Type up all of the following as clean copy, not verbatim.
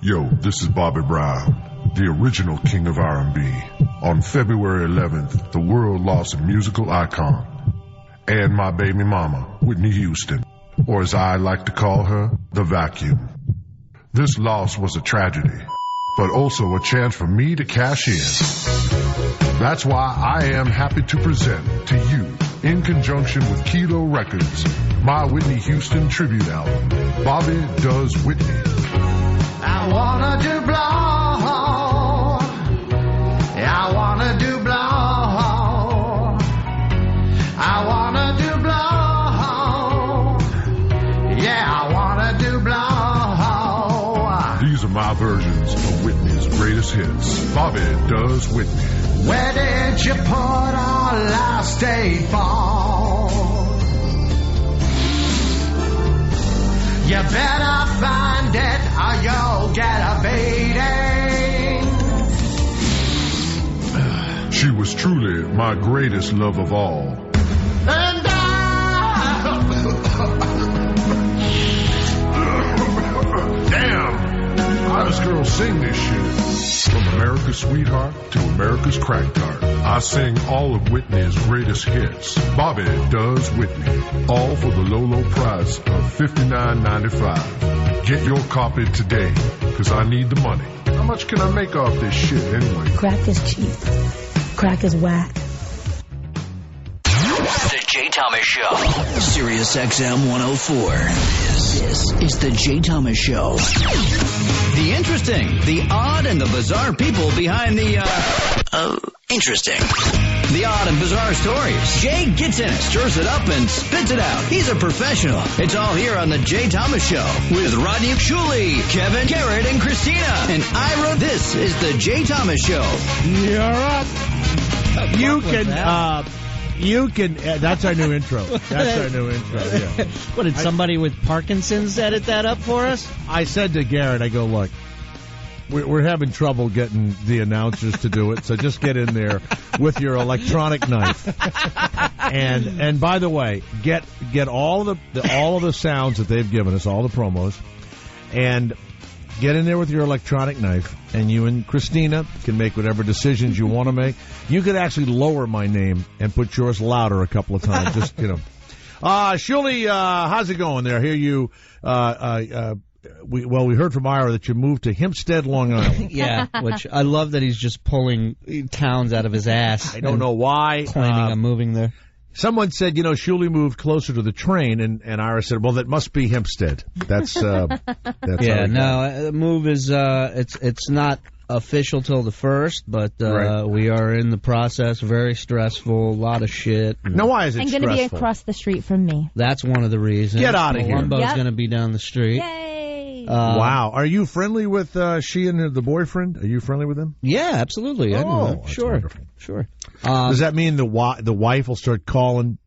Yo, this is Bobby Brown, the original king of R&B. On February 11th, the world lost a musical icon. And my baby mama, Whitney Houston, or as I like to call her, the vacuum. This loss was a tragedy, but also a chance for me to cash in. That's why I am happy to present to you, in conjunction with Kilo Records, my Whitney Houston tribute album, Bobby Does Whitney. I wanna do blow. I wanna do blow. I wanna do blow. Yeah, I wanna do blow. These are my versions of Whitney's greatest hits. Bobby Does Whitney. Where did you put our last day fall? You better find it or you'll get a beating. She was truly my greatest love of all. And Damn! How does girl sing this shit? From America's Sweetheart to America's Crack Tart, I sing all of Whitney's greatest hits. Bobby Does Whitney. All for the low, low price of $59.95. Get your copy today, because I need the money. How much can I make off this shit anyway? Crack is cheap. Crack is whack. The Jay Thomas Show. Sirius XM 104. This is the Jay Thomas Show. The interesting, the odd, and the bizarre people behind the, interesting. The odd and bizarre stories. Jay gets in it, stirs it up, and spits it out. He's a professional. It's all here on the Jay Thomas Show with Rodney, Shuli, Kevin, Garrett, and Christina. And Ira, this is the Jay Thomas Show. You're up. You can, that's our new intro. That's our new intro, yeah. What, did somebody with Parkinson's edit that up for us? I said to Garrett, I go, look, we're having trouble getting the announcers to do it, so just get in there with your electronic knife. And by the way, get all of the sounds that they've given us, all the promos, and get in there with your electronic knife, and you and Christina can make whatever decisions you want to make. You could actually lower my name and put yours louder a couple of times. Just, you know. Shuli, how's it going there? Here you, we heard from Ira that you moved to Hempstead, Long Island. Yeah, which I love that he's just pulling towns out of his ass. I don't know why. Claiming I'm moving there. Someone said, Shuli moved closer to the train, and Ira said, well, that must be Hempstead. That's yeah, no, the move is, it's not official till the 1st, but right. We are in the process, very stressful, a lot of shit. Now, why is it stressful? I'm going to be across the street from me. That's one of the reasons. Get out of here. Columbo's going to be down the street. Yay! Wow. Are you friendly with she and the boyfriend? Are you friendly with him? Yeah, absolutely. I know. Sure. Does that mean the wife will start calling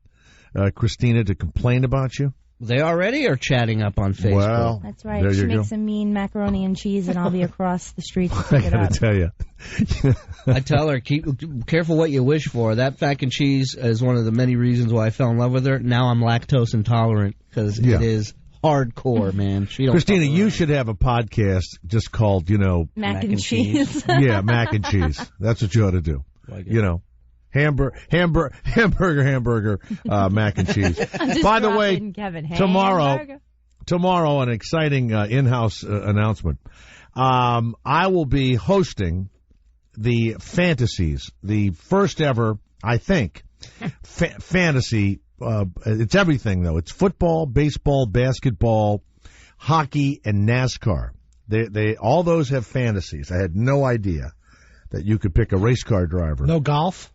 Christina to complain about you? They already are chatting up on Facebook. Well, that's right. She makes some mean macaroni and cheese, and I'll be across the street to pick it up. I gotta tell you. I tell her, keep careful what you wish for. That mac and cheese is one of the many reasons why I fell in love with her. Now I'm lactose intolerant because it is hardcore, man. Christina, you should have a podcast just called, Mac and cheese. Yeah, mac and cheese. That's what you ought to do. Hamburger, mac and cheese. By the way, tomorrow, an exciting in-house announcement. I will be hosting the Fantasies, the first ever, I think, fantasy. It's everything, though. It's football, baseball, basketball, hockey, and NASCAR. They all those have fantasies. I had no idea that you could pick a race car driver. No golf?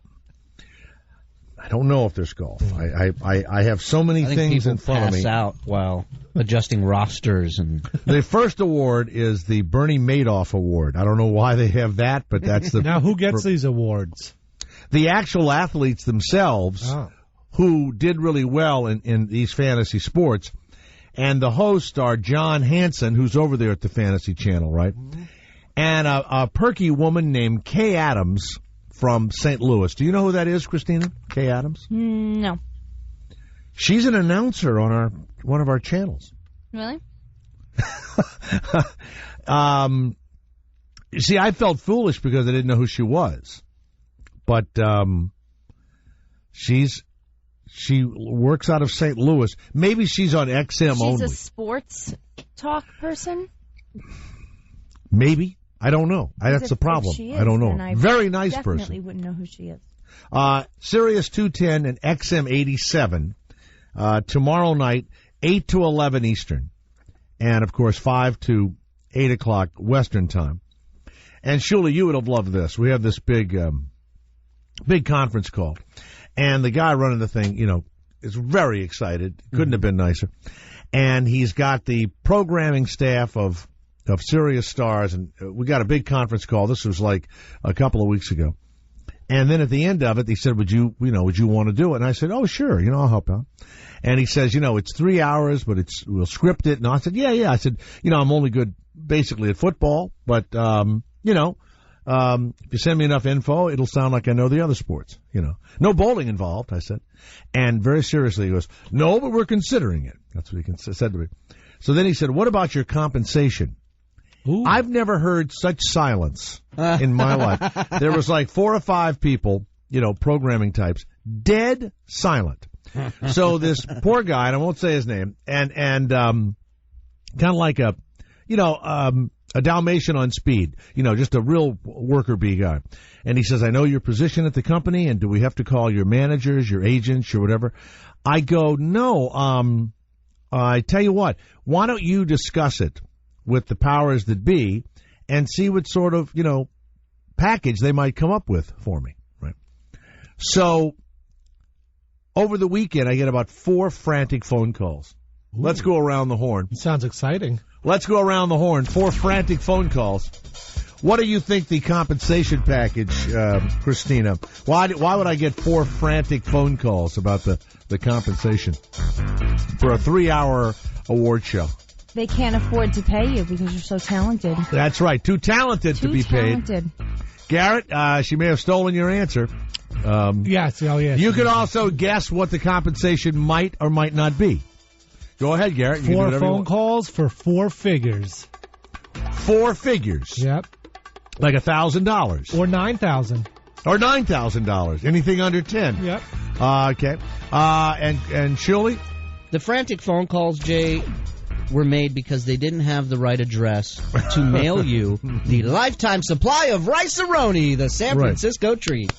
I don't know if there's golf. I have so many things in front of me. Pass out while adjusting rosters. And the first award is the Bernie Madoff Award. I don't know why they have that, but that's the... Now, who gets these awards? The actual athletes themselves who did really well in these fantasy sports. And the hosts are John Hansen, who's over there at the Fantasy Channel, right? Mm-hmm. And a perky woman named Kay Adams from St. Louis. Do you know who that is, Christina? Kay Adams? No. She's an announcer on one of our channels. Really? See, I felt foolish because I didn't know who she was. But she works out of St. Louis. Maybe she's on XM only. She's a sports talk person? Maybe. I don't know. That's the problem. I don't know. Very nice person. Definitely wouldn't know who she is. Sirius 210 and XM 87 tomorrow night, 8 to 11 Eastern. And, of course, 5 to 8 o'clock Western time. And, Shuli, you would have loved this. We have this big conference call. And the guy running the thing, is very excited. Couldn't have been nicer. And he's got the programming staff of Sirius Stars, and we got a big conference call. This was like a couple of weeks ago. And then at the end of it, he said, would you want to do it? And I said, oh, sure, I'll help out. And he says, it's 3 hours, but we'll script it. And I said, yeah. I said, I'm only good basically at football, but, if you send me enough info, it'll sound like I know the other sports, No bowling involved, I said. And very seriously, he goes, no, but we're considering it. That's what he said to me. So then he said, what about your compensation? Ooh. I've never heard such silence in my life. There was like 4 or 5 people, programming types, dead silent. So this poor guy, and I won't say his name, and kind of like a Dalmatian on speed, just a real worker bee guy. And he says, I know your position at the company, and do we have to call your managers, your agents, or whatever? I go, no, I tell you what, why don't you discuss it with the powers that be and see what sort of, package they might come up with for me, right? So over the weekend, I get about 4 frantic phone calls. Ooh. Let's go around the horn. It sounds exciting. Let's go around the horn. 4 frantic phone calls. What do you think the compensation package, Christina? Why would I get 4 frantic phone calls about the compensation for a 3-hour award show? They can't afford to pay you because you're so talented. That's right. Too talented to be paid. Garrett, she may have stolen your answer. Yes. Oh, yes. You could also guess what the compensation might or might not be. Go ahead, Garrett. 4 phone calls for 4 figures. 4 figures? Yep. Like $1,000. Or $9,000. Or $9,000. Anything under 10. Yep. Okay. And Shuli? The frantic phone calls, Jay, were made because they didn't have the right address to mail you the lifetime supply of rice-a-roni, the San Francisco treat.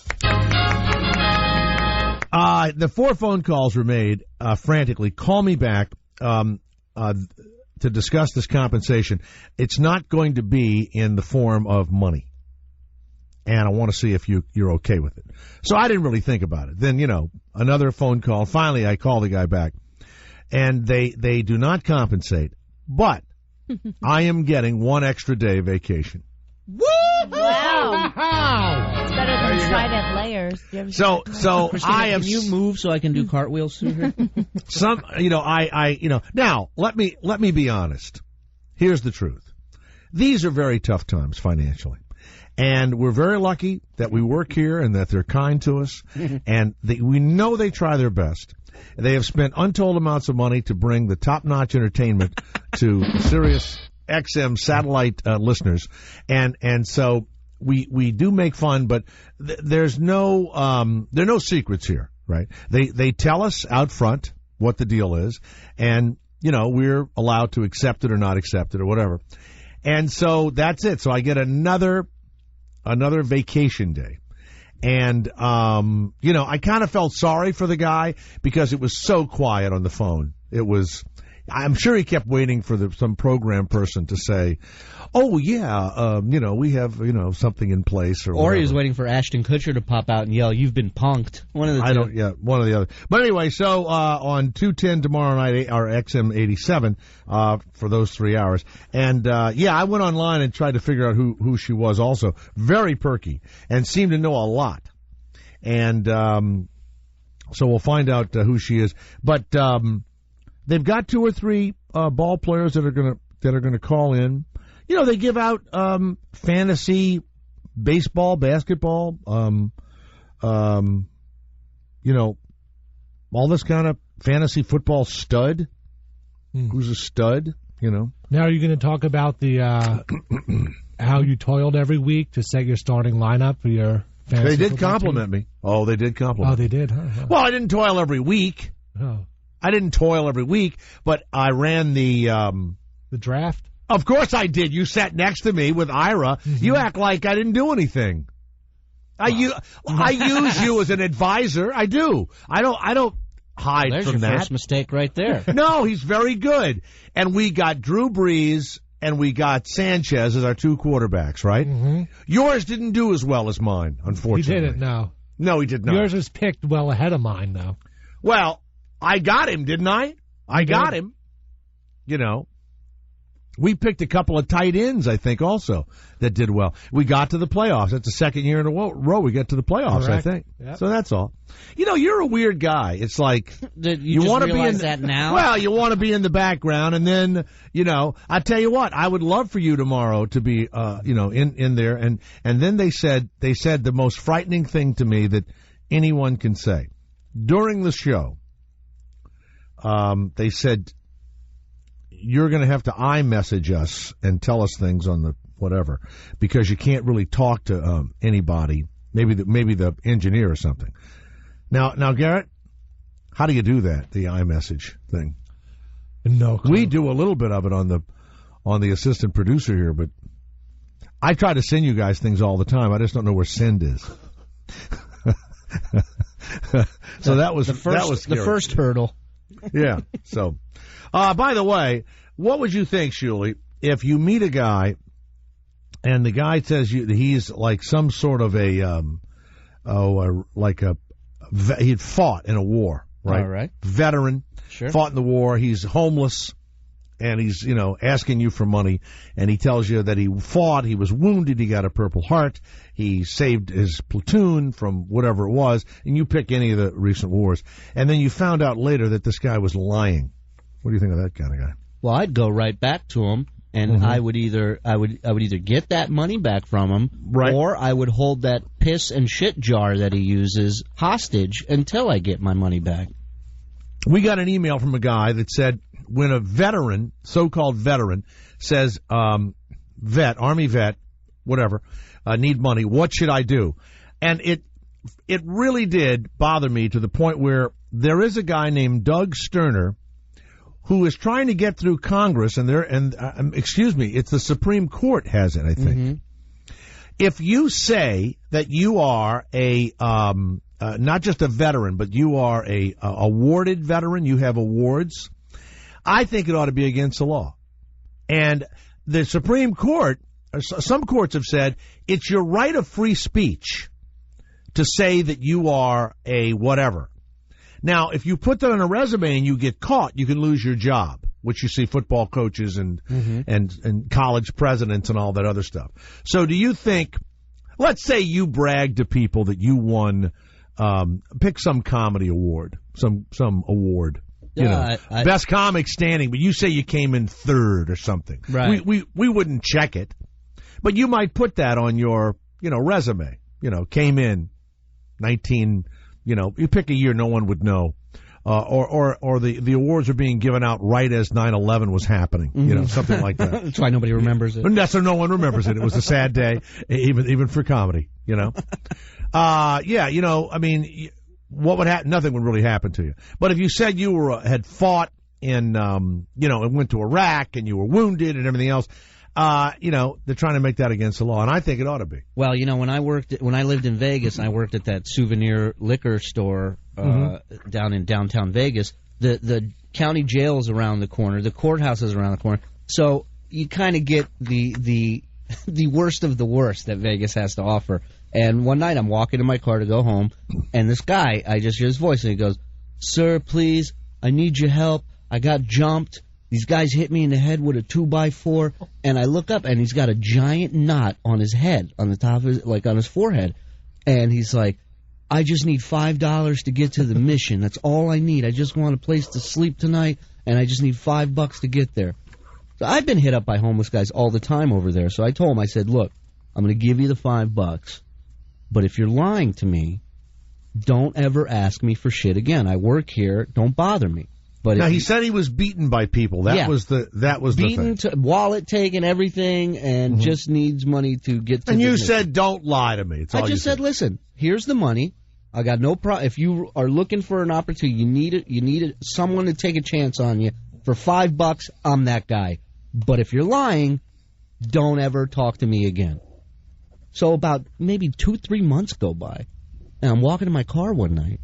The 4 phone calls were made frantically. Call me back to discuss this compensation. It's not going to be in the form of money. And I want to see if you're okay with it. So I didn't really think about it. Then, another phone call. Finally, I call the guy back. And they do not compensate. But I am getting 1 extra day vacation. Woo! Wow. It's better than Trident Layers. So Christina, I am. Can you move so I can do cartwheels through here? Now let me be honest. Here's the truth. These are very tough times financially, and we're very lucky that we work here and that they're kind to us, and we know they try their best. They have spent untold amounts of money to bring the top-notch entertainment to Sirius XM satellite listeners, and so we do make fun, but there are no secrets here, right? They tell us out front what the deal is, and we're allowed to accept it or not accept it or whatever, and so that's it. So I get another vacation day. And, I kind of felt sorry for the guy because it was so quiet on the phone. I'm sure he kept waiting for some program person to say, oh, yeah, we have, something in place. Or he was waiting for Ashton Kutcher to pop out and yell, you've been punked. One of the two. One or the other. But anyway, so on 210 tomorrow night, our XM 87, for those 3 hours. And, I went online and tried to figure out who she was also. Very perky and seemed to know a lot. And so we'll find out who she is. But they've got 2 or 3 ball players that are gonna call in. They give out fantasy baseball, basketball, all this kind of fantasy football stud. Who's a stud? you know. Now, are you going to talk about the how you toiled every week to set your starting lineup for your fantasy They did football compliment team? me. Oh, they did compliment Oh, they did, huh? Well, I didn't toil every week. Oh. I didn't toil every week, but I ran the draft? Of course I did. You sat next to me with Ira. Mm-hmm. You act like I didn't do anything. I use you as an advisor. I do. I don't hide There's from your that. first mistake right there. No, he's very good. And we got Drew Brees and we got Sanchez as our 2 quarterbacks, right? Mm-hmm. Yours didn't do as well as mine, unfortunately. He didn't, no. No, he did not. Yours was picked well ahead of mine, though. Well, I got him, didn't I? I got him. You know. We picked a couple of tight ends, I think, also, that did well. We got to the playoffs. That's the second year in a row we got to the playoffs, Correct. I think. Yep. So that's all. You know, you're a weird guy. It's like you want to be in that now. Well, you want to be in the background, and then you know, I tell you what, I would love for you tomorrow to be, in there. And then they said the most frightening thing to me that anyone can say during the show. They said, you're going to have to iMessage us and tell us things on the whatever, because you can't really talk to anybody, maybe the engineer or something. Now, Garrett, how do you do that, the iMessage thing? No clue. We do a little bit of it on the assistant producer here, but I try to send you guys things all the time. I just don't know where send is. So that was the first hurdle. Yeah. So, by the way, what would you think, Shuli, if you meet a guy and the guy says he's like some sort of he'd fought in a war, right? All right. Veteran, Sure. fought in the war. He's homeless, and he's asking you for money, and he tells you that he fought, he was wounded, he got a Purple Heart, he saved his platoon from whatever it was, and you pick any of the recent wars, and then you found out later that this guy was lying. What do you think of that kind of guy? Well, I'd go right back to him, and I would either get that money back from him, right, or I would hold that piss and shit jar that he uses hostage until I get my money back. We got an email from a guy that said, when a veteran, so-called veteran, says, Army vet, whatever, need money, what should I do? And it really did bother me to the point where there is a guy named Doug Sterner who is trying to get through Congress, it's the Supreme Court has it, I think. Mm-hmm. If you say that you are not just a veteran, but you are a awarded veteran, you have awards, I think it ought to be against the law. And the Supreme Court, some courts have said, it's your right of free speech to say that you are a whatever. Now, if you put that on a resume and you get caught, you can lose your job, which you see football coaches and college presidents and all that other stuff. So do you think, let's say you brag to people that you won, pick some comedy award, some award. Best comic standing, but you say you came in third or something. Right. We wouldn't check it, but you might put that on your, resume. Came in 19, you pick a year no one would know. Or the awards are being given out right as 9/11 was happening, something like that. That's why nobody remembers it. So no one remembers it. It was a sad day, even for comedy, what would happen? Nothing would really happen to you. But if you said you had fought in, and went to Iraq and you were wounded and everything else, they're trying to make that against the law, and I think it ought to be. Well, when I lived in Vegas, I worked at that souvenir liquor store down in downtown Vegas. The county jail is around the corner. The courthouse is around the corner. So you kind of get the worst of the worst that Vegas has to offer. And one night I'm walking in my car to go home, and this guy, I just hear his voice, and he goes, "Sir, please, I need your help. I got jumped. These guys hit me in the head with a 2x4, and I look up, and he's got a giant knot on his head, on the top of his, on his forehead. And he's like, I just need $5 to get to the mission. That's all I need. I just want a place to sleep tonight, and I just need $5 to get there. So I've been hit up by homeless guys all the time over there. So I told him, I said, look, I'm going to give you the $5, but if you're lying to me, don't ever ask me for shit again. I work here. Don't bother me. But now he said he was beaten by people. That was the beaten, thing. Wallet taken, everything, and just needs money to get to. And the you mission. said, "Don't lie to me." I just said, "Listen, here's the money. I got no problem. If you are looking for an opportunity, you need someone to take a chance on you for $5. I'm that guy. But if you're lying, don't ever talk to me again." So about maybe 2-3 months go by, and I'm walking in my car one night,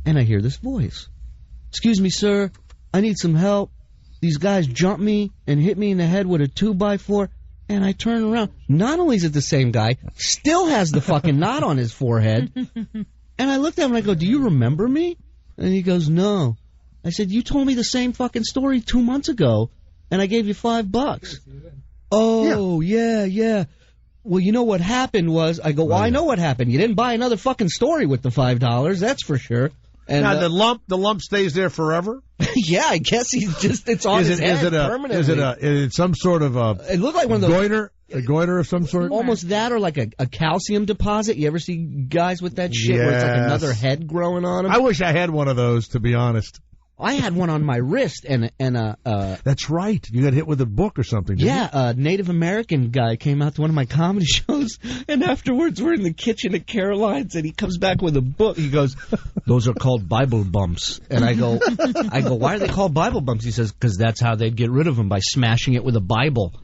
and I hear this voice. "Excuse me, sir. I need some help. These guys jumped me and hit me in the head with a 2x4. And I turn around. Not only is it the same guy, still has the fucking knot on his forehead. And I looked at him and I go, "Do you remember me?" And he goes, "No." I said, "You told me the same fucking story 2 months ago, and I gave you $5. "Oh, yeah. Well, you know what happened was," I go, "Well, I know what happened. You didn't buy another fucking story with the $5, that's for sure." And now the lump stays there forever. Yeah, I guess it's on his head permanently. Is it some sort of a? It looked like one of those goiter, a goiter of some sort. Almost that, or like a calcium deposit. You ever see guys with that shit where it's like another head growing on them? I wish I had one of those, to be honest. I had one on my wrist, and that's right. You got hit with a book or something. Didn't you? A Native American guy came out to one of my comedy shows, and afterwards we're in the kitchen at Caroline's, and he comes back with a book. He goes, "Those are called Bible bumps." And I go, "Why are they called Bible bumps?" He says, "Because that's how they'd get rid of them, by smashing it with a Bible."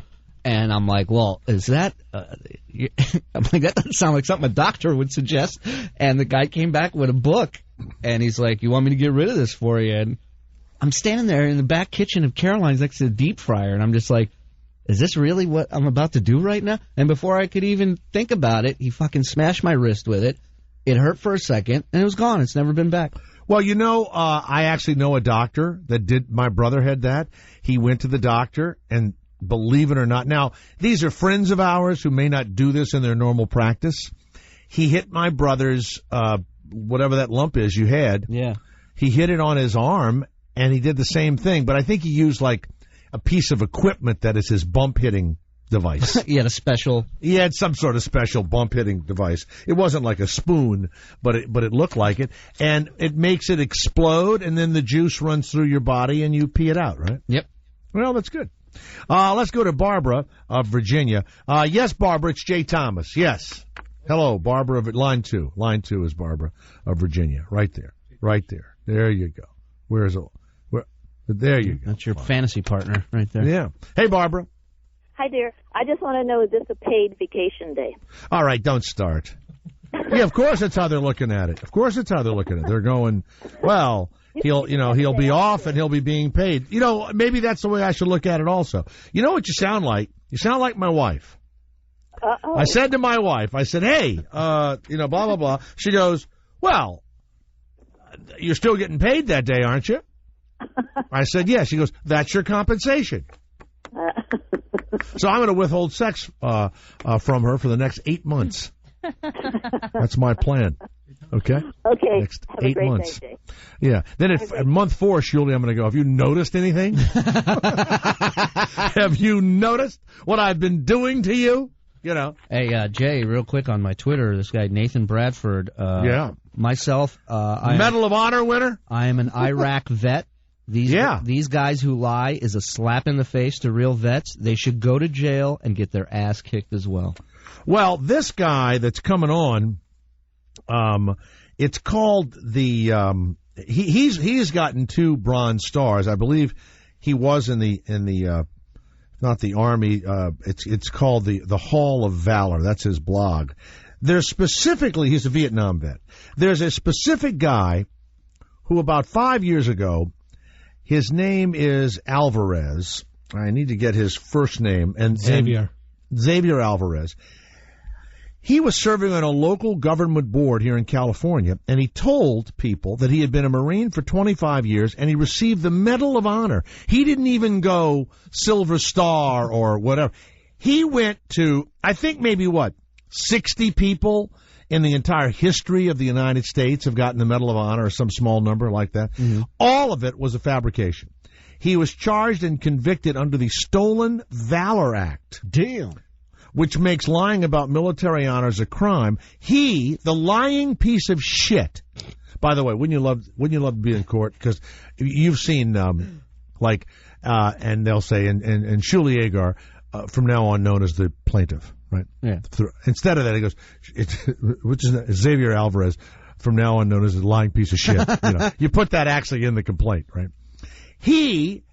And I'm like, "Well, is that?" I'm like, "That doesn't sound like something a doctor would suggest." And the guy came back with a book, and he's like, "You want me to get rid of this for you?" And I'm standing there in the back kitchen of Caroline's next to the deep fryer, and I'm just like, is this really what I'm about to do right now? And before I could even think about it, he fucking smashed my wrist with it. It hurt for a second, and it was gone. It's never been back. Well, I actually know a doctor that did. My brother had that. He went to the doctor, and believe it or not, now, these are friends of ours who may not do this in their normal practice. He hit my brother's, whatever that lump is you had. Yeah. He hit it on his arm, and he did the same thing, but I think he used like a piece of equipment that is his bump hitting device. He had some sort of special bump hitting device. It wasn't like a spoon, but it looked like it, and it makes it explode, and then the juice runs through your body, and you pee it out, right? Yep. Well, that's good. Let's go to Barbara of Virginia. Yes, Barbara, it's Jay Thomas. Yes. Hello, Barbara of line 2. Line 2 is Barbara of Virginia. Right there. There you go. There you go. That's your fantasy partner right there. Yeah. Hey, Barbara. Hi, dear. I just want to know, is this a paid vacation day? All right, don't start. Yeah, of course that's how they're looking at it. They're going, well, he'll be off and he'll be being paid. Maybe that's the way I should look at it also. You know what you sound like? You sound like my wife. Uh-oh. I said to my wife, hey, blah, blah, blah. She goes, well, you're still getting paid that day, aren't you? I said, yes. She goes, that's your compensation. So I'm going to withhold sex from her for the next 8 months. That's my plan. Okay? Okay. Next Have 8 a great months. Day. Yeah. Then at month 4, Shuli, I'm going to go, have you noticed anything? Have you noticed what I've been doing to you? Hey, Jay, real quick on my Twitter, this guy Nathan Bradford. Myself, Medal of Honor winner. I am an Iraq vet. These guys who lie is a slap in the face to real vets. They should go to jail and get their ass kicked as well. Well, this guy that's coming on, it's called the. He's gotten 2 Bronze Stars. I believe he was in the not the Army. It's called the Hall of Valor. That's his blog. There's specifically, he's a Vietnam vet. There's a specific guy who about 5 years ago, his name is Alvarez. I need to get his first name. Xavier Alvarez. He was serving on a local government board here in California, and he told people that he had been a Marine for 25 years, and he received the Medal of Honor. He didn't even go Silver Star or whatever. He went to, I think maybe 60 people in the entire history of the United States have gotten the Medal of Honor, or some small number like that. Mm-hmm. All of it was a fabrication. He was charged and convicted under the Stolen Valor Act. Damn. Which makes lying about military honors a crime. He, the lying piece of shit, By the way, wouldn't you love to be in court? Because you've seen, and they'll say, and Shuli Edgar, from now on known as the plaintiff, right? Yeah. Instead of that, he goes, which is Xavier Alvarez, from now on known as the lying piece of shit. You put that actually in the complaint, right? He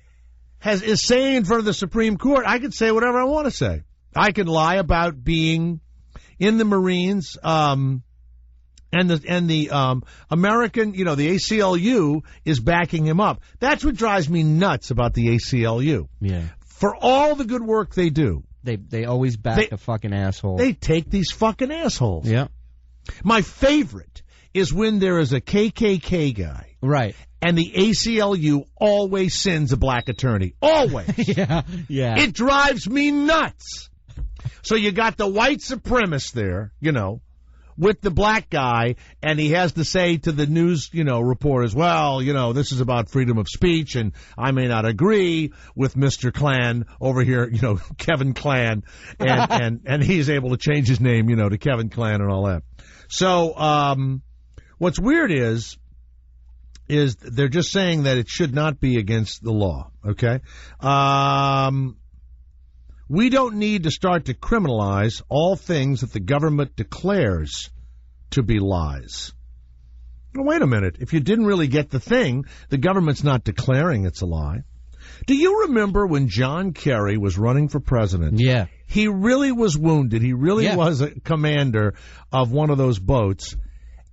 is saying in front of the Supreme Court, I can say whatever I want to say. I can lie about being in the Marines, and the American, the ACLU is backing him up. That's what drives me nuts about the ACLU. Yeah. For all the good work they do, they always back a fucking asshole. They take these fucking assholes. Yeah. My favorite is when there is a KKK guy. Right. And the ACLU always sends a black attorney. Always. Yeah. It drives me nuts. So you got the white supremacist there, with the black guy, and he has to say to the news, reporters, well, this is about freedom of speech, and I may not agree with Mr. Klan over here, Kevin Klan, and he's able to change his name, to Kevin Klan and all that. So, what's weird is they're just saying that it should not be against the law, okay? We don't need to start to criminalize all things that the government declares to be lies. Well, wait a minute. If you didn't really get the thing, the government's not declaring it's a lie. Do you remember when John Kerry was running for president? Yeah. He really was wounded. He really was a commander of one of those boats.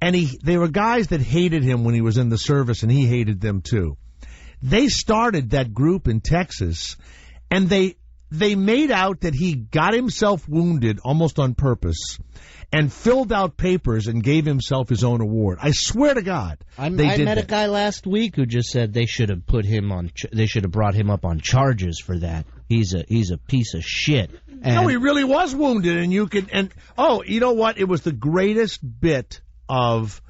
And they were guys that hated him when he was in the service, and he hated them too. They started that group in Texas, and they made out that he got himself wounded almost on purpose and filled out papers and gave himself his own award. I swear to God, I met a guy last week who just said they should have put him on. They should have brought him up on charges for that. He's a piece of shit. And no, he really was wounded, and you know what? It was the greatest bit of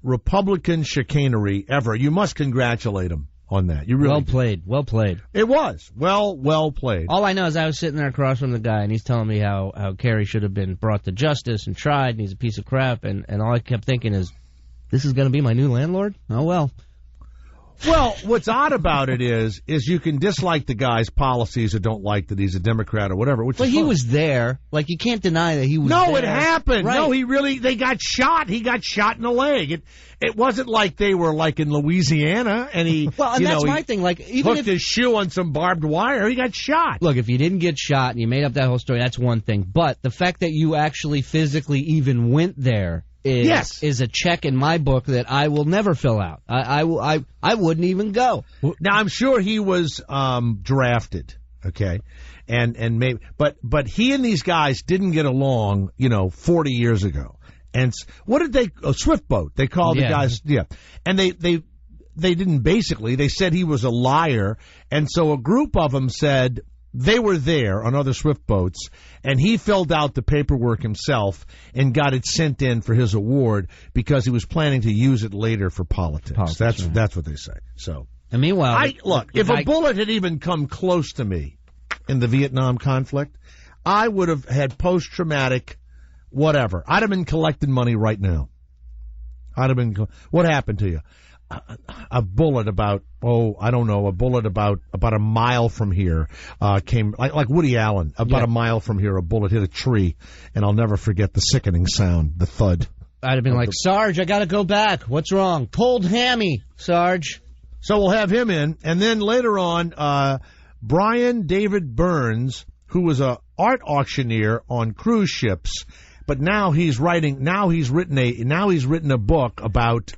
Republican chicanery ever. You must congratulate him on that. You really well played. It was well played. All I know is I was sitting there across from the guy, and he's telling me how Kerry should have been brought to justice and tried, and he's a piece of crap, and all I kept thinking is, this is going to be my new landlord? Oh, well. Well, what's odd about it is you can dislike the guy's policies or don't like that he's a Democrat or whatever. Which he was there. Like, you can't deny that he was there. No, it happened. Right. No, they got shot. He got shot in the leg. It wasn't like they were like in Louisiana and he. Well, and that's my thing. Like, even hooked his shoe on some barbed wire. He got shot. Look, if you didn't get shot and you made up that whole story, that's one thing. But the fact that you actually physically even went there is a check in my book that I will never fill out. I wouldn't even go. Now I'm sure he was drafted, okay, and maybe, but he and these guys didn't get along, 40 years ago. And what did they? A swift boat. They called the guys, and they didn't basically. They said he was a liar, and so a group of them said. They were there on other swift boats, and he filled out the paperwork himself and got it sent in for his award because he was planning to use it later for politics. That's what they say. So, and meanwhile, if a bullet had even come close to me in the Vietnam conflict, I would have had post-traumatic whatever. I'd have been collecting money right now. What happened to you? A bullet about a mile from here came like Woody Allen. A mile from here, a bullet hit a tree, and I'll never forget the sickening sound, the thud. I'd have been like, Sarge, I got to go back. What's wrong? Cold hammy, Sarge. So we'll have him in, and then later on, Brian David Burns, who was a art auctioneer on cruise ships, but now he's written a book about.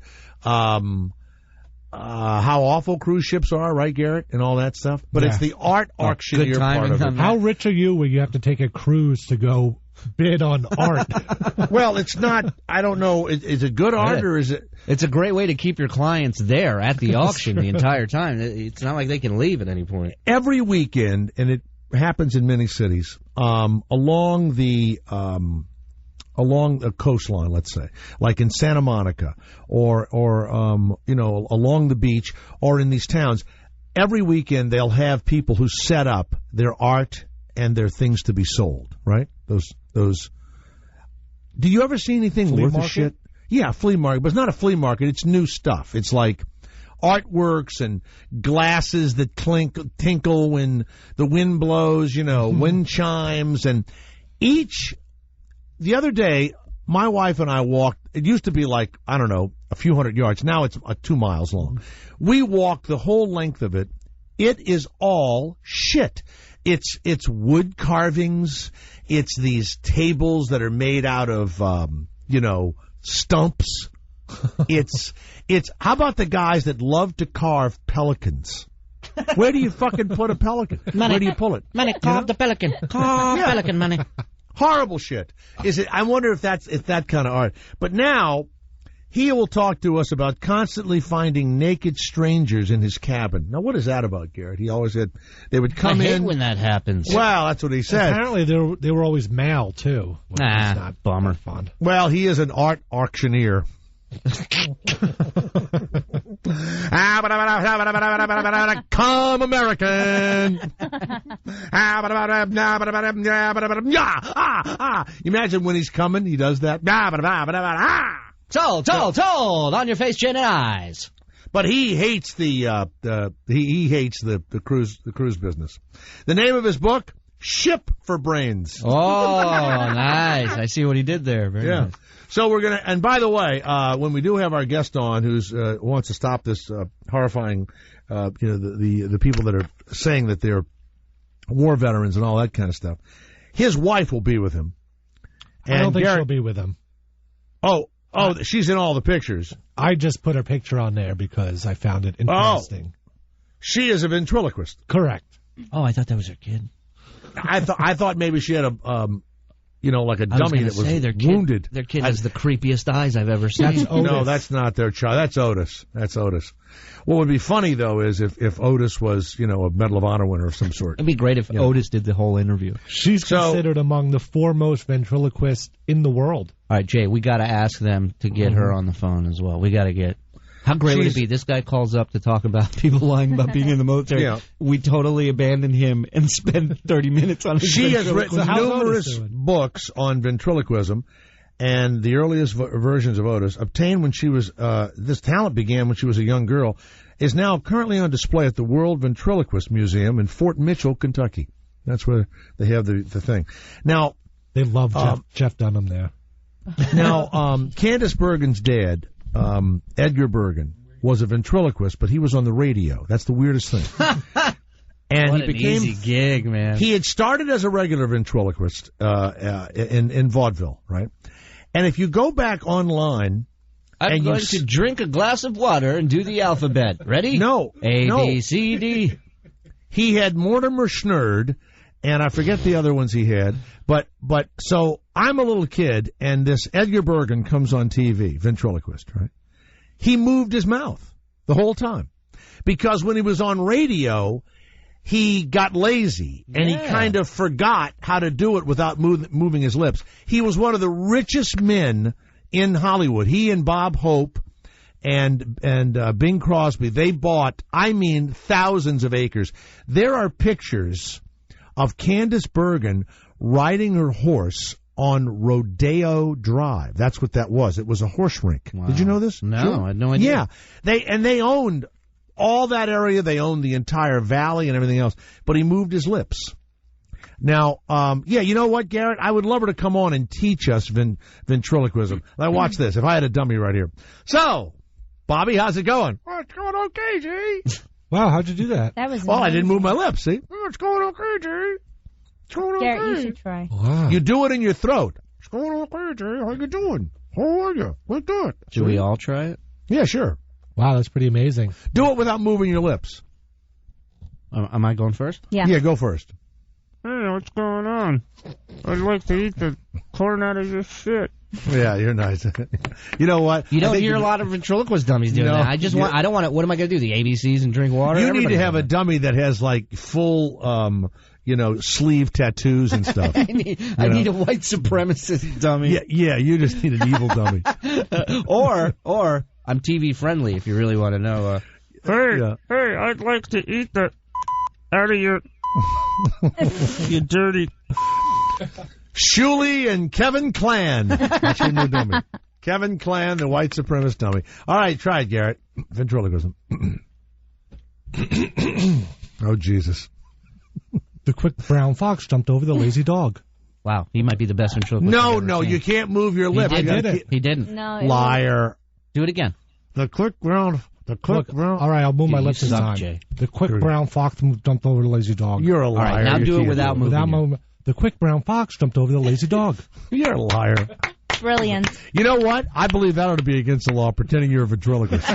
How awful cruise ships are, right, Garrett, and all that stuff. But it's the art auctioneer part of it. How rich are you when you have to take a cruise to go bid on art? Well, it's not. I don't know. Is it good art or is it? It's a great way to keep your clients there at the auction the entire time. It's not like they can leave at any point. Every weekend, and it happens in many cities, along the coastline, let's say, like in Santa Monica or along the beach or in these towns, every weekend they'll have people who set up their art and their things to be sold, right? Those. Do you ever see anything worth a shit? Yeah, flea market, but it's not a flea market. It's new stuff. It's like artworks and glasses that tinkle when the wind blows, wind chimes. And the other day, my wife and I walked, it used to be like, I don't know, a few hundred yards. Now it's 2 miles long. We walked the whole length of it. It is all shit. It's wood carvings. It's these tables that are made out of, stumps. It's how about the guys that love to carve pelicans? Where do you fucking put a pelican? Money. Where do you pull it? Money, carve the pelican. Carve pelican, money. Horrible shit. Is it? I wonder if that's that kind of art. But now he will talk to us about constantly finding naked strangers in his cabin. Now, what is that about, Garrett? He always said they would come in. I hate when that happens. Well, that's what he said. Apparently, they were always male too. Nah, not bummer. Fun. Well, he is an art auctioneer. Come American. Imagine when he's coming, he does that. Told on your face, chin, and eyes. But he hates the cruise business. The name of his book, Ship for Brains. Oh, nice. I see what he did there. Very nice. So we're going to, and by the way, when we do have our guest on who wants to stop this horrifying, the people that are saying that they're war veterans and all that kind of stuff, his wife will be with him. And I don't think she'll be with him. Oh, she's in all the pictures. I just put her picture on there because I found it interesting. She is a ventriloquist. Correct. Oh, I thought that was her kid. I thought maybe she had a like a dummy that was wounded. Their kid has the creepiest eyes I've ever seen. No, that's not their child. That's Otis. What would be funny, though, is if Otis was, a Medal of Honor winner of some sort. It'd be great if Otis did the whole interview. She's considered among the foremost ventriloquists in the world. All right, Jay, we got to ask them to get her on the phone as well. We got to get... How great would it be? This guy calls up to talk about people lying about being in the military. Yeah. We totally abandon him and spend 30 minutes on his She has written numerous books on ventriloquism, and the earliest versions of Otis, obtained when she was, this talent began when she was a young girl, is now currently on display at the World Ventriloquist Museum in Fort Mitchell, Kentucky. That's where they have the thing. Now, they love Jeff Dunham there. Now, Candace Bergen's dad, Edgar Bergen, was a ventriloquist, but he was on the radio. That's the weirdest thing. And what he became an easy gig, man. He had started as a regular ventriloquist in vaudeville, right? And if you go back online, I'm going to drink a glass of water and do the alphabet. Ready? No. A, B, C, D. He had Mortimer Schnurd, and I forget the other ones he had. But so I'm a little kid, and this Edgar Bergen comes on TV, ventriloquist, right? He moved his mouth the whole time. Because when he was on radio, he got lazy, and he kind of forgot how to do it without moving his lips. He was one of the richest men in Hollywood. He and Bob Hope and Bing Crosby, they bought, thousands of acres. There are pictures of Candace Bergen riding her horse on Rodeo Drive. That's what that was. It was a horse rink. Wow. Did you know this? No, sure. I had no idea. Yeah, they owned all that area. They owned the entire valley and everything else. But he moved his lips. Now, you know what, Garrett? I would love her to come on and teach us ventriloquism. Now, watch this. If I had a dummy right here. So, Bobby, how's it going? Oh, it's going okay, G. Wow, how'd you do that? That was well, amazing. I didn't move my lips, see? Oh, it's going okay, G. It's going okay. Garrett, you should try. Wow. You do it in your throat. It's going okay, G. How you doing? How are you? Like that. Should we all try it? Yeah, sure. Wow, that's pretty amazing. Do it without moving your lips. Am I going first? Yeah. Yeah, go first. Hey, what's going on? I'd like to eat the corn out of your shit. Yeah, you're nice. You know what? You don't hear a lot of ventriloquist dummies doing that. I just want. I don't want to. What am I going to do? The ABCs and drink water? You need to have a dummy that has like full, sleeve tattoos and stuff. I need a white supremacist dummy. Yeah. You just need an evil dummy. or I'm TV friendly if you really want to know. Hey, I'd like to eat the out of your you dirty. Shuli and Kevin Clan. That's your new dummy. Kevin Klan, the white supremacist dummy. All right, try it, Garrett. Ventriloquism. Oh, Jesus. The quick brown fox jumped over the lazy dog. Wow, he might be the best ventriloquist. No, you can't move your lip. He didn't. No, Liar. Do it again. The quick brown. All right, I'll move my lips this time. Jay. The quick brown fox jumped over the lazy dog. You're a liar. All right, now do it without moving. The quick brown fox jumped over the lazy dog. You're a liar. Brilliant. You know what? I believe that ought to be against the law, pretending you're a ventriloquist.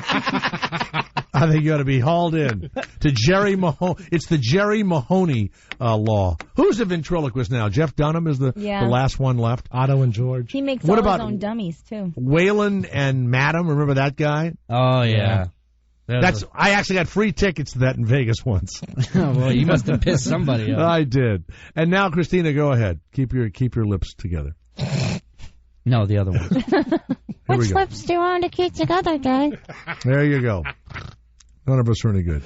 I think you ought to be hauled in to Jerry Mahoney. It's the Jerry Mahoney law. Who's a ventriloquist now? Jeff Dunham is the last one left. Otto and George. He makes all his own dummies, too. Whalen and Madam, remember that guy? Oh, yeah. I actually got free tickets to that in Vegas once. Well, you must have pissed somebody off. I did. And now, Christina, go ahead. Keep your lips together. No, the other one. Which lips do you want to keep together, Jay? There you go. None of us are any good.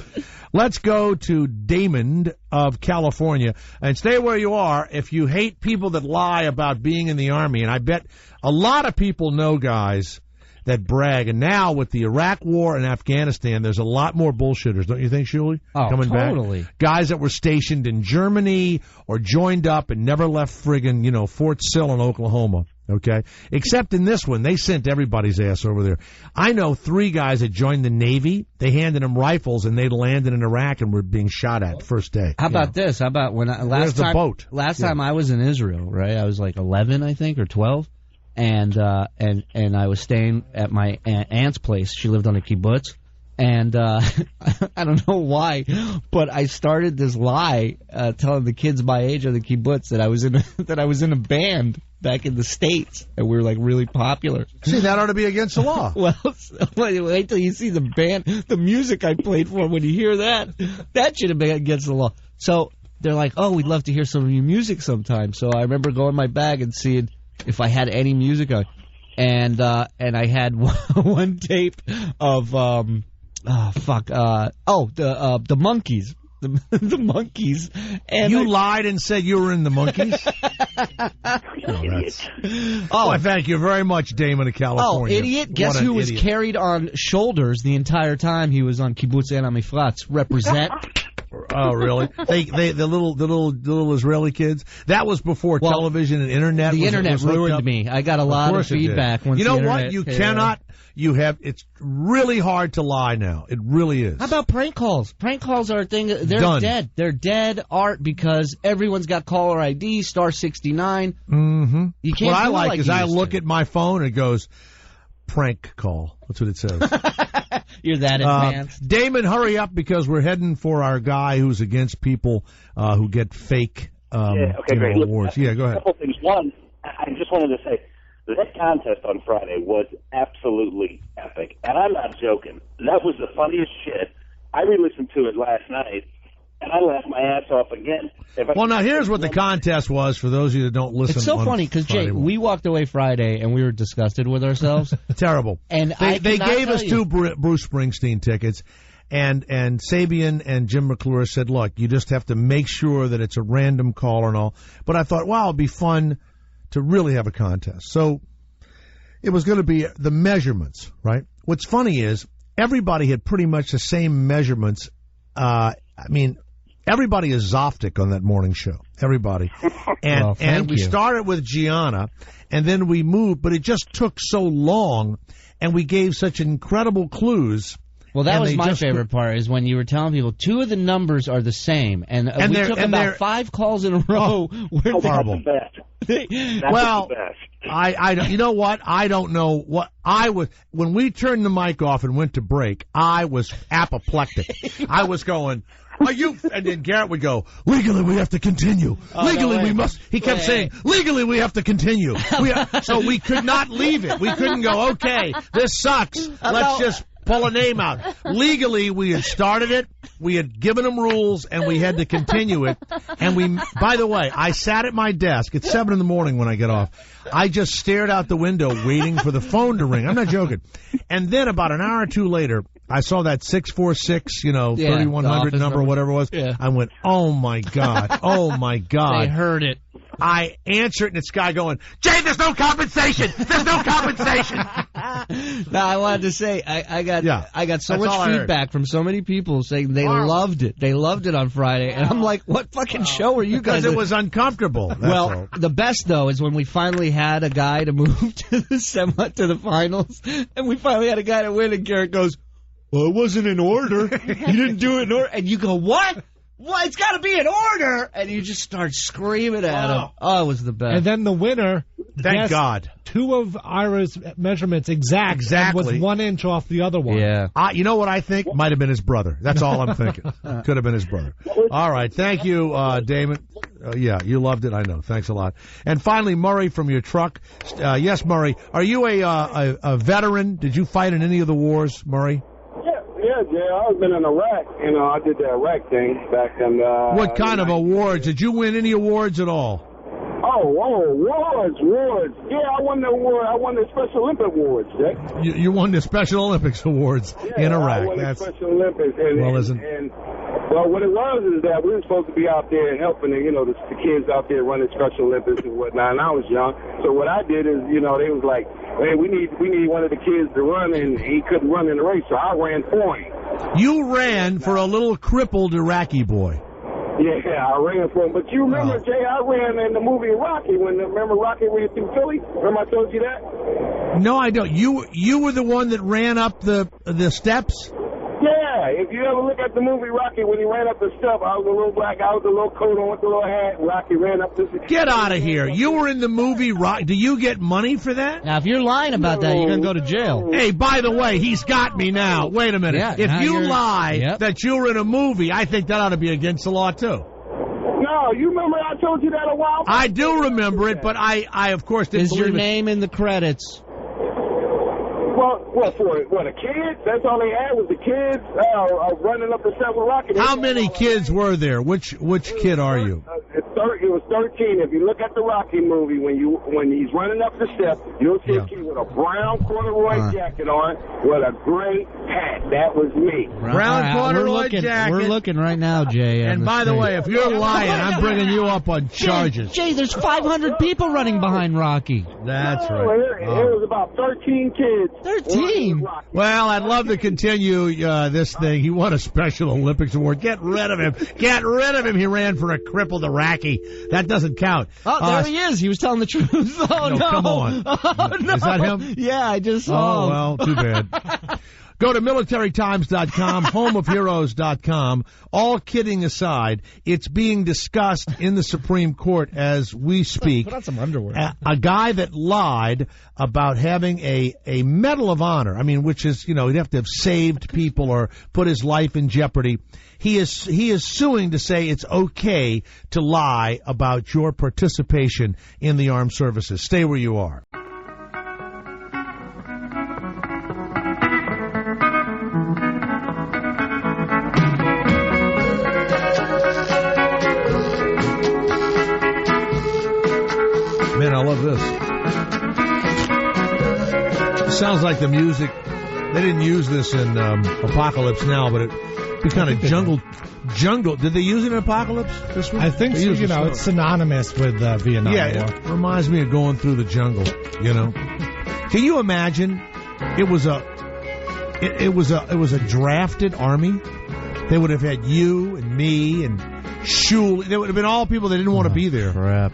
Let's go to Damon of California. And stay where you are if you hate people that lie about being in the Army. And I bet a lot of people know guys that brag. And now with the Iraq War and Afghanistan, there's a lot more bullshitters, don't you think, Shuli? Oh, coming totally. Back? Guys that were stationed in Germany or joined up and never left friggin', Fort Sill in Oklahoma. Okay? Except in this one, they sent everybody's ass over there. I know 3 guys that joined the Navy. They handed them rifles, and they landed in Iraq and were being shot at first day. How about this? How about when last time I was in Israel, right? I was like 11, I think, or 12. And I was staying at my aunt's place. She lived on a kibbutz. And I don't know why, but I started this lie telling the kids my age of the kibbutz that I was in a band back in the States, and we were like really popular. See, that ought to be against the law. Well, wait till you see the band, the music I played for. When you hear that should have been against the law. So they're like, "Oh, we'd love to hear some of your music sometime." So I remember going in my bag and seeing if I had any music on, and I had one tape of the Monkees. The Monkees. And you lied and said you were in the Monkees? I thank you very much, Damon of California. Oh, idiot. Guess who was carried on shoulders the entire time he was on Kibbutz Ein HaMifratz? Represent. Oh, really? The little Israeli kids? That was before television and internet. The internet ruined me. I got a lot of feedback. Once you know what? You cannot. It's really hard to lie now. It really is. How about prank calls? Prank calls are a thing. They're dead. They're dead art because everyone's got caller ID, star 69. Mm-hmm. You can't. What I like is I look at my phone and it goes, prank call. That's what it says. You're that advanced. Damon, hurry up because we're heading for our guy who's against people who get fake great. awards. Yeah, go ahead. A couple things. One, I just wanted to say, that contest on Friday was absolutely epic. And I'm not joking. That was the funniest shit. I re-listened to it last night, and I laughed my ass off again. Well, now here's what the contest was for those of you that don't listen. It's so funny because, Jay, we walked away Friday, and we were disgusted with ourselves. Terrible. And they gave us 2 Bruce Springsteen tickets. And Sabian and Jim McClure said, look, you just have to make sure that it's a random caller and all. But I thought, wow, it'd be fun to really have a contest. So it was going to be the measurements, right? What's funny is everybody had pretty much the same measurements. Everybody is Zoftic on that morning show. Everybody. And we started with Gianna, and then we moved, but it just took so long, and we gave such incredible clues. Well, that was my favorite part, is when you were telling people 2 of the numbers are the same, and we took about 5 calls in a row. Horrible. That's well, the best. I you know what? I don't know what I was when we turned the mic off and went to break. I was apoplectic. I was going, "Are you?" And then Garrett would go, "Legally, we have to continue. Legally, we must." He kept saying, "Legally, we have to continue." So we could not leave it. We couldn't go. Okay, this sucks. Let's just pull a name out. Legally, we had started it, we had given them rules, and we had to continue it. And by the way, I sat at my desk at 7 in the morning when I get off. I just stared out the window waiting for the phone to ring. I'm not joking. And then about an hour or 2 later, I saw that 646, 3100 number, whatever it was. Yeah. I went, oh my God, oh my God. They heard it. I answered, and it's guy going, Jay, there's no compensation. There's no compensation. Now, I wanted to say, I got so much feedback from so many people saying they loved it. They loved it on Friday. And I'm like, what fucking show are you guys? Because it was uncomfortable. Well, the best, though, is when we finally had a guy to move to the finals. And we finally had a guy to win, and Garrett goes, well, it wasn't in order. You didn't do it in order. And you go, what? Well, it's got to be in order, and you just start screaming at him. Oh, it was the best. And then the winner, thank God, 2 of Ira's measurements exactly, was 1 inch off the other one. Yeah. You know what I think? Might have been his brother. That's all I'm thinking. Could have been his brother. All right, thank you, Damon. Yeah, you loved it. I know. Thanks a lot. And finally, Murray from your truck. Yes, Murray. Are you a veteran? Did you fight in any of the wars, Murray? Yeah, Jay, I've been in Iraq. I did the Iraq thing back in... what kind of awards? Did you win any awards at all? Awards. Yeah, I won the award. I won the Special Olympic awards, Jay. You won the Special Olympics awards in Iraq. I won the Special Olympics. Well, what it was is that we were supposed to be out there helping, the kids out there running Special Olympics and whatnot, and I was young. So what I did is, they was like, hey, we need one of the kids to run, and he couldn't run in the race, so I ran for him. You ran for a little crippled Iraqi boy. Yeah, I ran for him. But you remember, Jay, I ran in the movie Rocky. Remember Rocky ran through Philly? Remember I told you that? No, I don't. You were the one that ran up the steps? Yeah, if you ever look at the movie Rocky, when he ran up the steps, I was a little black, I was a little coat on with the little hat, Rocky ran up the steps. Get out of here. You were in the movie Rocky. Do you get money for that? Now, if you're lying about that, you're going to go to jail. Hey, by the way, he's got me now. Wait a minute. Yeah, if you lie that you were in a movie, I think that ought to be against the law, too. No, you remember I told you that a while back? I do remember it, but I of course, didn't believe it. Is your name in the credits? Well, for the kids? That's all they had was the kids running up the steps with Rocky. How many kids were there? Which kid are you? It was 13. If you look at the Rocky movie, when he's running up the steps, you'll see a kid with a brown corduroy jacket on with a gray hat. That was me. Brown corduroy jacket. We're looking right now, Jay. And by the way, if you're lying, I'm bringing you up on charges. Jay, there's 500 people running behind Rocky. That's right. It was about 13 kids. 13? Well, I'd love to continue this thing. He won a Special Olympics award. Get rid of him. Get rid of him. He ran for a crippled Iraqi. That doesn't count. Oh, there he is. He was telling the truth. Oh, no. Come on. Oh, no. Is that him? Yeah, I just saw him. Oh, well, too bad. Go to militarytimes.com, homeofheroes.com. All kidding aside, it's being discussed in the Supreme Court as we speak. Put on some underwear. A guy that lied about having a Medal of Honor, which is, he'd have to have saved people or put his life in jeopardy. He is suing to say it's okay to lie about your participation in the armed services. Stay where you are. Man, I love this. It sounds like the music. They didn't use this in Apocalypse Now, but it'd be kind of jungle. Did they use it in Apocalypse this week? I think so. It's synonymous with Vietnam War. It reminds me of going through the jungle. Can you imagine? It was a drafted army. They would have had you and me and Shuli. There would have been all people that didn't want to be there. Crap.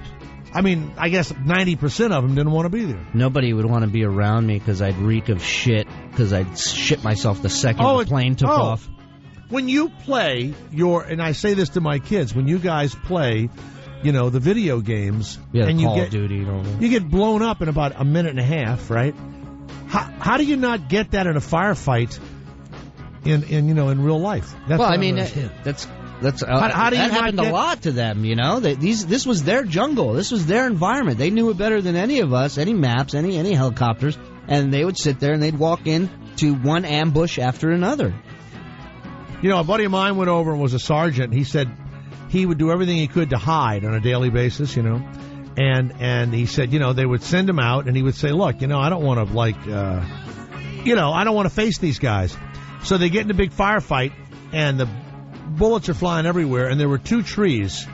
I guess 90% of them didn't want to be there. Nobody would want to be around me because I'd reek of shit, because I'd shit myself the second the plane took off. When you play and I say this to my kids, when you guys play, the video games, and Call of Duty and all that, you get blown up in about a minute and a half, right? How do you not get that in a firefight in real life? That's how do you that happened a lot to them, This was their jungle. This was their environment. They knew it better than any of us, any maps, any helicopters, and they would sit there and they'd walk in to one ambush after another. A buddy of mine went over and was a sergeant. He said he would do everything he could to hide on a daily basis, and he said, they would send him out and he would say, look, I don't want to I don't want to face these guys. So they get in a big firefight, and the bullets are flying everywhere, and there were 2 trees,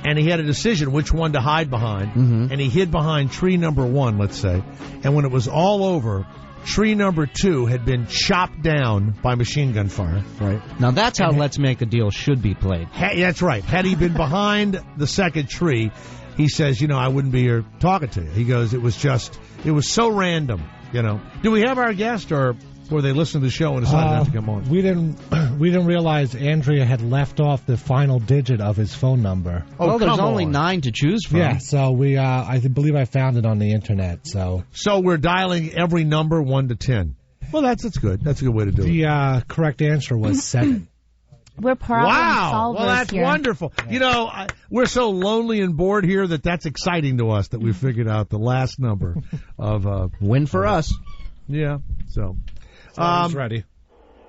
and he had a decision which one to hide behind, and he hid behind tree number 1, let's say, and when it was all over, tree number 2 had been chopped down by machine gun fire. Right. Now that's how Let's Make a Deal should be played. That's right. Had he been behind the second tree, he says, I wouldn't be here talking to you. He goes, it was so random, Do we have our guest, or were they listening to the show and decided not to come on? We didn't realize Andrea had left off the final digit of his phone number. Well, there's only 9 to choose from. Yeah, so we I believe I found it on the internet. So we're dialing every number 1 to 10. Well, that's good. That's a good way to do it. The correct answer was 7. We're problem solvers. Well, that's here. wonderful. We're so lonely and bored here that's exciting to us that we figured out the last number of win for us. Yeah. So. Ready.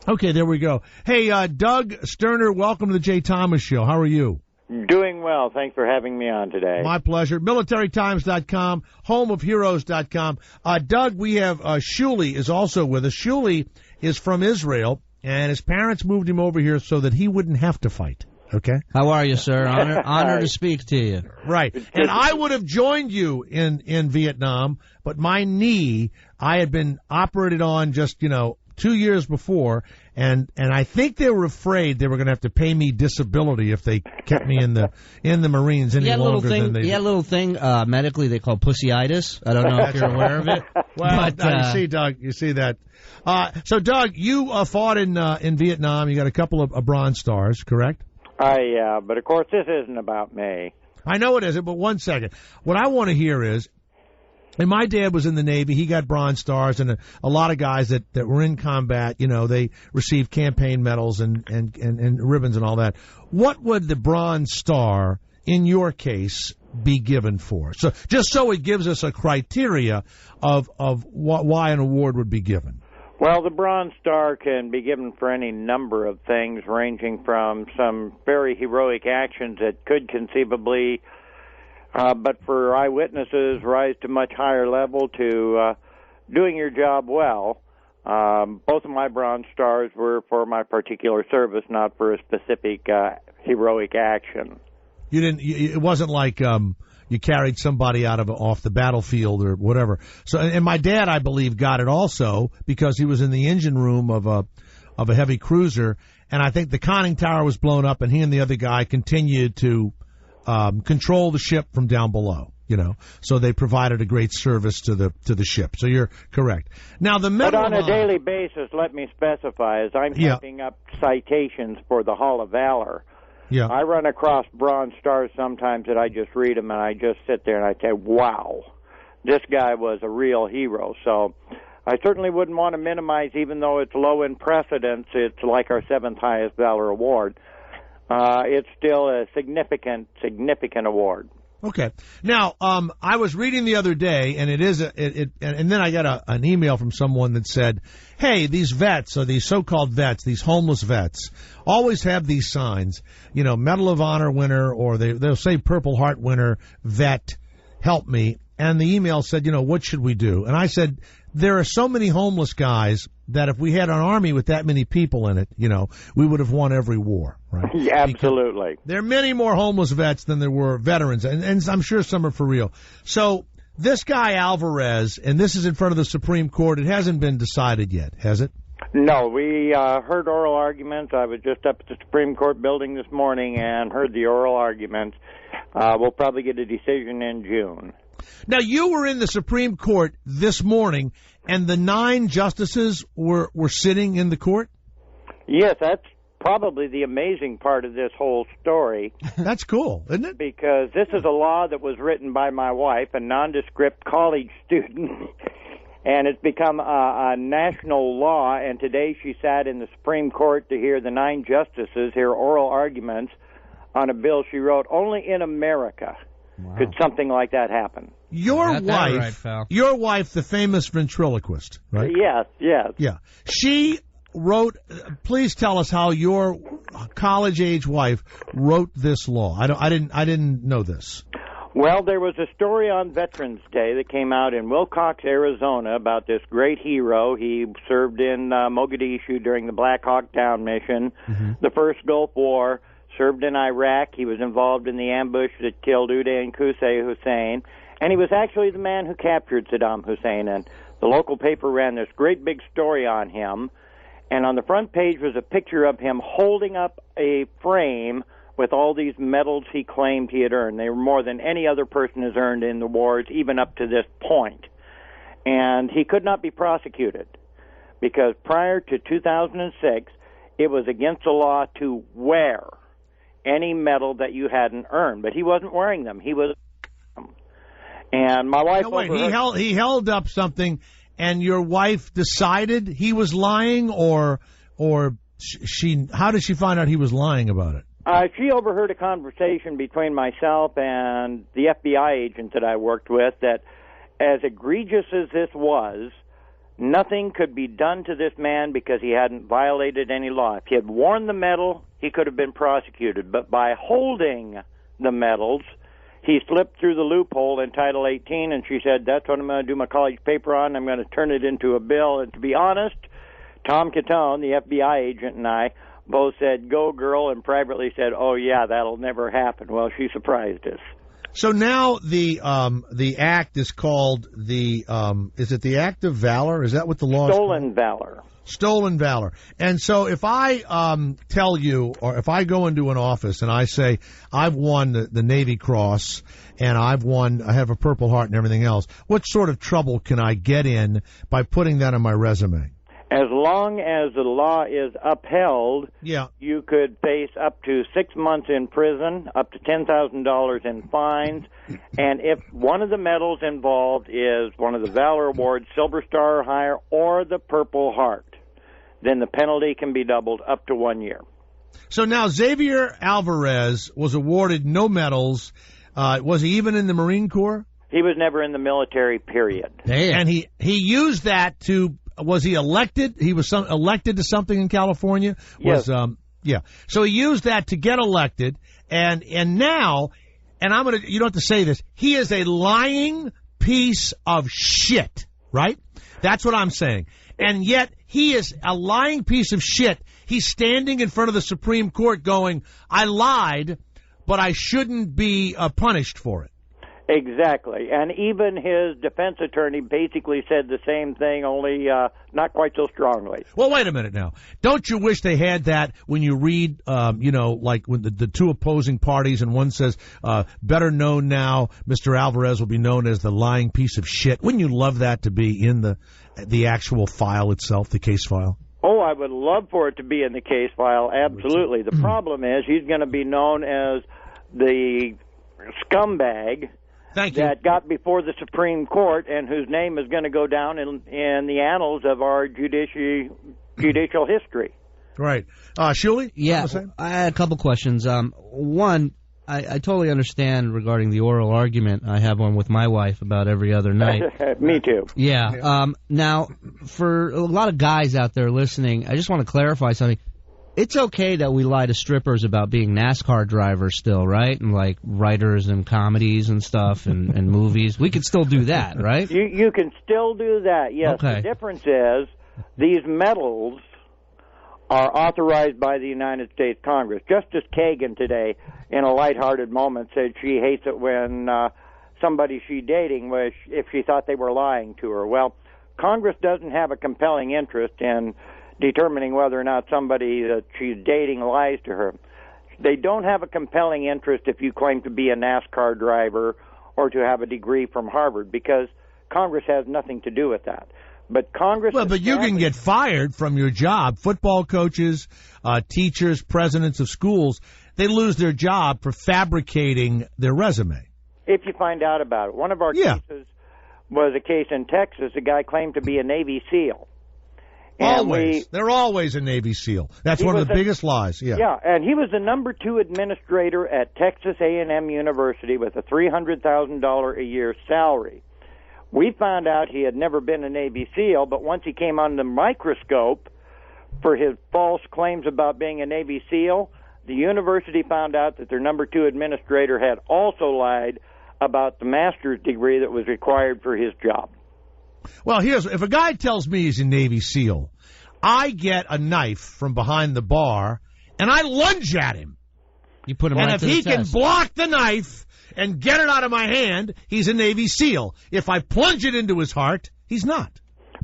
Okay, there we go. Hey, Doug Sterner, welcome to the Jay Thomas Show. How are you? Doing well. Thanks for having me on today. My pleasure. MilitaryTimes.com, homeofheroes.com. Doug, we have Shuli is also with us. Shuli is from Israel, and his parents moved him over here so that he wouldn't have to fight. Okay? How are you, sir? Honor to speak to you. Right. And I would have joined you in Vietnam, but my knee, I had been operated on just, 2 years before, and I think they were afraid they were going to have to pay me disability if they kept me in the Marines any longer than they did. He had a little thing medically they call pussyitis. I don't know if you're aware of it. Well, you see, Doug, you see that. So, Doug, you fought in Vietnam. You got a couple of Bronze Stars, correct? Yeah, but of course this isn't about me. I know it isn't, but one second. What I want to hear is, and my dad was in the Navy. He got Bronze Stars, and a lot of guys that were in combat, they received campaign medals and ribbons and all that. What would the Bronze Star, in your case, be given for? So just so it gives us a criteria of why an award would be given. Well, the Bronze Star can be given for any number of things, ranging from some very heroic actions that could conceivably, but for eyewitnesses, rise to much higher level, to doing your job well. Both of my Bronze Stars were for my particular service, not for a specific heroic action. You didn't. It wasn't like you carried somebody off the battlefield or whatever. So, and my dad, I believe, got it also because he was in the engine room of a heavy cruiser, and I think the conning tower was blown up, and he and the other guy continued to control the ship from down below. So they provided a great service to the ship. So you're correct. Now the Medal But on a daily basis, let me specify, as I'm typing up citations for the Hall of Valor. Yeah. I run across Bronze Stars sometimes that I just read them and I just sit there and I say, wow, this guy was a real hero. So I certainly wouldn't want to minimize, even though it's low in precedence. It's like our 7th highest Valor Award. It's still a significant award. Okay. Now, I was reading the other day, and and then I got an email from someone that said, hey, these vets, or these so-called vets, these homeless vets, always have these signs, Medal of Honor winner, or they'll say Purple Heart winner, vet, help me. And the email said, what should we do? And I said, there are so many homeless guys that if we had an army with that many people in it, we would have won every war, right? Yeah, absolutely. Because there are many more homeless vets than there were veterans, and I'm sure some are for real. So this guy Alvarez, and this is in front of the Supreme Court, it hasn't been decided yet, has it? No, we heard oral arguments. I was just up at the Supreme Court building this morning and heard the oral arguments. We'll probably get a decision in June. Now, you were in the Supreme Court this morning, and the 9 justices were sitting in the court? Yes, that's probably the amazing part of this whole story. That's cool, isn't it? Because this is a law that was written by my wife, a nondescript college student, and it's become a national law, and today she sat in the Supreme Court to hear the 9 justices hear oral arguments on a bill she wrote. Only in America could something like that happen. Your wife, the famous ventriloquist, right? Yes. Yeah. She wrote, please tell us how your college-age wife wrote this law. I didn't know this. Well, there was a story on Veterans Day that came out in Wilcox, Arizona, about this great hero. He served in Mogadishu during the Black Hawk Down mission, the first Gulf War, served in Iraq. He was involved in the ambush that killed Uday and Qusay Hussein, and he was actually the man who captured Saddam Hussein. And the local paper ran this great big story on him, and on the front page was a picture of him holding up a frame with all these medals he claimed he had earned. They were more than any other person has earned in the wars, even up to this point. And he could not be prosecuted because prior to 2006, it was against the law to wear any medal that you hadn't earned. But he wasn't wearing them. He was. And my wife... No, wait, he held up something, and your wife decided he was lying, or she... How did she find out he was lying about it? She overheard a conversation between myself and the FBI agent that I worked with that, as egregious as this was, nothing could be done to this man because he hadn't violated any law. If he had worn the medal, he could have been prosecuted. But by holding the medals, he slipped through the loophole in Title 18, and she said, that's what I'm going to do my college paper on. I'm going to turn it into a bill. And to be honest, Tom Catone, the FBI agent, and I both said, go girl, and privately said, oh yeah, that'll never happen. Well, she surprised us. So now the act is called is it the act of valor? Is that what the law is? Stolen valor. Stolen valor. And so if I tell you, or if I go into an office and I say, I've won the Navy Cross and I have a Purple Heart and everything else, what sort of trouble can I get in by putting that on my resume? As long as the law is upheld, you could face up to 6 months in prison, up to $10,000 in fines, and if one of the medals involved is one of the Valor Awards, Silver Star or higher, or the Purple Heart, then the penalty can be doubled up to 1 year. So now Xavier Alvarez was awarded no medals. Was he even in the Marine Corps? He was never in the military, period. Damn. And he used that to... Was he elected? He was elected to something in California? Yes. So he used that to get elected, and now, and I'm gonna, you don't have to say this, he is a lying piece of shit, right? That's what I'm saying. And yet, he is a lying piece of shit. He's standing in front of the Supreme Court going, I lied, but I shouldn't be punished for it. Exactly. And even his defense attorney basically said the same thing, only not quite so strongly. Well, wait a minute now. Don't you wish they had that when you read, like when the two opposing parties and one says, better known now, Mr. Alvarez will be known as the lying piece of shit. Wouldn't you love that to be in the actual file itself, the case file? Oh, I would love for it to be in the case file, absolutely. The problem is he's going to be known as the scumbag that got before the Supreme Court and whose name is going to go down in the annals of our judicial history. Right. Shuli? Yeah, I had a couple questions. One, I totally understand regarding the oral argument. I have one with my wife about every other night. Me too. Yeah. Now, for a lot of guys out there listening, I just want to clarify something. It's okay that we lie to strippers about being NASCAR drivers still, right? And like writers and comedies and stuff and movies. We could still do that, right? You can still do that, yes. Okay. The difference is these medals are authorized by the United States Congress. Justice Kagan today, in a lighthearted moment, said she hates it when somebody she's dating, if she thought they were lying to her. Well, Congress doesn't have a compelling interest in determining whether or not somebody that she's dating lies to her. They don't have a compelling interest if you claim to be a NASCAR driver or to have a degree from Harvard, because Congress has nothing to do with that. But Congress... Well, but you can get fired from your job. Football coaches, teachers, presidents of schools, they lose their job for fabricating their resume. If you find out about it. One of our cases was a case in Texas. A guy claimed to be a Navy SEAL. They're always a Navy SEAL. That's one of the biggest lies. Yeah, and he was the number 2 administrator at Texas A&M University with a $300,000 a year salary. We found out he had never been a Navy SEAL, but once he came under the microscope for his false claims about being a Navy SEAL, the university found out that their number 2 administrator had also lied about the master's degree that was required for his job. Well, if a guy tells me he's a Navy SEAL, I get a knife from behind the bar and I lunge at him. You put him and right if to the he test. can block the knife and get it out of my hand, he's a Navy SEAL. If I plunge it into his heart, he's not.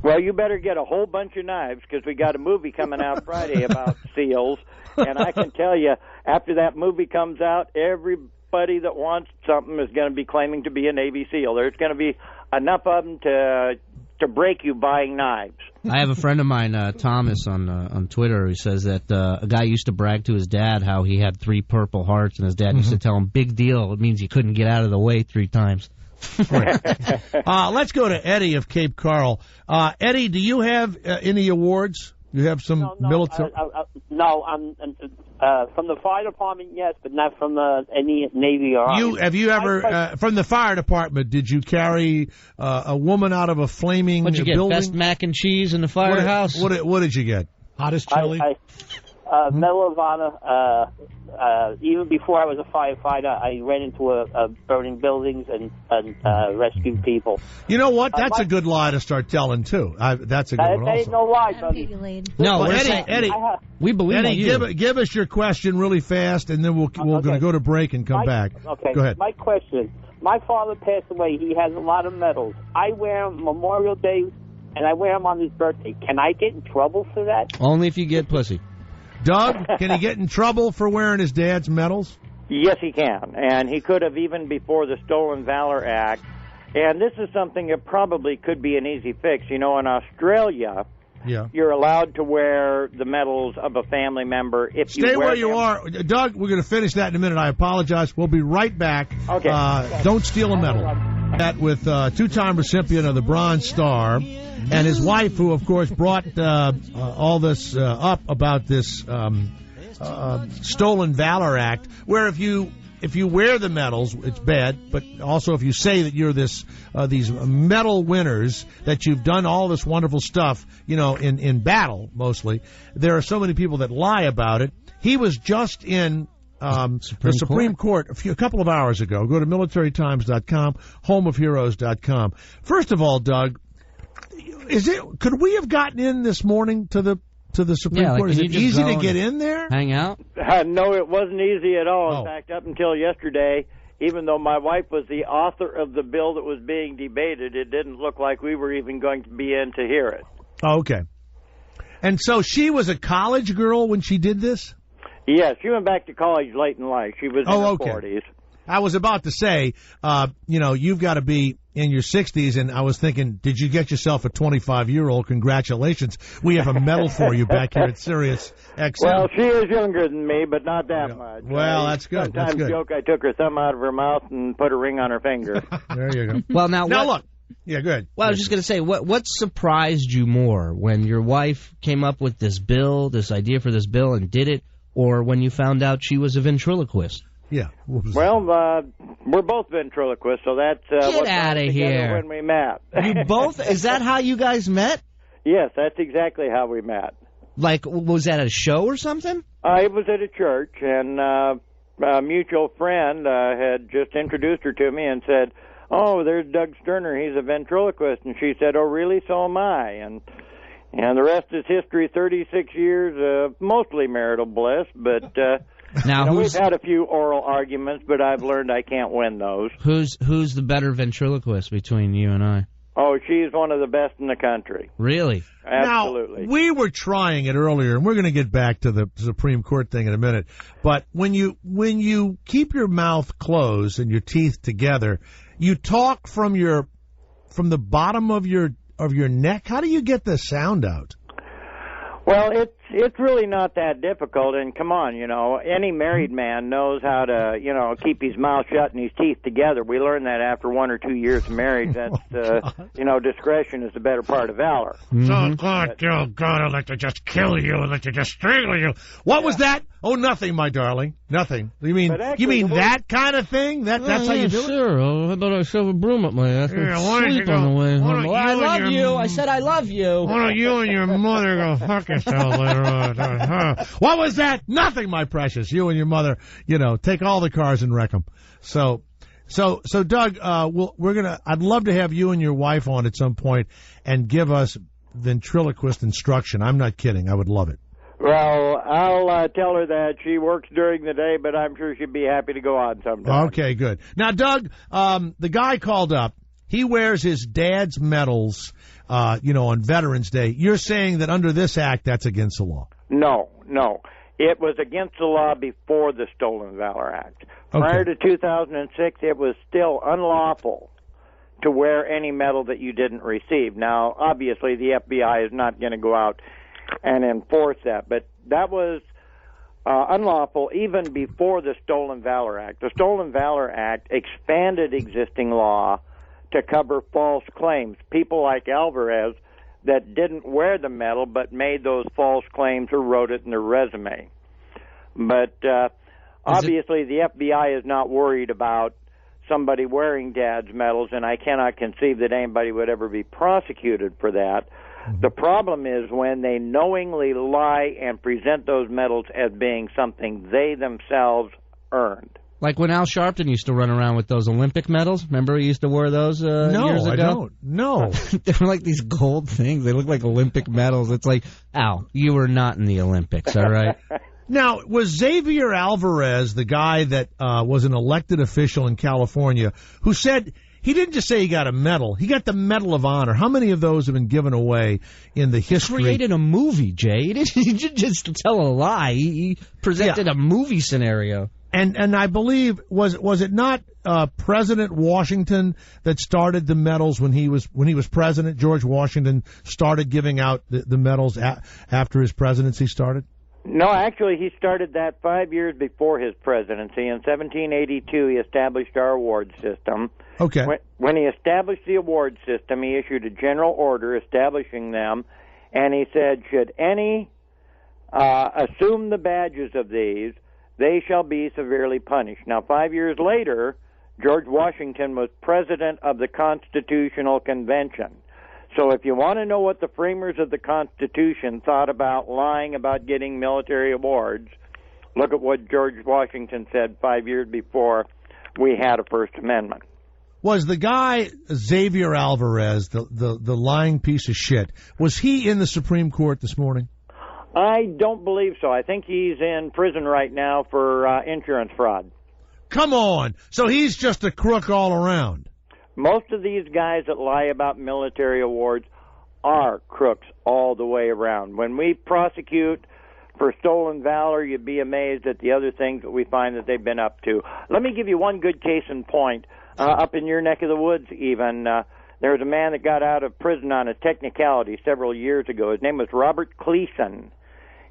Well, you better get a whole bunch of knives because we got a movie coming out Friday about SEALs. And I can tell you, after that movie comes out, everybody that wants something is going to be claiming to be a Navy SEAL. There's going to be enough of them to break you buying knives. I have a friend of mine, Thomas, on Twitter, who says that a guy used to brag to his dad how he had 3 Purple Hearts, and his dad used to tell him, big deal, it means you couldn't get out of the way 3 times. Let's go to Eddie of Cape Coral. Eddie, do you have any awards? You have some military? No, I'm from the fire department, yes, but not from any Navy or Army. Have you ever, from the fire department, did you carry a woman out of a flaming What'd you get, building? best mac and cheese in the firehouse? What did you get? Hottest chili? Medal of Honor. Even before I was a firefighter, I ran into burning buildings and rescued people. You know what? That's a good lie to start telling, too. That's a good one That ain't no lie, buddy. No, well, Eddie, we believe Eddie, you. give us your question really fast, and then we're going to go to break and come back. Okay. Go ahead. My question. My father passed away. He has a lot of medals. I wear them Memorial Day, and I wear them on his birthday. Can I get in trouble for that? Only if you get pussy. Doug, can he get in trouble for wearing his dad's medals? Yes, he can. And he could have even before the Stolen Valor Act. And this is something that probably could be an easy fix. You know, in Australia, you're allowed to wear the medals of a family member if you wear them. Stay where you are. Doug, we're going to finish that in a minute. I apologize. We'll be right back. Okay. Don't steal a medal. That with two-time recipient of the Bronze Star and his wife, who, of course, brought all this up about this Stolen Valor Act, where if you wear the medals, it's bad, but also if you say that you're these medal winners, that you've done all this wonderful stuff, you know, in battle, mostly, there are so many people that lie about it. He was just in the Supreme Court a couple of hours ago. Go to militarytimes.com, homeofheroes.com. First of all, Doug, could we have gotten in this morning to the Supreme Court? Is it easy to get in there? Hang out? No, it wasn't easy at all. In fact, up until yesterday, even though my wife was the author of the bill that was being debated, it didn't look like we were even going to be in to hear it. Oh, okay. And so she was a college girl when she did this? Yes, she went back to college late in life. She was in her 40s. I was about to say, you've got to be in your 60s, and I was thinking, did you get yourself a 25-year-old? Congratulations. We have a medal for you back here at Sirius XM. Well, she is younger than me, but not that much. Well, that's good. Sometimes joke I took her thumb out of her mouth and put a ring on her finger. There you go. Well, now look. Yeah, go ahead. Well, I was just going to say, what surprised you more, when your wife came up with this bill, this idea for this bill, and did it, or when you found out she was a ventriloquist? Yeah. Well, we're both ventriloquists, so that's get out of here when we met. You both? Is that how you guys met? Yes, that's exactly how we met. Like, was that a show or something? It was at a church, and a mutual friend had just introduced her to me and said, "Oh, there's Doug Sterner. He's a ventriloquist." And she said, "Oh, really? So am I." And the rest is history. 36 years of mostly marital bliss, but now we've had a few oral arguments, but I've learned I can't win those. Who's the better ventriloquist between you and I? Oh, she's one of the best in the country. Really? Absolutely. Now, we were trying it earlier, and we're going to get back to the Supreme Court thing in a minute. But when you keep your mouth closed and your teeth together, you talk from the bottom of your neck. How do you get the sound out? Well, it's really not that difficult, and come on, any married man knows how to, keep his mouth shut and his teeth together. We learned that after 1 or 2 years of marriage. That's, discretion is the better part of valor. So, God, I'd like to just kill you. I'd like to just strangle you. What was that? Oh, nothing, my darling. Nothing. You mean that kind of thing? That's how you do it? Sure. How about I shove a broom up my ass and sleep on the way home? I love you. I said I love you. Why don't you and your mother go fuck yourself later on? What was that? Nothing, my precious. You and your mother, take all the cars and wreck them. So So Doug, I'd love to have you and your wife on at some point and give us ventriloquist instruction. I'm not kidding. I would love it. Well, I'll tell her that she works during the day, but I'm sure she'd be happy to go on sometime. Okay, good. Now, Doug, the guy called up. He wears his dad's medals, on Veterans Day. You're saying that under this act, that's against the law? No. It was against the law before the Stolen Valor Act. Prior to 2006, it was still unlawful to wear any medal that you didn't receive. Now, obviously, the FBI is not going to go out and enforce that, but that was unlawful even before the Stolen Valor Act. The Stolen Valor Act expanded existing law to cover false claims. People like Alvarez that didn't wear the medal but made those false claims or wrote it in their resume. But obviously the FBI is not worried about somebody wearing Dad's medals, and I cannot conceive that anybody would ever be prosecuted for that. The problem is when they knowingly lie and present those medals as being something they themselves earned. Like when Al Sharpton used to run around with those Olympic medals. Remember he used to wear those years ago? I don't. No. They were like these gold things. They look like Olympic medals. It's like, Al, you were not in the Olympics, all right? Now, was Xavier Alvarez the guy that was an elected official in California who said he didn't just say he got a medal, he got the Medal of Honor? How many of those have been given away in the history? He created a movie, Jay. He didn't just tell a lie. He presented a movie scenario. And I believe, was it not President Washington that started the medals when he was president? George Washington started giving out the medals after his presidency started? No, actually, he started that 5 years before his presidency. In 1782, he established our award system. Okay. When he established the award system, he issued a general order establishing them, and he said, should any assume the badges of these, they shall be severely punished. Now, 5 years later, George Washington was president of the Constitutional Convention. So if you want to know what the framers of the Constitution thought about lying about getting military awards, look at what George Washington said 5 years before we had a First Amendment. Was the guy, Xavier Alvarez, the lying piece of shit, was he in the Supreme Court this morning? I don't believe so. I think he's in prison right now for insurance fraud. Come on. So he's just a crook all around. Most of these guys that lie about military awards are crooks all the way around. When we prosecute for stolen valor, you'd be amazed at the other things that we find that they've been up to. Let me give you one good case in point. Up in your neck of the woods even, there was a man that got out of prison on a technicality several years ago. His name was Robert Cleason.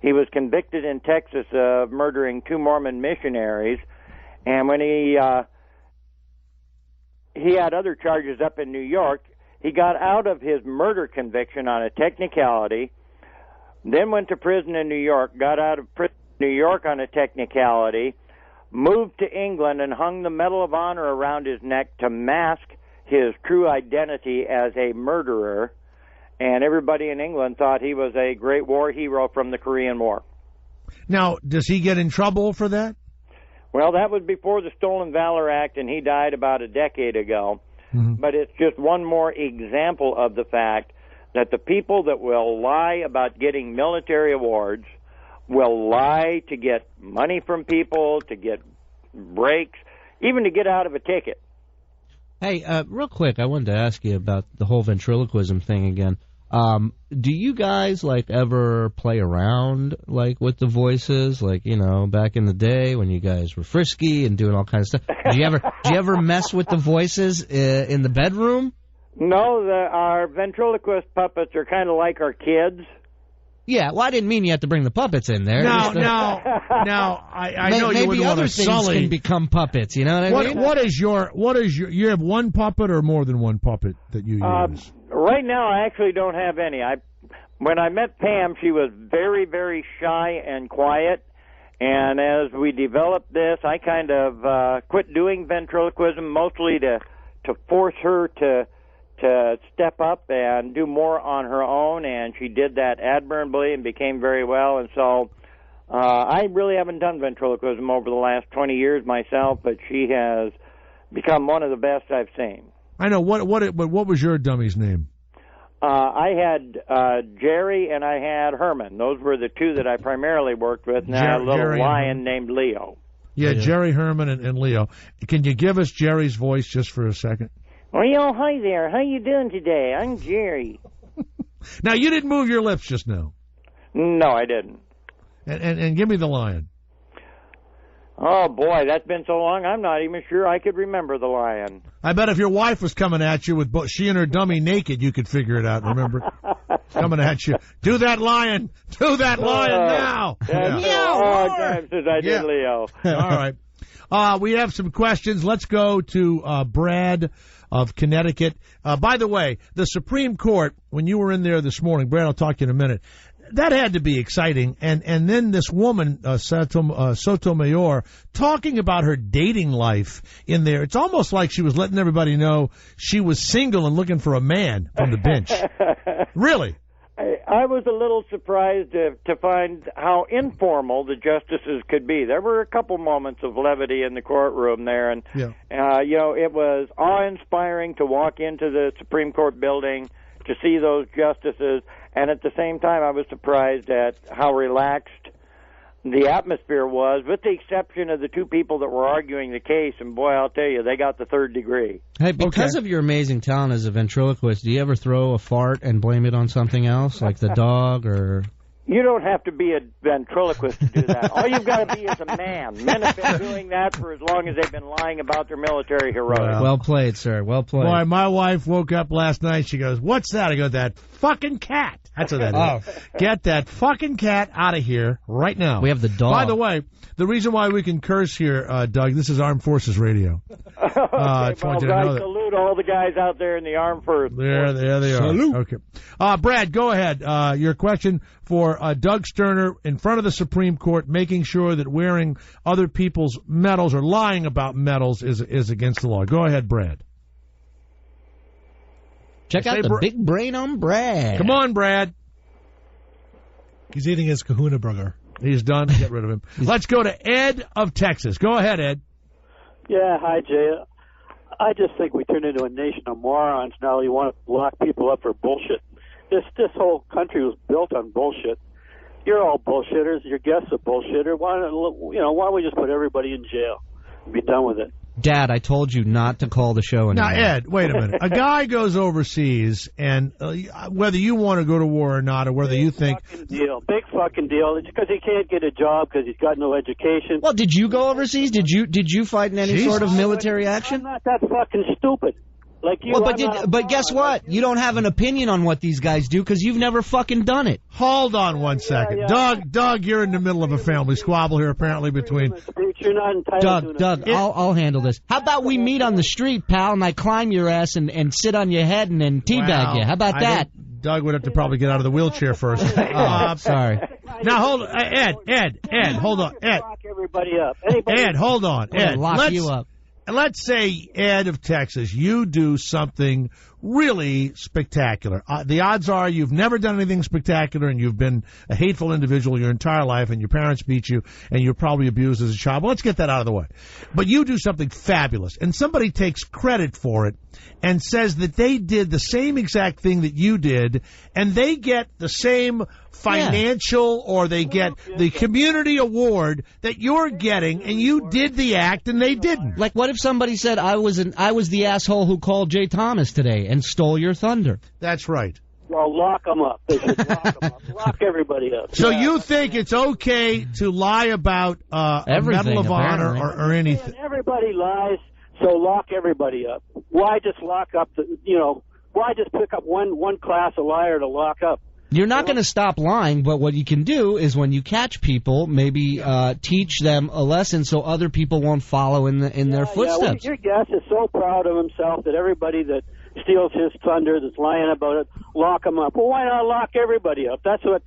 He was convicted in Texas of murdering 2 Mormon missionaries, and when he had other charges up in New York, he got out of his murder conviction on a technicality, then went to prison in New York, got out of prison in New York on a technicality, moved to England and hung the Medal of Honor around his neck to mask his true identity as a murderer, and everybody in England thought he was a great war hero from the Korean War. Now, does he get in trouble for that? Well, that was before the Stolen Valor Act, and he died about a decade ago. Mm-hmm. But it's just one more example of the fact that the people that will lie about getting military awards will lie to get money from people, to get breaks, even to get out of a ticket. Hey, real quick, I wanted to ask you about the whole ventriloquism thing again. Do you guys ever play around with the voices, back in the day when you guys were frisky and doing all kinds of stuff? Do you ever mess with the voices in the bedroom? No, our ventriloquist puppets are kind of like our kids. Yeah, well, I didn't mean you have to bring the puppets in there. No, I know you wouldn't want to sully. Maybe other things can become puppets, you know what I mean? What is your, you have one puppet or more than one puppet that you use? Right now, I actually don't have any. When I met Pam, she was very, very shy and quiet, and as we developed this, I kind of quit doing ventriloquism, mostly to force her to step up and do more on her own, and she did that admirably and became very well. And so I really haven't done ventriloquism over the last 20 years myself, but she has become one of the best I've seen. I know. What was your dummy's name? I had Jerry and I had Herman. Those were the two that I primarily worked with. And I had a little Jerry lion named Leo. Yeah, Jerry, Herman, and Leo. Can you give us Jerry's voice just for a second? Well, hi there. How you doing today? I'm Jerry. Now, you didn't move your lips just now. No, I didn't. And give me the lion. Oh, boy, that's been so long, I'm not even sure I could remember the lion. I bet if your wife was coming at you with she and her dummy naked, you could figure it out, remember? Coming at you. Do that lion. Do that lion now. That's a long time since I did Leo. All right. We have some questions. Let's go to Brad of Connecticut. By the way, the Supreme Court, when you were in there this morning, Brad, I'll talk to you in a minute, that had to be exciting. And then this woman, Sotomayor, talking about her dating life in there. It's almost like she was letting everybody know she was single and looking for a man from the bench. Really? I was a little surprised to find how informal the justices could be. There were a couple moments of levity in the courtroom there, and it was awe-inspiring to walk into the Supreme Court building to see those justices, and at the same time I was surprised at how relaxed the atmosphere was, with the exception of the two people that were arguing the case, and boy, I'll tell you, they got the third degree. Hey, because of your amazing talent as a ventriloquist, do you ever throw a fart and blame it on something else, like the dog or... You don't have to be a ventriloquist to do that. All you've got to be is a man. Men have been doing that for as long as they've been lying about their military heroics. Well played, sir. Well played. Boy, my wife woke up last night. She goes, "What's that?" I go, "That fucking cat." That's what that is. Get that fucking cat out of here right now. We have the dog. By the way, the reason why we can curse here, Doug, this is Armed Forces Radio. Okay, well, guys, salute all the guys out there in the Armed Forces. There they Salute. are. Okay. Brad, go ahead. Your question for Doug Sterner in front of the Supreme Court, making sure that wearing other people's medals or lying about medals is against the law. Go ahead, Brad. Check out the big brain on Brad. Come on, Brad. He's eating his kahuna burger. He's done. Get rid of him. Let's go to Ed of Texas. Go ahead, Ed. Yeah, hi, Jay. I just think we turned into a nation of morons now. You want to lock people up for bullshit. This whole country was built on bullshit. You're all bullshitters. Your guests are bullshitter. Why don't we just put everybody in jail and be done with it? Dad, I told you not to call the show anymore. Now, Ed, wait a minute. A guy goes overseas, and whether you want to go to war or not, or whether you think... Big fucking deal. It's because he can't get a job because he's got no education. Well, did you go overseas? Did you fight in any sort of military action? I'm not that fucking stupid. Like you, well, but guess what? You don't have an opinion on what these guys do because you've never fucking done it. Hold on one second. Yeah. Doug, you're in the middle of a family squabble here apparently between... You're not entitled Doug, I'll handle this. How about we meet on the street, pal, and I climb your ass and sit on your head and then teabag you? How about that? Doug would have to probably get out of the wheelchair first. Sorry. Now, hold on. Ed, hold on. Ed. Lock everybody up. Ed, hold on. Ed, lock you up. Let's say, Ed of Texas, you do something really spectacular. The odds are you've never done anything spectacular and you've been a hateful individual your entire life and your parents beat you and you're probably abused as a child. Well, let's get that out of the way. But you do something fabulous and somebody takes credit for it and says that they did the same exact thing that you did and they get the same financial or they get the community award that you're getting and you did the act and they didn't. Like what if somebody said I was the asshole who called Jay Thomas today and stole your thunder? That's right. Well, lock them up. They should lock them up. Lock everybody up. So you think it's okay to lie about a Medal of Honor or anything? Everybody lies, so lock everybody up. Why just lock up why just pick up one class of liar to lock up? You're not going to stop lying, but what you can do is when you catch people, maybe teach them a lesson so other people won't follow in their footsteps. Your guest is so proud of himself that everybody that steals his thunder, that's lying about it, lock him up. Well, why not lock everybody up? That's what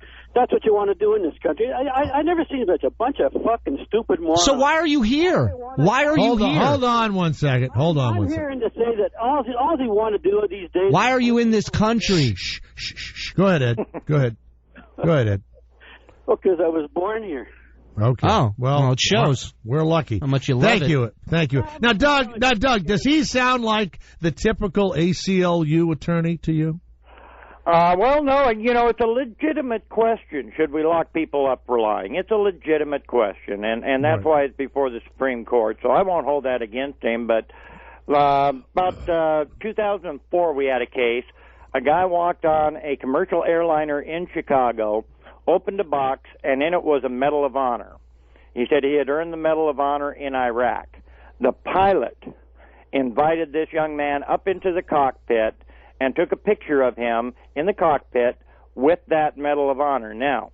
you want to do in this country. I never seen such a bunch of fucking stupid morons. So why are you here? Why are you here? Hold on one second. I'm hearing to say that all they want to do these days... Why are you in this country? Go ahead, Ed. Go ahead, Ed. Well, because I was born here. Okay. Oh, well, it shows. We're lucky. How much you love it. Thank you. Now, Doug, does he sound like the typical ACLU attorney to you? Well, no, it's a legitimate question. Should we lock people up for lying? It's a legitimate question, and that's why it's before the Supreme Court. So I won't hold that against him. But about 2004, we had a case. A guy walked on a commercial airliner in Chicago, opened a box, and in it was a Medal of Honor. He said he had earned the Medal of Honor in Iraq. The pilot invited this young man up into the cockpit and took a picture of him in the cockpit with that Medal of Honor. Now,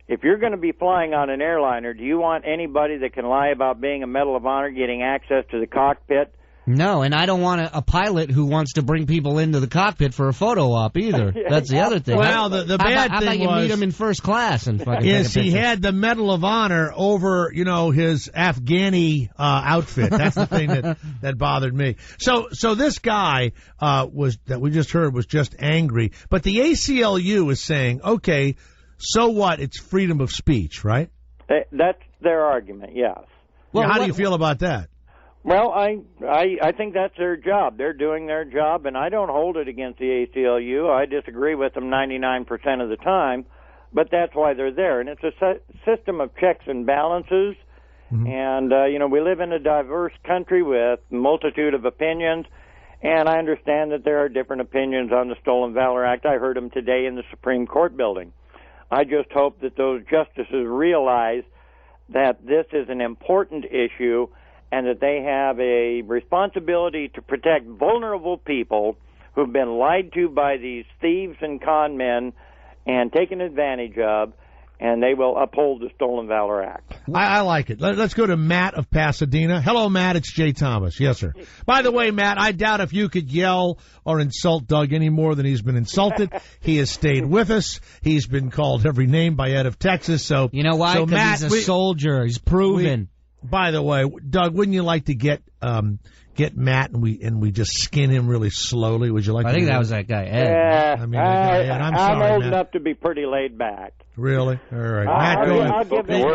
if you're going to be flying on an airliner, do you want anybody that can lie about being a Medal of Honor getting access to the cockpit? No, and I don't want a pilot who wants to bring people into the cockpit for a photo op either. That's the other thing. Well, the bad how thing about you was, meet him in first class and fucking is take a he picture? had the Medal of Honor over, his Afghani outfit. That's the thing that bothered me. So this guy that we just heard was just angry, but the ACLU is saying, okay, so what? It's freedom of speech, right? That's their argument, yes. Well, how do you feel about that? Well, I think that's their job. They're doing their job, and I don't hold it against the ACLU. I disagree with them 99% of the time, but that's why they're there. And it's a system of checks and balances, and, we live in a diverse country with a multitude of opinions, and I understand that there are different opinions on the Stolen Valor Act. I heard them today in the Supreme Court building. I just hope that those justices realize that this is an important issue and that they have a responsibility to protect vulnerable people who've been lied to by these thieves and con men and taken advantage of, and they will uphold the Stolen Valor Act. I like it. Let's go to Matt of Pasadena. Hello, Matt. It's Jay Thomas. Yes, sir. By the way, Matt, I doubt if you could yell or insult Doug any more than he's been insulted. He has stayed with us. He's been called every name by Ed of Texas. So you know why? So Because he's a soldier. He's proven. By the way, Doug, wouldn't you like to get Matt and we just skin him really slowly? Would you like? I think that was that guy Ed. Yeah, I mean, Ed. I'm sorry, old Matt. enough to be pretty laid back. Really? All right, Matt, go ahead.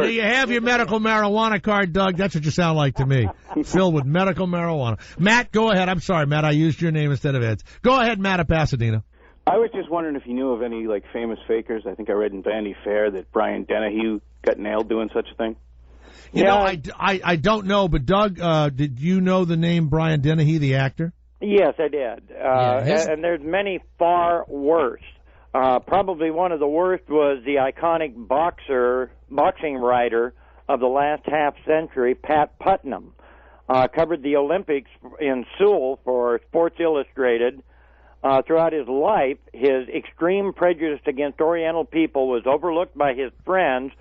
Do you have your medical marijuana card, Doug? That's what you sound like to me. Filled with medical marijuana. Matt, go ahead. I'm sorry, Matt. I used your name instead of Ed's. Go ahead, Matt of Pasadena. I was just wondering if you knew of any famous fakers. I think I read in Vanity Fair that Brian Dennehy got nailed doing such a thing. You know, I don't know, but Doug, did you know the name Brian Dennehy, the actor? Yes, I did. And there's many far worse. Probably one of the worst was the iconic boxing writer of the last half century, Pat Putnam. Covered the Olympics in Seoul for Sports Illustrated. Throughout his life, his extreme prejudice against Oriental people was overlooked by his friends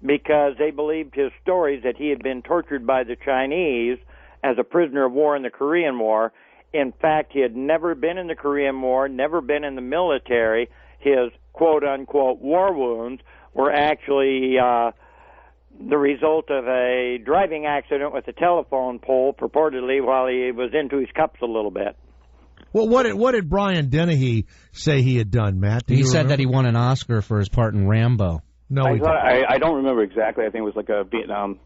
because they believed his stories that he had been tortured by the Chinese as a prisoner of war in the Korean War. In fact, he had never been in the Korean War, never been in the military. His quote-unquote war wounds were actually the result of a driving accident with a telephone pole, purportedly while he was into his cups a little bit. Well, what did Brian Dennehy say he had done, Matt? He said that he won an Oscar for his part in Rambo. No, I don't remember exactly. I think it was like a Vietnam.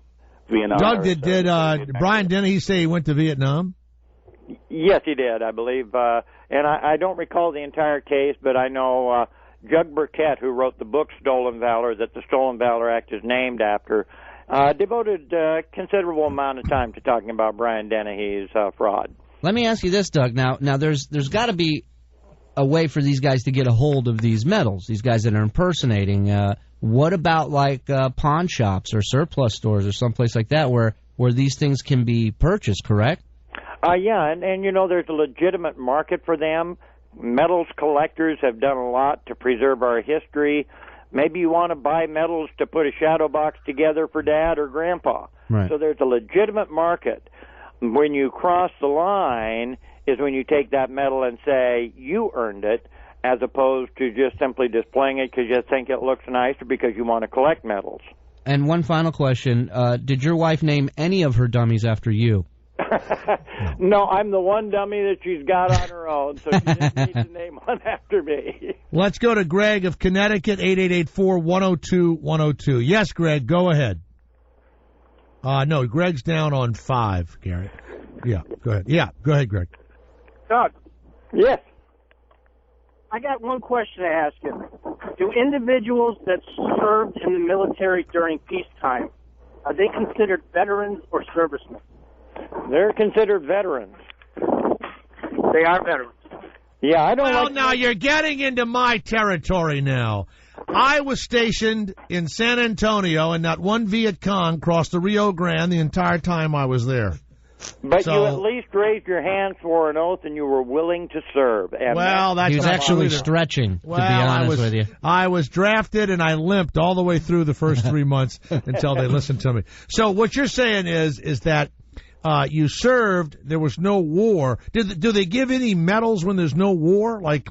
Doug, did Brian Dennehy say he went to Vietnam? Yes, he did, I believe. And I don't recall the entire case, but I know Jug Burkett, who wrote the book Stolen Valor, that the Stolen Valor Act is named after, devoted a considerable amount of time to talking about Brian Dennehy's fraud. Let me ask you this, Doug. Now there's got to be a way for these guys to get a hold of these medals, these guys that are impersonating. What about pawn shops or surplus stores or someplace like that where these things can be purchased, correct? Yeah, and there's a legitimate market for them. Medals collectors have done a lot to preserve our history. Maybe you want to buy medals to put a shadow box together for Dad or Grandpa. Right. So there's a legitimate market. When you cross the line is when you take that medal and say you earned it, as opposed to just simply displaying it because you think it looks nice or because you want to collect medals. And one final question. Did your wife name any of her dummies after you? No, I'm the one dummy that she's got on her own, so she didn't need to name one after me. Let's go to Greg of Connecticut, 8884-102-102. Yes, Greg, go ahead. No, Greg's down on 5, Garrett. Yeah, go ahead. Yeah, go ahead, Greg. Doug. Yes. I got one question to ask you. Do individuals that served in the military during peacetime, are they considered veterans or servicemen? They're considered veterans. They are veterans. Yeah, I don't Well, now you're getting into my territory now. I was stationed in San Antonio, and not one Viet Cong crossed the Rio Grande the entire time I was there. But you at least raised your hand for an oath, and you were willing to serve. And he was actually stretching, to be honest with you. I was drafted, and I limped all the way through the first 3 months until they listened to me. So what you're saying is that you served, there was no war. Do they give any medals when there's no war? Like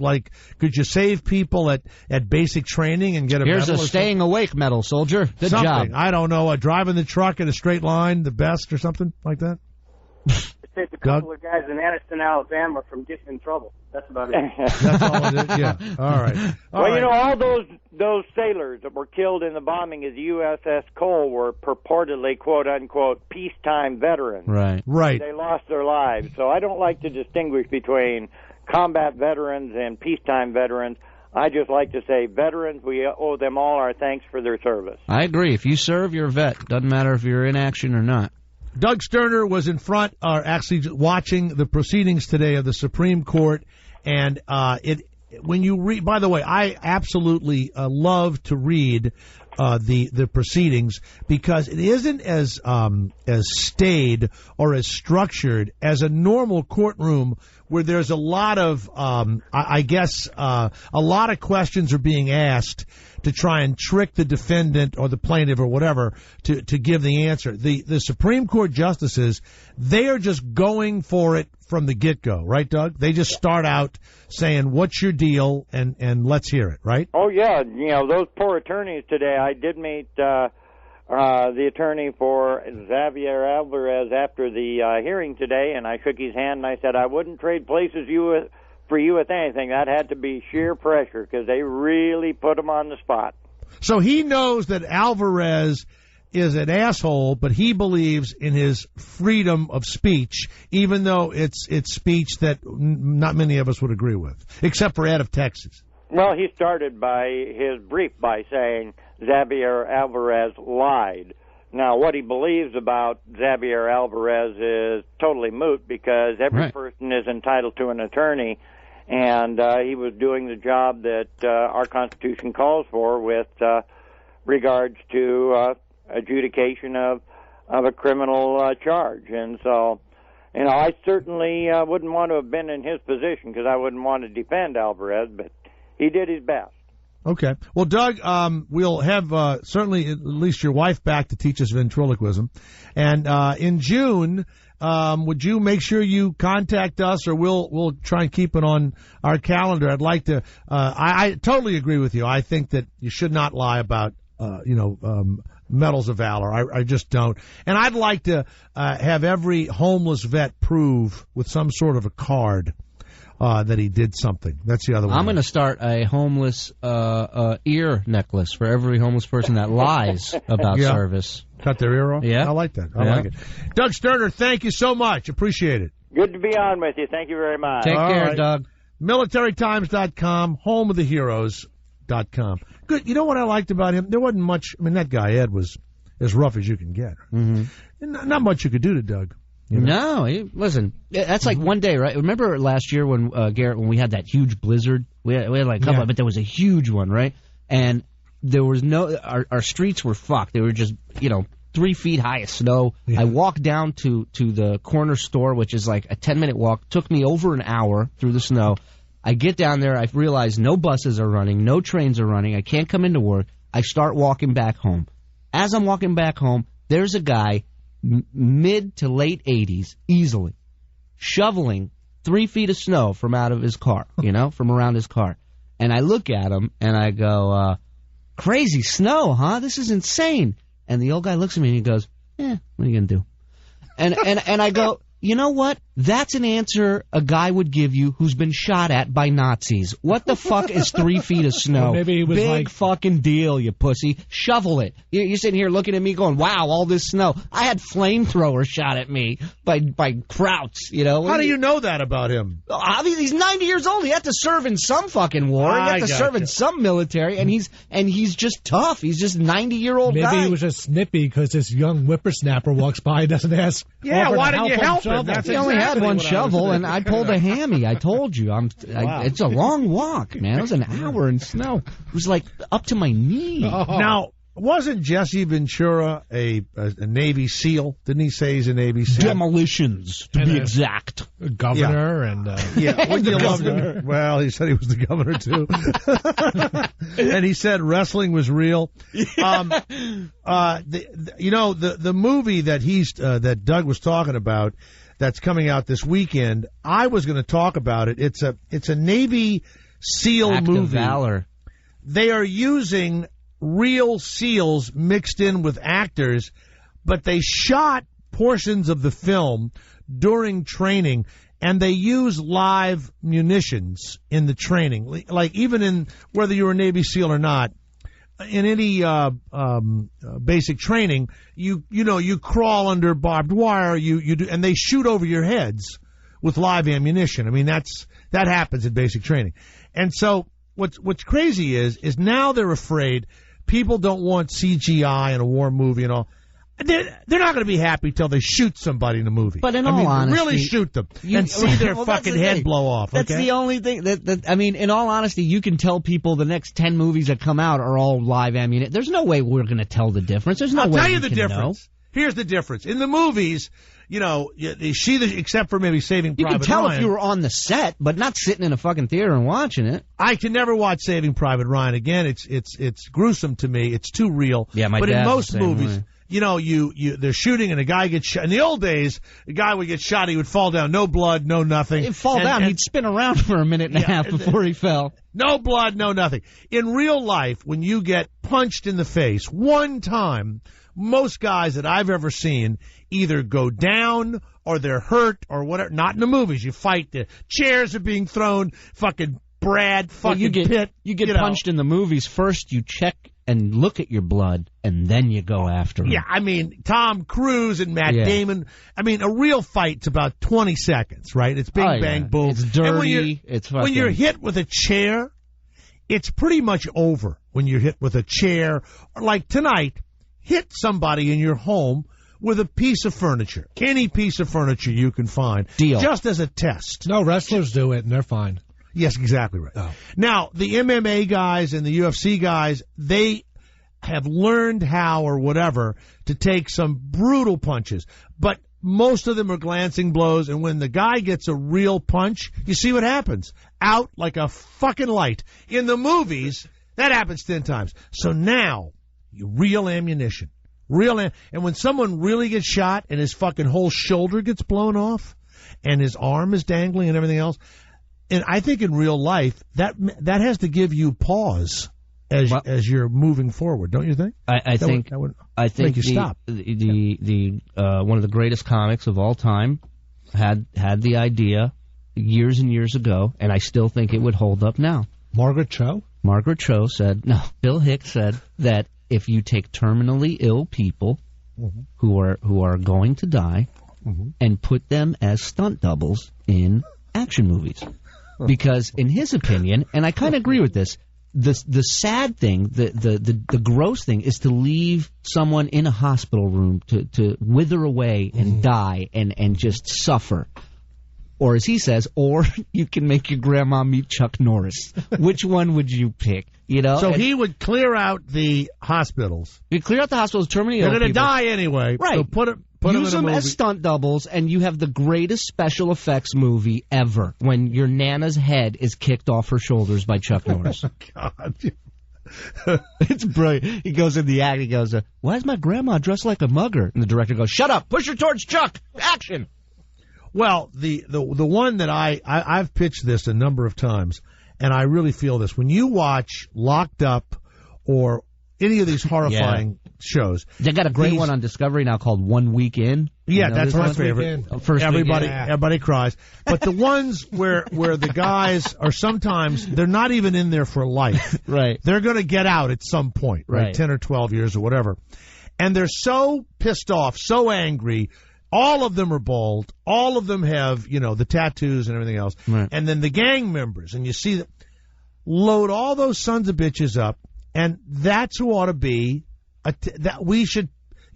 could you save people at basic training and get a Here's medal? a staying awake medal, soldier. Good something. job. I don't know, driving the truck in a straight line, the best or something like that? It saved a couple of guys in Anniston, Alabama from getting in trouble. That's about it. That's all it is? Yeah. All right. You know, all those sailors that were killed in the bombing of the USS Cole were purportedly, quote-unquote, peacetime veterans. Right. They lost their lives. So I don't like to distinguish between combat veterans and peacetime veterans. I just like to say veterans, we owe them all our thanks for their service. I agree. If you serve, you're a vet. Doesn't matter if you're in action or not. Doug Sterner was in front, actually watching the proceedings today of the Supreme Court, and when you read, by the way, I absolutely love to read the proceedings because it isn't as staid or as structured as a normal courtroom where there's a lot of, I guess, a lot of questions are being asked to try and trick the defendant or the plaintiff or whatever to give the answer. The Supreme Court justices, they are just going for it from the get-go, right, Doug? They just start out saying, what's your deal, and let's hear it, right? Oh, yeah. You know, those poor attorneys today, I did meet the attorney for Xavier Alvarez after the hearing today, and I shook his hand and I said, I wouldn't trade places for you with anything. That had to be sheer pressure because they really put him on the spot. So he knows that Alvarez is an asshole, but he believes in his freedom of speech, even though it's speech that not many of us would agree with, except for Ed of Texas. Well, he started by his brief by saying Xavier Alvarez lied. Now, what he believes about Xavier Alvarez is totally moot because every person is entitled to an attorney, and he was doing the job that our Constitution calls for with regards to adjudication of a criminal charge. And so, you know, I certainly wouldn't want to have been in his position because I wouldn't want to defend Alvarez, but he did his best. Okay. Well, Doug, we'll have certainly at least your wife back to teach us ventriloquism. And in June, would you make sure you contact us, or we'll try and keep it on our calendar? I'd like to. I totally agree with you. I think that you should not lie about medals of valor. I just don't. And I'd like to have every homeless vet prove with some sort of a card that he did something. That's the other one. I'm going to start a homeless ear necklace for every homeless person that lies about service. Cut their ear off? Yeah. I like that. I like it. Doug Sterner, thank you so much. Appreciate it. Good to be on with you. Thank you very much. Take care, Doug. MilitaryTimes.com, homeoftheheroes.com. Good. You know what I liked about him? There wasn't much. I mean, that guy, Ed, was as rough as you can get. Mm-hmm. Not much you could do to Doug. You know? No, listen, that's like one day, right? Remember last year when, Garrett, when we had that huge blizzard? We had like a couple, but there was a huge one, right? And there was our streets were fucked. They were just, 3 feet high of snow. Yeah. I walked down to the corner store, which is like a 10-minute walk. Took me over an hour through the snow. I get down there. I realize no buses are running, no trains are running. I can't come into work. I start walking back home. As I'm walking back home, there's a guy, mid to late 80s, easily, shoveling 3 feet of snow from out of his car, from around his car. And I look at him, and I go, crazy snow, huh? This is insane. And the old guy looks at me, and he goes, what are you going to do? And I go, You know what? That's an answer a guy would give you who's been shot at by Nazis. What the fuck is 3 feet of snow? Well, maybe he was Big fucking deal, you pussy. Shovel it. You're sitting here looking at me going, wow, all this snow. I had flamethrowers shot at me by Krauts, you know. How do you know that about him? Obviously, he's 90 years old. He had to serve in some fucking war. He had to serve in some military, and he's just tough. He's just a 90-year-old guy. Maybe he was just snippy because this young whippersnapper walks by and doesn't ask. Yeah, why didn't you help him? He only had one shovel, and I pulled a hammy. I told you. It's a long walk, man. It was an hour in snow. It was like up to my knee. Now, wasn't Jesse Ventura a Navy SEAL? Didn't he say he's a Navy SEAL? Demolitions, to be exact. Governor and... Wouldn't you love him? Well, he said he was the governor, too. And he said wrestling was real. The movie that that Doug was talking about that's coming out this weekend, I was going to talk about it. It's a Navy SEAL movie. Act of valor. They are using real SEALs mixed in with actors, but they shot portions of the film during training, and they use live munitions in the training. Like even in whether you're a Navy SEAL or not, in any basic training, you crawl under barbed wire, you do, and they shoot over your heads with live ammunition. I mean, that happens in basic training. And so what's crazy is now they're afraid people don't want CGI in a war movie and all. They're not going to be happy till they shoot somebody in a movie. But in all honesty, really shoot them and see their fucking head blow off. That's the only thing that I mean. In all honesty, you can tell people the next 10 movies that come out are all live ammunition. There's no way we're going to tell the difference. There's no way. I'll tell you the difference. Here's the difference. In the movies, except for maybe Saving Private Ryan. You can tell if you were on the set, but not sitting in a fucking theater and watching it. I can never watch Saving Private Ryan again. It's gruesome to me. It's too real. Yeah, but in most movies. Way. They're shooting and a guy gets shot. In the old days, a guy would get shot, he would fall down, no blood, no nothing. He'd fall down, he'd spin around for a minute and a half before he fell. No blood, no nothing. In real life, when you get punched in the face one time, most guys that I've ever seen either go down or they're hurt or whatever. Not in the movies. You fight, the chairs are being thrown, fucking Brad, fucking Pitt. You get punched in the movies. First, you check and look at your blood, and then you go after him. Yeah, I mean, Tom Cruise and Matt Damon. I mean, a real fight's about 20 seconds, right? It's bing, bang, boom. It's dirty. When you're hit with a chair, it's pretty much over when you're hit with a chair. Like tonight, hit somebody in your home with a piece of furniture. Any piece of furniture you can find. Deal. Just as a test. No, wrestlers do it, and they're fine. Yes, exactly right. Oh. Now, the MMA guys and the UFC guys, they have learned how or whatever to take some brutal punches. But most of them are glancing blows, and when the guy gets a real punch, you see what happens. Out like a fucking light. In the movies, that happens 10 times. So now, real ammunition. And when someone really gets shot and his fucking whole shoulder gets blown off and his arm is dangling and everything else, and I think in real life, that has to give you pause as you're moving forward, don't you think? I think make you stop. The one of the greatest comics of all time had the idea years and years ago, and I still think it would hold up now. Margaret Cho? Margaret Cho said, no, Bill Hicks said that if you take terminally ill people who are going to die and put them as stunt doubles in action movies. Because in his opinion, and I kind of agree with this, the sad thing, the gross thing is to leave someone in a hospital room to wither away and die and just suffer. Or as he says, or you can make your grandma meet Chuck Norris. Which one would you pick? So he would clear out the hospitals. He'd clear out the hospitals, terminally ill people. They're going to die anyway. Right. So put Use them as stunt doubles, and you have the greatest special effects movie ever when your Nana's head is kicked off her shoulders by Chuck Norris. Oh, God. It's brilliant. He goes in the act, he goes, why is my grandma dressed like a mugger? And the director goes, shut up, push her towards Chuck, action. Well, the one that I've pitched this a number of times, and I really feel this. When you watch Locked Up or any of these horrifying shows. They got a great one on Discovery now called 1 Week In. Yeah, You know that's this my one? favorite. First everybody, weekend. everybody cries. But the ones where the guys are sometimes they're not even in there for life. Right. They're going to get out at some point, right? 10 or 12 years or whatever. And they're so pissed off, so angry. All of them are bald. All of them have, the tattoos and everything else. Right. And then the gang members, and you see that load all those sons of bitches up, and that's who ought to be.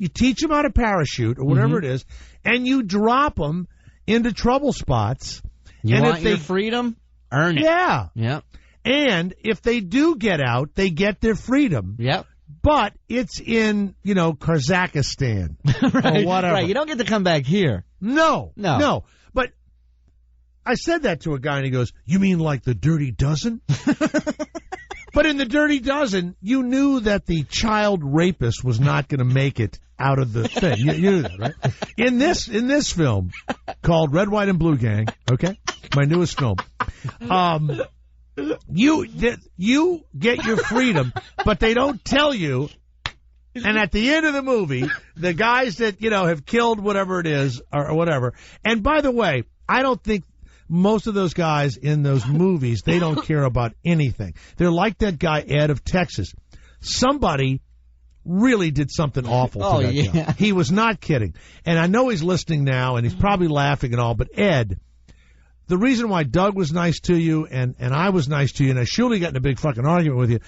You teach them how to parachute or whatever it is, and you drop them into trouble spots. You and want if they, your freedom? Earn it. Yeah. Yep. And if they do get out, they get their freedom. Yep. But it's in, Kazakhstan or whatever. Right. You don't get to come back here. No. But I said that to a guy, and he goes, "You mean like the Dirty Dozen?" But in the Dirty Dozen, you knew that the child rapist was not going to make it out of the thing. You knew that, right? In this film called Red, White, and Blue Gang, okay, my newest film, you get your freedom, but they don't tell you. And at the end of the movie, the guys that have killed whatever it is or whatever. And by the way, I don't think most of those guys in those movies, they don't care about anything. They're like that guy, Ed of Texas. Somebody really did something awful to that guy. He was not kidding. And I know he's listening now, and he's probably laughing and all, but Ed, the reason why Doug was nice to you and I was nice to you, and I surely got in a big fucking argument with you,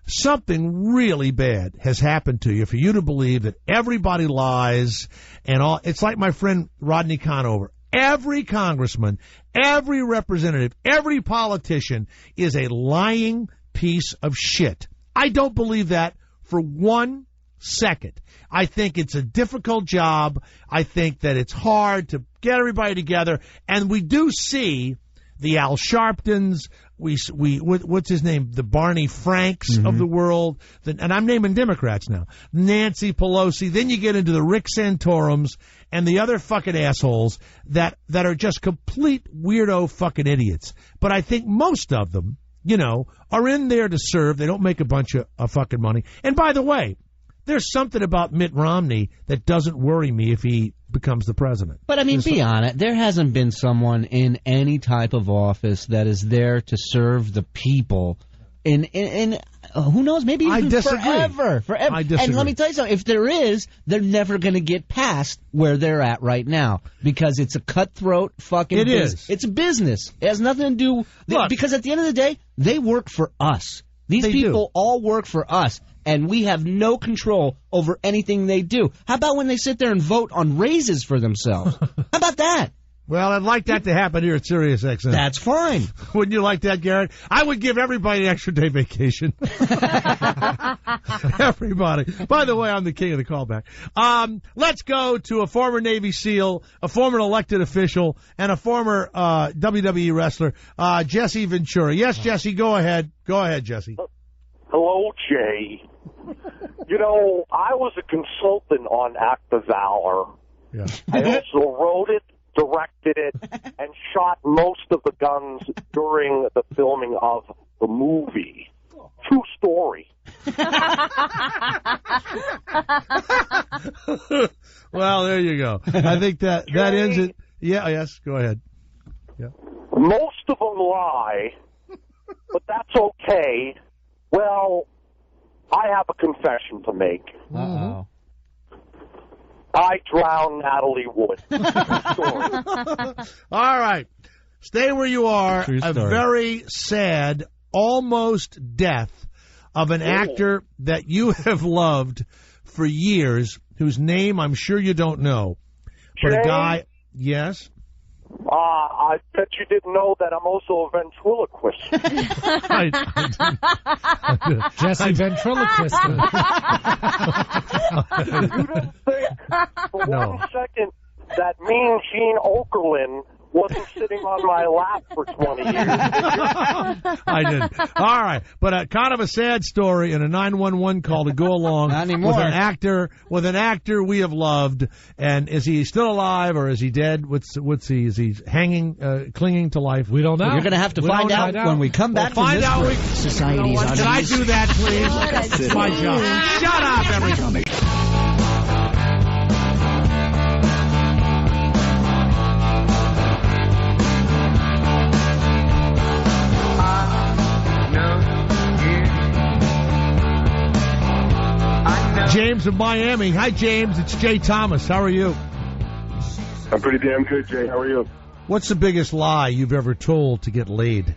something really bad has happened to you for you to believe that everybody lies and all. It's like my friend Rodney Conover. Every congressman, every representative, every politician is a lying piece of shit. I don't believe that for 1 second. I think it's a difficult job. I think that it's hard to get everybody together. And we do see the Al Sharptons, what's his name? The Barney Franks of the world. And I'm naming Democrats now. Nancy Pelosi. Then you get into the Rick Santorums and the other fucking assholes that are just complete weirdo fucking idiots. But I think most of them, are in there to serve. They don't make a bunch of fucking money. And by the way, there's something about Mitt Romney that doesn't worry me if he becomes the president. But, be honest, there hasn't been someone in any type of office that is there to serve the people in who knows, maybe even forever. I disagree. And let me tell you something, if there is, they're never going to get past where they're at right now because it's a cutthroat fucking business. It's a business. It has nothing to do, because at the end of the day, they work for us. These people all work for us. And we have no control over anything they do. How about when they sit there and vote on raises for themselves? How about that? Well, I'd like that to happen here at Sirius XM. That's fine. Wouldn't you like that, Garrett? I would give everybody an extra day vacation. Everybody. By the way, I'm the king of the callback. Let's go to a former Navy SEAL, a former elected official, and a former WWE wrestler, Jesse Ventura. Yes, Jesse, go ahead. Go ahead, Jesse. Hello, Jay. I was a consultant on Act of Valor. Yeah. I also wrote it, directed it, and shot most of the guns during the filming of the movie. True story. Well, there you go. I think that ends it. Yeah, yes, go ahead. Yeah. Most of them lie, but that's okay. Well, I have a confession to make. Uh-oh. I drowned Natalie Wood. All right. Stay where you are. True a story. Very sad, almost death of an actor that you have loved for years, whose name I'm sure you don't know. But Jay? a guy, yes? I bet you didn't know that I'm also a ventriloquist. Jesse Ventriloquist. You don't think for 1 second that mean Gene Okerlund wasn't sitting on my lap for 20 years. I didn't. All right. But kind of a sad story and a 911 call to go along Not anymore. with an actor we have loved. And is he still alive or is he dead? What's he? Is he hanging, clinging to life? We don't know. You're going to have to find out when we come back from this break. Society's Can I do that, please? It's my job. Shut up, everybody. James of Miami. Hi, James. It's Jay Thomas. How are you? I'm pretty damn good, Jay. How are you? What's the biggest lie you've ever told to get laid?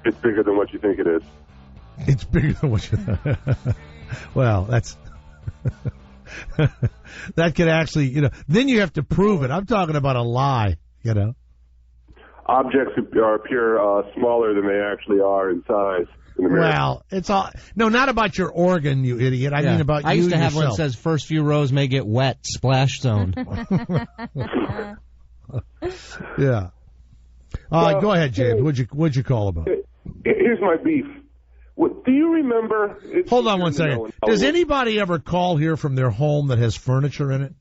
It's bigger than what you think it is. It's bigger than what you think. Well, that's... that could actually, then you have to prove it. I'm talking about a lie, Objects appear smaller than they actually are in size. Well, it's all... No, not about your organ, you idiot. I mean about you I used to have yourself. one that says first few rows may get wet, splash zone. Yeah. Go ahead, James. What'd you call about? Here's my beef. Do you remember... Hold on one second. Does anybody ever call here from their home that has furniture in it?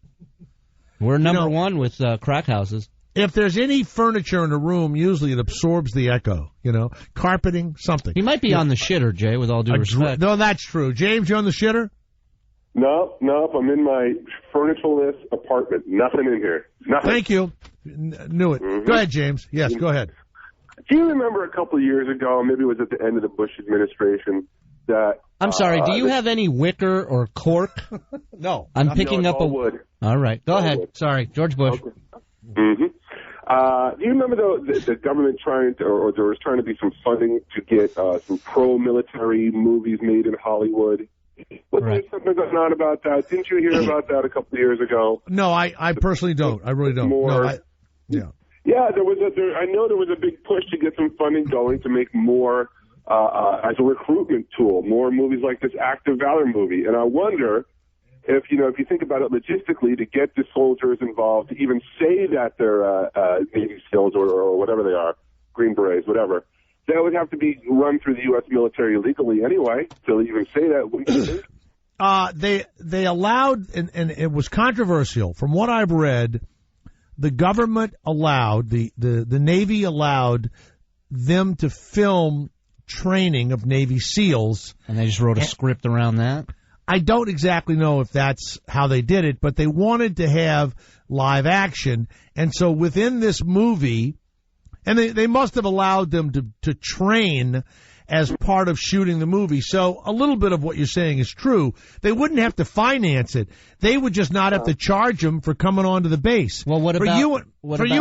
We're number one with crack houses. If there's any furniture in a room, usually it absorbs the echo, carpeting, something. He might be on the shitter, Jay, with all due respect. No, that's true. James, you on the shitter? No, I'm in my furnitureless apartment. Nothing in here. Nothing. Thank you. Knew it. Mm-hmm. Go ahead, James. Yes, go ahead. Do you remember a couple of years ago, maybe it was at the end of the Bush administration, that... I'm sorry, do you have any wicker or cork? No. I'm picking up wood. All right, go ahead. Wood. Sorry, George Bush. Okay. Mm-hmm. Do you remember the government or there was trying to be some funding to get some pro-military movies made in Hollywood? Was there something going on about that? Didn't you hear about that a couple of years ago? No, I personally don't. I really don't. Yeah, I know there was a big push to get some funding going to make more as a recruitment tool, more movies like this Active Valor movie. And I wonder if you think about it logistically, to get the soldiers involved, to even say that they're Navy SEALs or whatever they are, Green Berets, whatever, that would have to be run through the U.S. military legally anyway to even say that. Wouldn't you think? They allowed, and it was controversial. From what I've read, the government allowed, the Navy allowed them to film training of Navy SEALs. And they just wrote a script around that? I don't exactly know if that's how they did it, but they wanted to have live action. And so within this movie, and they must have allowed them to train as part of shooting the movie. So a little bit of what you're saying is true. They wouldn't have to finance it. They would just not have to charge them for coming onto the base. Well, what about you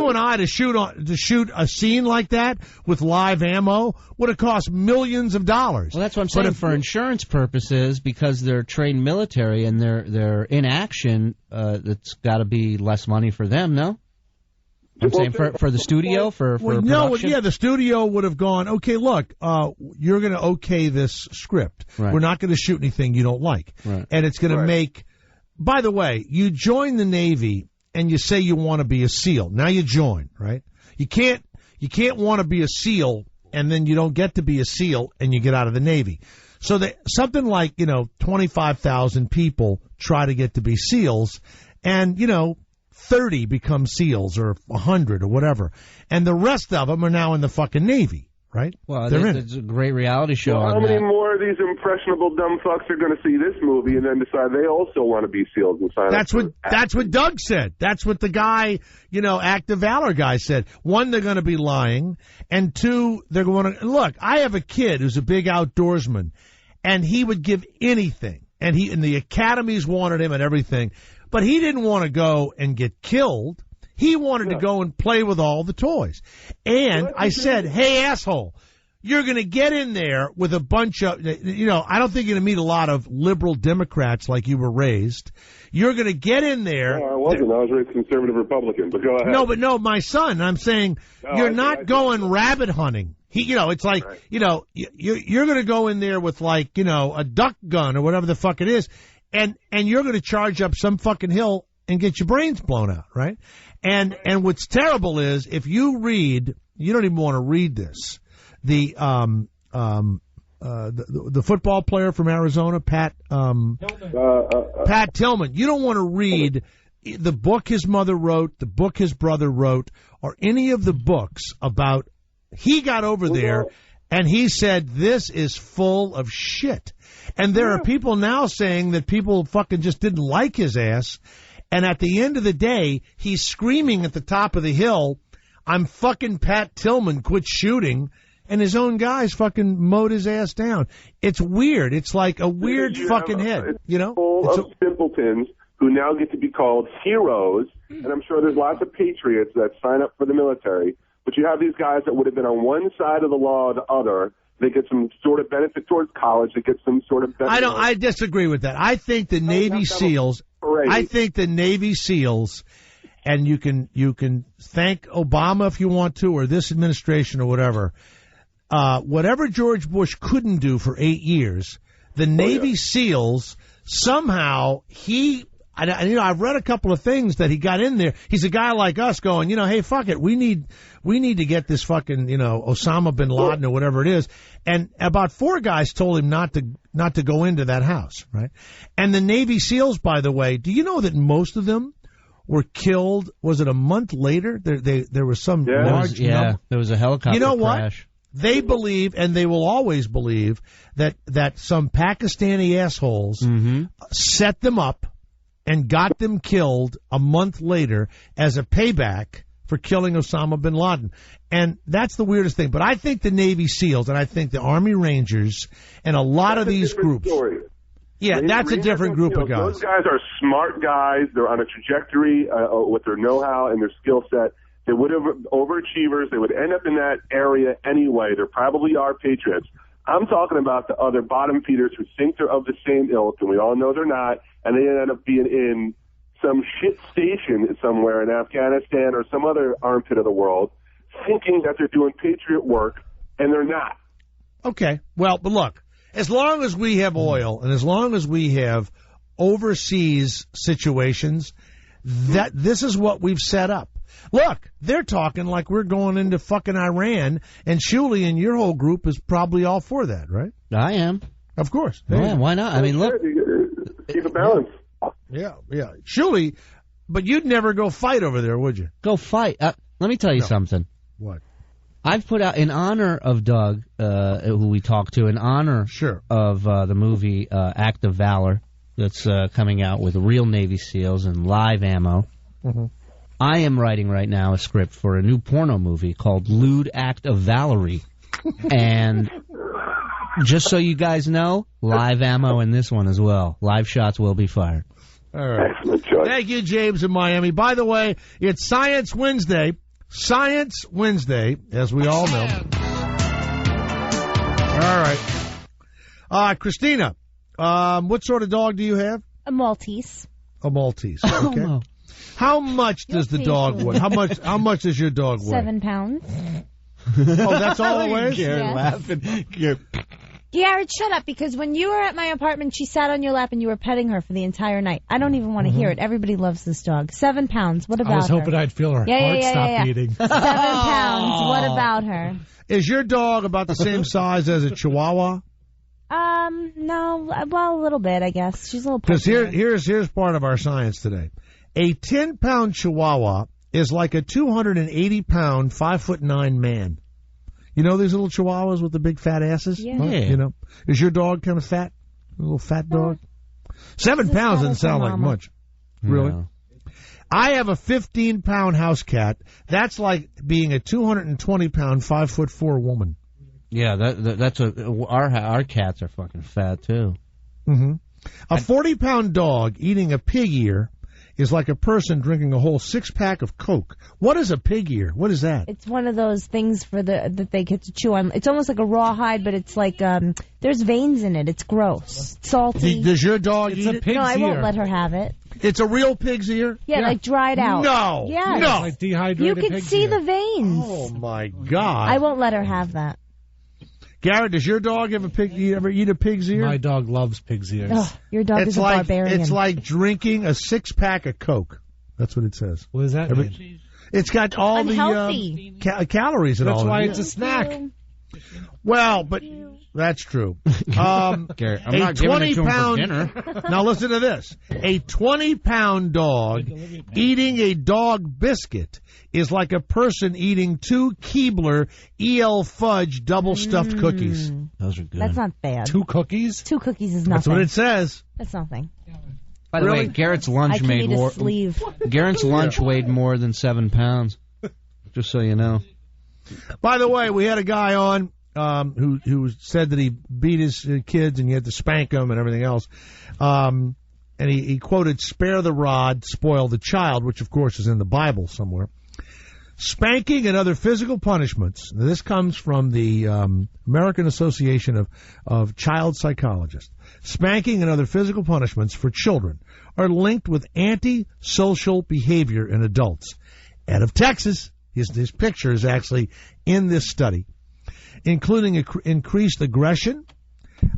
and I to shoot a scene like that with live ammo would have cost millions of dollars. Well, that's what I'm saying. For insurance purposes, because they're trained military and they're in action, it's got to be less money for them. No. I'm saying for the studio, for production? The studio would have gone, okay, look, you're going to okay this script. Right. We're not going to shoot anything you don't like. Right. And it's going to make, by the way, you join the Navy and you say you want to be a SEAL. Now you join, right? You can't want to be a SEAL and then you don't get to be a SEAL and you get out of the Navy. So something like, 25,000 people try to get to be SEALs and, 30 become SEALs or 100 or whatever. And the rest of them are now in the fucking Navy, right? Well, it's a great reality show on how many more of these impressionable dumb fucks are going to see this movie and then decide they also want to be SEALs and sign up? That's what Doug said. That's what the guy, Active Valor guy said. One, they're going to be lying. And two, they're going to... Look, I have a kid who's a big outdoorsman, and he would give anything. And the academies wanted him and everything. But he didn't want to go and get killed. He wanted to go and play with all the toys. And I said, hey, asshole, you're going to get in there with a bunch of, I don't think you're going to meet a lot of liberal Democrats like you were raised. You're going to get in there. No, I wasn't. I was raised conservative Republican, but go ahead. No, my son, I'm saying you're not going rabbit hunting. It's like, you're going to go in there with like, a duck gun or whatever the fuck it is. And you're going to charge up some fucking hill and get your brains blown out, right? And what's terrible is if you read, you don't even want to read this. The football player from Arizona, Pat Tillman. You don't want to read the book his mother wrote, the book his brother wrote, or any of the books about. He got over there and he said this is full of shit. And there are people now saying that people fucking just didn't like his ass. And at the end of the day, he's screaming at the top of the hill, I'm fucking Pat Tillman, quit shooting. and his own guys fucking mowed his ass down. It's weird. It's like a weird fucking head, you know? Full of simpletons who now get to be called heroes, and I'm sure there's lots of patriots that sign up for the military, but you have these guys that would have been on one side of the law or the other. They get some sort of benefit towards college. They get some sort of benefit. I disagree with that. I think the Navy SEALs. I think the Navy SEALs, and you can thank Obama if you want to, or this administration or whatever. Whatever George Bush couldn't do for 8 years, the Navy SEALs somehow I've read a couple of things that he got in there. He's a guy like us going, hey, fuck it. We need to get this fucking, Osama bin Laden or whatever it is. And about 4 guys told him not to go into that house, right? And the Navy SEALs, by the way, do you know that most of them were killed? Was it a month later? There was some large number. There was a helicopter crash. They believe, and they will always believe, that some Pakistani assholes set them up and got them killed a month later as a payback for killing Osama bin Laden. And that's the weirdest thing. But I think the Navy SEALs and I think the Army Rangers and a lot of these groups. Story. Yeah, that's a different group of guys. Those guys are smart guys. They're on a trajectory with their know-how and their skill set. They would have overachievers. They would end up in that area anyway. There probably are patriots. I'm talking about the other bottom feeders who think they're of the same ilk, and we all know they're not, and they end up being in some shit station somewhere in Afghanistan or some other armpit of the world, thinking that they're doing patriot work, and they're not. Okay, well, but look, as long as we have oil and as long as we have overseas situations, that this is what we've set up. Look, they're talking like we're going into fucking Iran, and Shuli and your whole group is probably all for that, right? I am. Of course. Yeah, why not? I mean, look. Keep a balance. Yeah. Shuli, but you'd never go fight over there, would you? Go fight. Let me tell you something. What? I've put out, in honor of Doug, who we talked to, in honor of the movie Act of Valor that's coming out with real Navy SEALs and live ammo. Mm-hmm. I am writing right now a script for a new porno movie called Lewd Act of Valerie. And just so you guys know, live ammo in this one as well. Live shots will be fired. All right. Thank you, James in Miami. By the way, it's Science Wednesday. Science Wednesday, as we all know. All right. Christina, what sort of dog do you have? A Maltese. A Maltese. Okay. Oh. How much does the dog weigh? How much does your dog weigh? 7 pounds. Oh, that's all it weighs? Garrett laughing. Garrett, shut up, because when you were at my apartment, she sat on your lap and you were petting her for the entire night. I don't even want to hear it. Everybody loves this dog. 7 pounds. What about her? I was hoping I'd feel her heart stop beating. 7 pounds. What about her? Is your dog about the same size as a Chihuahua? No. Well, a little bit, I guess. She's a little. Because here's part of our science today. A 10-pound Chihuahua is like a 280-pound, 5'9" man. You know these little Chihuahuas with the big fat asses? Yeah. You know, is your dog kind of fat? A little fat dog? 7 pounds doesn't sound like much. Really? No. I have a 15-pound house cat. That's like being a 220-pound, 5'4" woman. Yeah, that's our cats are fucking fat too. Mm-hmm. A 40-pound dog eating a pig ear is like a person drinking a whole 6-pack of Coke. What is a pig ear? What is that? It's one of those things that they get to chew on. It's almost like a rawhide, but it's like there's veins in it. It's gross. It's salty. Does your dog eat it? No, I won't let her have it. It's a real pig's ear? Yeah, like dried out. No. Yes. No. Like dehydrated You can pig's see ear. the veins. Oh, my God. I won't let her have that. Garrett, does your dog ever eat a pig's ear? My dog loves pig's ears. Ugh, your dog is a barbarian. It's like drinking a 6-pack of Coke. That's what it says. What does that mean? It's got all unhealthy. the calories and all that. That's why it's a snack. Well, but that's true. Garrett, I'm not giving it to him for dinner. Now listen to this. A 20-pound dog eating a dog biscuit is like a person eating 2 Keebler E.L. Fudge double-stuffed cookies. Those are good. That's not bad. 2 cookies? 2 cookies is nothing. That's what it says. That's nothing. By the way, Garrett's lunch made more. Garrett's lunch weighed more than 7 pounds. Just so you know. By the way, we had a guy on who said that he beat his kids and you had to spank them and everything else. And he quoted, "Spare the rod, spoil the child," which, of course, is in the Bible somewhere. Spanking and other physical punishments. This comes from the American Association of Child Psychologists. Spanking and other physical punishments for children are linked with antisocial behavior in adults. Ed of Texas, his picture is actually in this study, including increased aggression.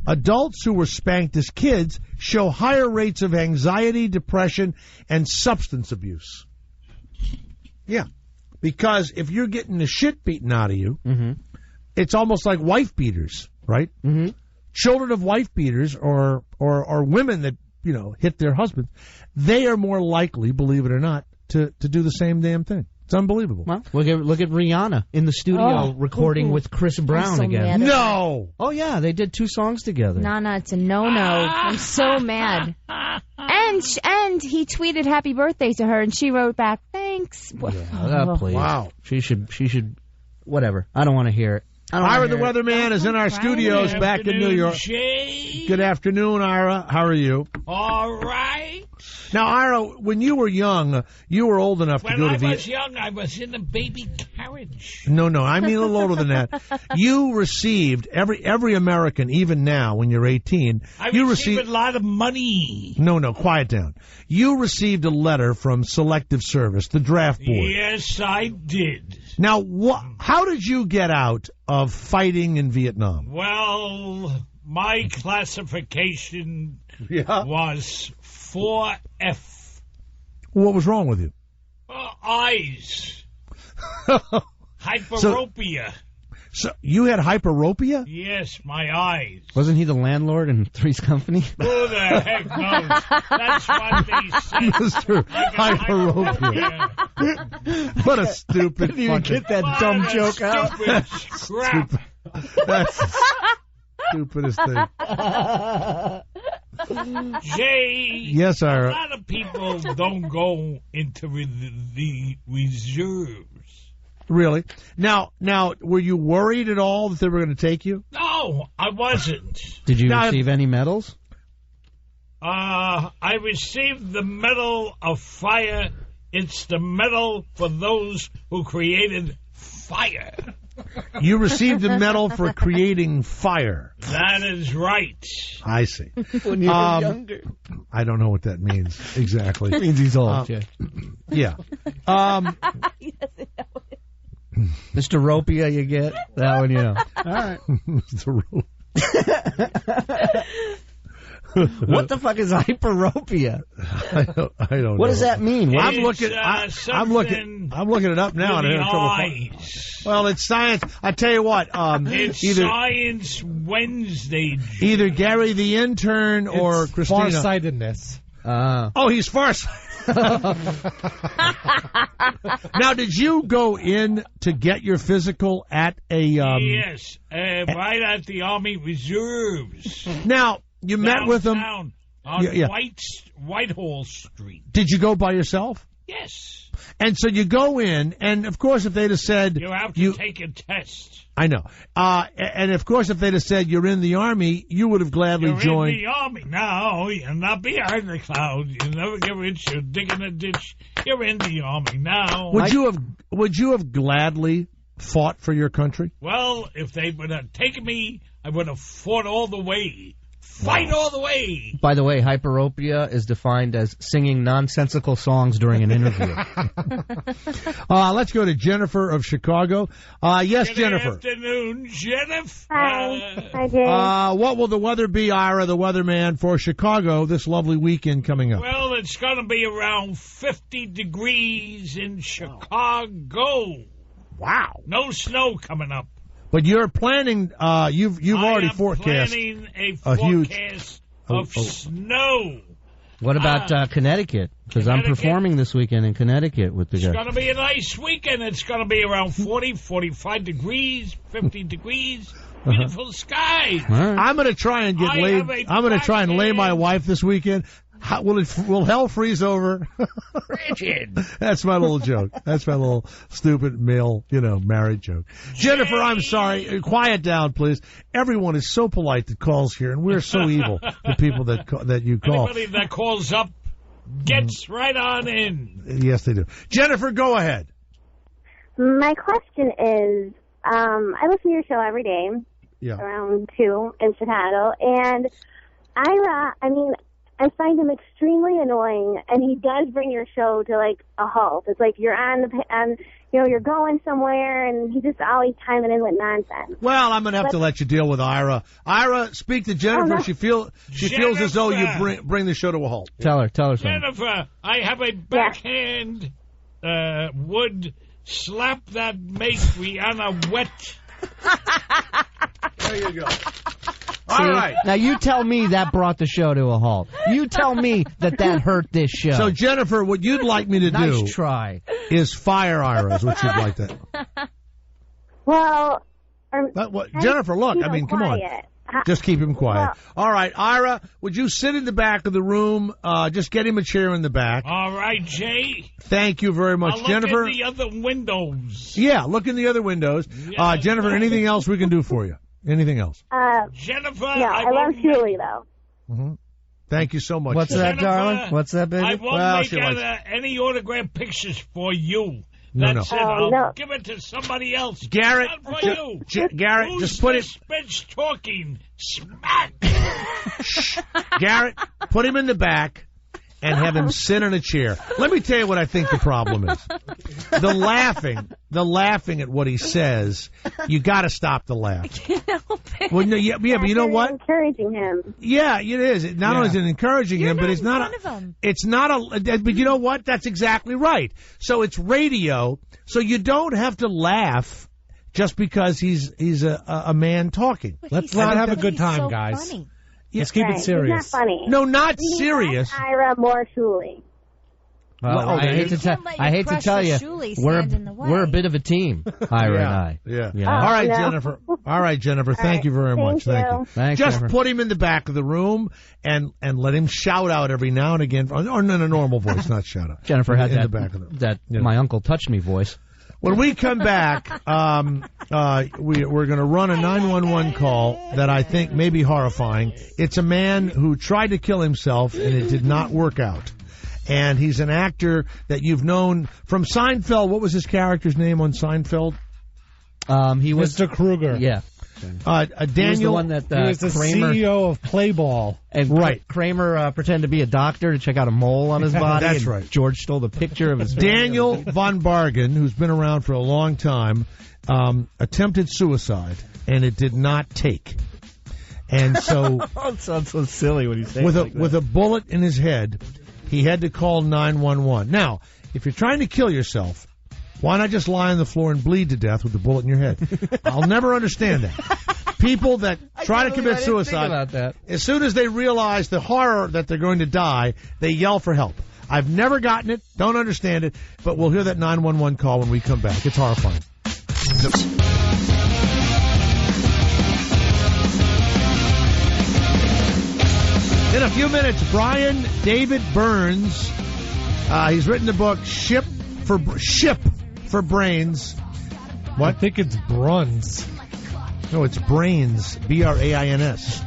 Adults who were spanked as kids show higher rates of anxiety, depression, and substance abuse. Yeah, because if you're getting the shit beaten out of you, it's almost like wife beaters, right? Children of wife beaters or women that, hit their husbands, they are more likely, believe it or not, to do the same damn thing. It's unbelievable. Well, look at Rihanna in the studio recording with Chris Brown so again. No! Oh, yeah, they did 2 songs together. Nah, it's a no-no. I'm so mad. And he tweeted happy birthday to her, and she wrote back, thanks. Please. Wow. She should, whatever. I don't want to hear it. Ira the Weatherman is in our studios back in New York. Good afternoon, Ira. How are you? All right. Now, Ira, when you were young, you were old enough to go to When I was young, I was in a baby carriage. No, I mean a little older than that. You received, every American, even now when you're 18, you received a lot of money. No, quiet down. You received a letter from Selective Service, the draft board. Yes, I did. Now, how did you get out of fighting in Vietnam? Well, my classification was 4F. What was wrong with you? Eyes. Hyperopia. So you had hyperopia? Yes, my eyes. Wasn't he the landlord in Three's Company? Who the heck knows? That's what they said. Mr. Hyperopia. What a stupid Didn't even get that dumb joke out. Crap. That's the stupidest thing. Jay, yes, Ira. A lot of people don't go into the reserves. Really? Now, were you worried at all that they were going to take you? No, I wasn't. Did you receive any medals? I received the Medal of Fire. It's the medal for those who created fire. You received a medal for creating fire. That is right. I see. When you were younger. I don't know what that means exactly. It means he's old, Jay. Yeah. Mr. Ropia, you get that one, All right. Mr. Ropia. What the fuck is hyperopia? I don't know. What does that mean? I'm looking it up now and I have trouble finding. Well, it's science. I tell you what, it's Science Wednesday. Either Gary the intern or Christina. Farsightedness. Oh, he's farsighted. Now, did you go in to get your physical at a... yes, right at the Army Reserves. Now, you met with them... On Whitehall Street. Did you go by yourself? Yes. And so you go in, and of course if they'd have said... You have to take a test. I know. And of course if they'd have said you're in the Army, you would have gladly joined... You're in the Army. No, you're not behind the cloud. You never get rich. You're digging a ditch. You're in the Army now. Would you have gladly fought for your country? Well, if they would have taken me, I would have fought all the way. Fight all the way. By the way, hyperopia is defined as singing nonsensical songs during an interview. Let's go to Jennifer of Chicago. Yes, Jennifer. Good afternoon, Jennifer. Hi, Jay. What will the weather be, Ira, the weatherman, for Chicago this lovely weekend coming up? Well, it's going to be around 50 degrees in Chicago. Wow. No snow coming up. But you're planning, you've already forecast planning a forecast of snow. What about Connecticut? Because I'm performing this weekend in Connecticut with the guys. It's going to be a nice weekend. It's going to be around 40, 45 degrees, 50 degrees. Beautiful skies. Right. I'm going to try and get laid. I'm going to try and lay my wife this weekend. Will hell freeze over? Frigid. That's my little joke. That's my little stupid male, married joke. Jennifer, I'm sorry. Quiet down, please. Everyone is so polite that calls here, and we're so evil, the people that you call. Anybody that calls up gets right on in. Yes, they do. Jennifer, go ahead. My question is, I listen to your show every day, around 2 in Chicago, and Ira, I find him extremely annoying, and he does bring your show to, like, a halt. It's like you're you're going somewhere, and he's just always chiming in with nonsense. Well, I'm going to have to let you deal with Ira. Ira, speak to Jennifer. no. She feels as though you bring the show to a halt. Tell her something. Jennifer, I have a backhand would slap that mate Rihanna wet. There you go. All right. Now you tell me that brought the show to a halt. You tell me that hurt this show. So, Jennifer, what you'd like me to do nice try. Is fire Ira is what you'd like to. Well, Jennifer, look, come on. Just keep him quiet. Well, all right, Ira, would you sit in the back of the room? Just get him a chair in the back. All right, Jay. Thank you very much, I'll Jennifer. Look in the other windows. Yeah, look in the other windows. Jennifer, anything else we can do for you? Anything else? Jennifer, I love Shuli, though. Mm-hmm. Thank you so much. What's that, darling? What's that, baby? I won't make any autograph pictures for you. That's it. I'll give it to somebody else. Garrett, not for you. Garrett, Who's just put it. Bitch talking smack. Garrett, put him in the back and have him sit in a chair. Let me tell you what I think the problem is. The laughing at what he says. You got to stop the laugh. I can't help it. Well, no, but you know what? Encouraging him. Yeah, it is. Not only is it encouraging him, but it's not. It's not a. But you know what? That's exactly right. So it's radio. So you don't have to laugh just because he's a man talking. Let's not have a good time, guys. Funny. Let's keep it serious. He's not funny. No, not serious. Ira, more Shuli. Well, I hate to tell you, we're a bit of a team, Ira and I. Yeah. All right, Jennifer. Thank you very much. Thank you. Thanks, just Jennifer. put him in the back of the room and let him shout out every now and again, or in a normal voice, not shout out. Jennifer had in the back of the room. My uncle touched me voice. When we come back, we're going to run a 911 call that I think may be horrifying. It's a man who tried to kill himself, and it did not work out. And he's an actor that you've known from Seinfeld. What was his character's name on Seinfeld? He was Mr. Kruger. Yeah. Daniel, he was the one that he was the Kramer, CEO of Playball. And Kramer pretended to be a doctor to check out a mole on his body. That's right. George stole the picture of his Daniel von Bargan, who's been around for a long time, attempted suicide, and it did not take. And so, it sounds so silly when you say with a bullet in his head, he had to call 911. Now, if you're trying to kill yourself, why not just lie on the floor and bleed to death with the bullet in your head? I'll never understand that. People that try to commit suicide, as soon as they realize the horror that they're going to die, they yell for help. I've never gotten it, don't understand it, but we'll hear that 911 call when we come back. It's horrifying. In a few minutes, Brian David Burns. He's written the book Ship for Brains. What? I think it's Bruns. No, it's Brains. B-R-A-I-N-S.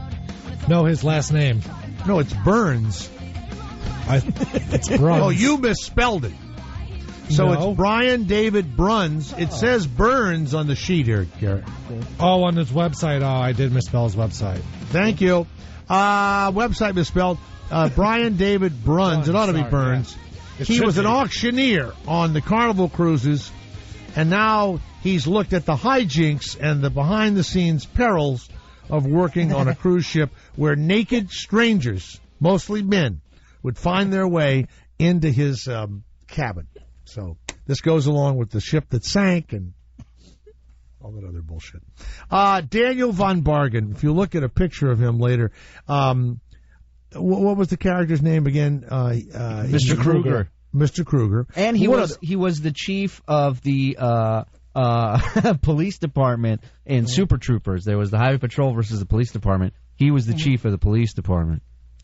No, his last name. No, it's Burns. It's Bruns. Oh, you misspelled it. So it's Brian David Bruns. It says Burns on the sheet here, Garrett. Oh, on his website. Oh, I did misspell his website. Thank you. Website misspelled. Brian David Bruns. It ought to be Burns. Yeah. He was an auctioneer on the Carnival cruises, and now he's looked at the hijinks and the behind-the-scenes perils of working on a cruise ship where naked strangers, mostly men, would find their way into his cabin. So this goes along with the ship that sank and all that other bullshit. Daniel von Bargan, if you look at a picture of him later, what was the character's name again? Mr. Kruger. Mr. Kruger. And he was the chief of the police department in Super Troopers. There was the Highway Patrol versus the police department. He was the chief of the police department.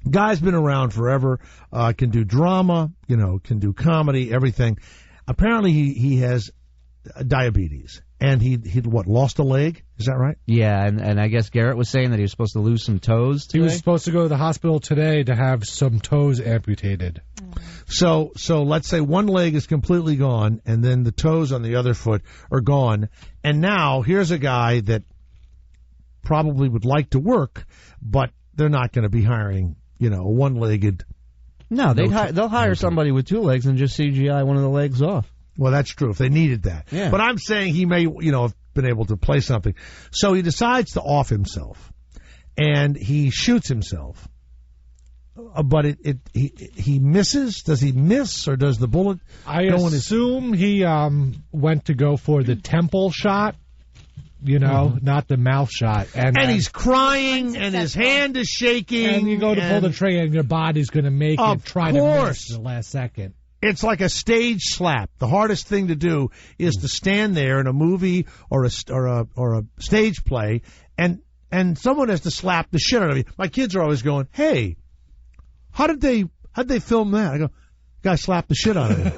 Guy's been around forever, can do drama, can do comedy, everything. Apparently he has diabetes. And he lost a leg? Is that right? Yeah, and I guess Garrett was saying that he was supposed to lose some toes today? He was supposed to go to the hospital today to have some toes amputated. So let's say one leg is completely gone, and then the toes on the other foot are gone. And now here's a guy that probably would like to work, but they're not going to be hiring, a one-legged. No, they'll hire somebody with two legs and just CGI one of the legs off. Well, that's true if they needed that. Yeah. But I'm saying he may, have been able to play something. So he decides to off himself, and he shoots himself. But he misses. Does he miss, or does the bullet I go in his... assume he went to go for the temple shot, not the mouth shot. And he's crying, and his hand is shaking. And you go to pull the trigger, and your body's going to make it try to miss in the last second. It's like a stage slap. The hardest thing to do is to stand there in a movie or a stage play, and someone has to slap the shit out of you. My kids are always going, "Hey, how'd they film that?" I go, "Guy slapped the shit out of me."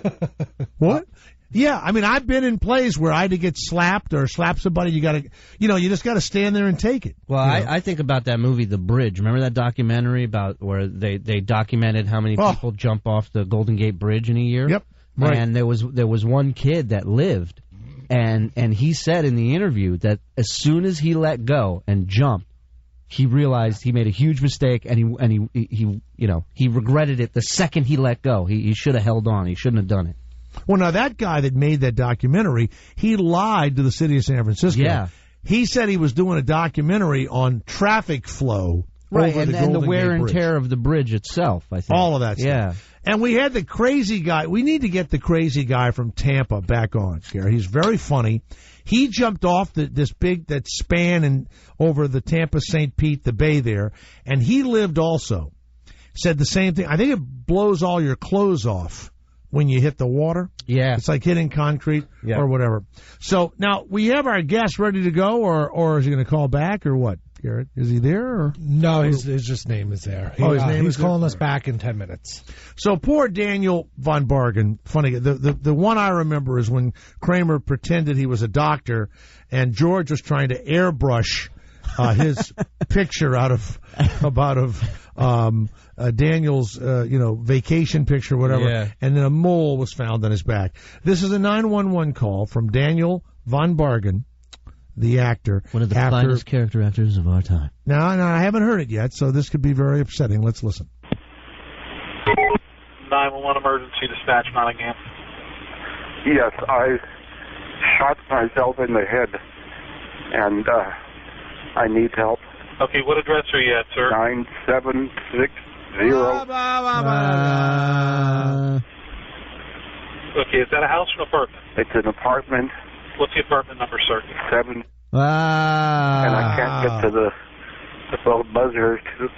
What? Yeah, I mean, I've been in plays where I had to get slapped or slap somebody. You got to, you just got to stand there and take it. Well, I think about that movie, The Bridge. Remember that documentary about where they documented how many people jump off the Golden Gate Bridge in a year? Yep. Right. And there was one kid that lived, and he said in the interview that as soon as he let go and jumped, he realized he made a huge mistake, and he regretted it the second he let go. He should have held on. He shouldn't have done it. Well, now, that guy that made that documentary, he lied to the city of San Francisco. Yeah. He said he was doing a documentary on traffic flow right, over and the wear and tear of the bridge itself, I think. All of that stuff. Yeah. And we had the crazy guy. We need to get the crazy guy from Tampa back on, Gary. He's very funny. He jumped off that span over the Tampa St. Pete, the bay there, and he lived also. Said the same thing. I think it blows all your clothes off when you hit the water. Yeah. It's like hitting concrete or whatever. So now we have our guest ready to go, or is he going to call back, or what, Garrett? Is he there? Or? No, his just name is there. His name he's calling us back in 10 minutes. So poor Daniel von Bargan. Funny, the one I remember is when Kramer pretended he was a doctor, and George was trying to airbrush his picture out of Daniel's, vacation picture, whatever, and then a mole was found on his back. This is a 911 call from Daniel von Bargan, the actor. One of the finest character actors of our time. No, I haven't heard it yet, so this could be very upsetting. Let's listen. 911 emergency dispatch, Nottingham. Yes, I shot myself in the head, and I need help. Okay, what address are you at, sir? 9760. Okay, is that a house or an apartment? It's an apartment. What's the apartment number, sir? 7. And I can't get to the little buzzer to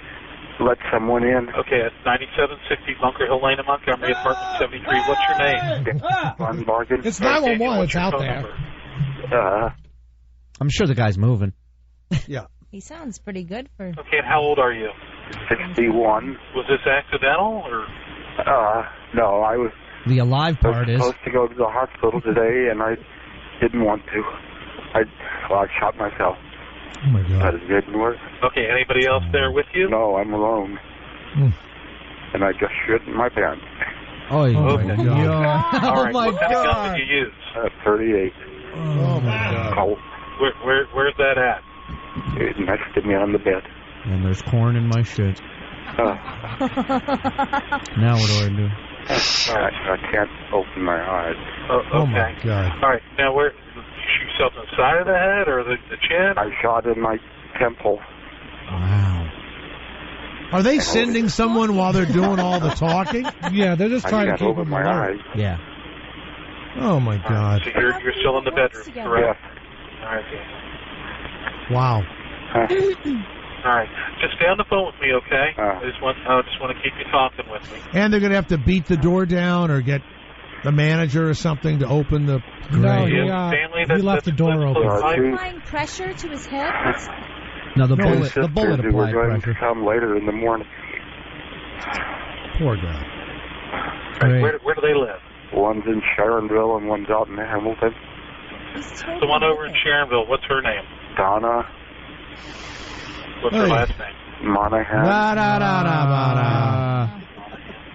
let someone in. Okay, it's 9760 Bunker Hill Lane in Montgomery, apartment 73. What's your name? Von Bargan. It's 911. It's out there. I'm sure the guy's moving. Yeah. He sounds pretty good for... Okay, and how old are you? 61. Was this accidental, or...? No, I was... The alive part is... supposed to go to the hospital today, and I didn't want to. I shot myself. Oh, my God. But it didn't work. Okay, anybody else there with you? No, I'm alone. And I just shit in my pants. Oh, my God. All right, what kind of gun did you use? 38. Oh, my God. Oh. Where's that at? It's next to me on the bed. And there's corn in my shit. Now what do I do? I can't open my eyes. Okay. Oh, my God. All right, now where... You shoot yourself in the side of the head or the chin? I shot in my temple. Wow. Are they sending someone while they're doing all the talking? Yeah, they're just trying to keep open my eyes. Yeah. Oh, my God. So you're still in the bedroom, correct? Yes. All right. Wow. All right. Just stay on the phone with me, okay? I just want to keep you talking with me. And they're going to have to beat the door down or get the manager or something to open the... No, he left the door open. Applying pressure to his head? No, the bullet were applied going pressure. to come later in the morning. Poor guy. Right. Where do they live? One's in Sharonville and one's out in Hamilton. The one over in Sharonville, what's her name? Donna. What's her last name? Monahan.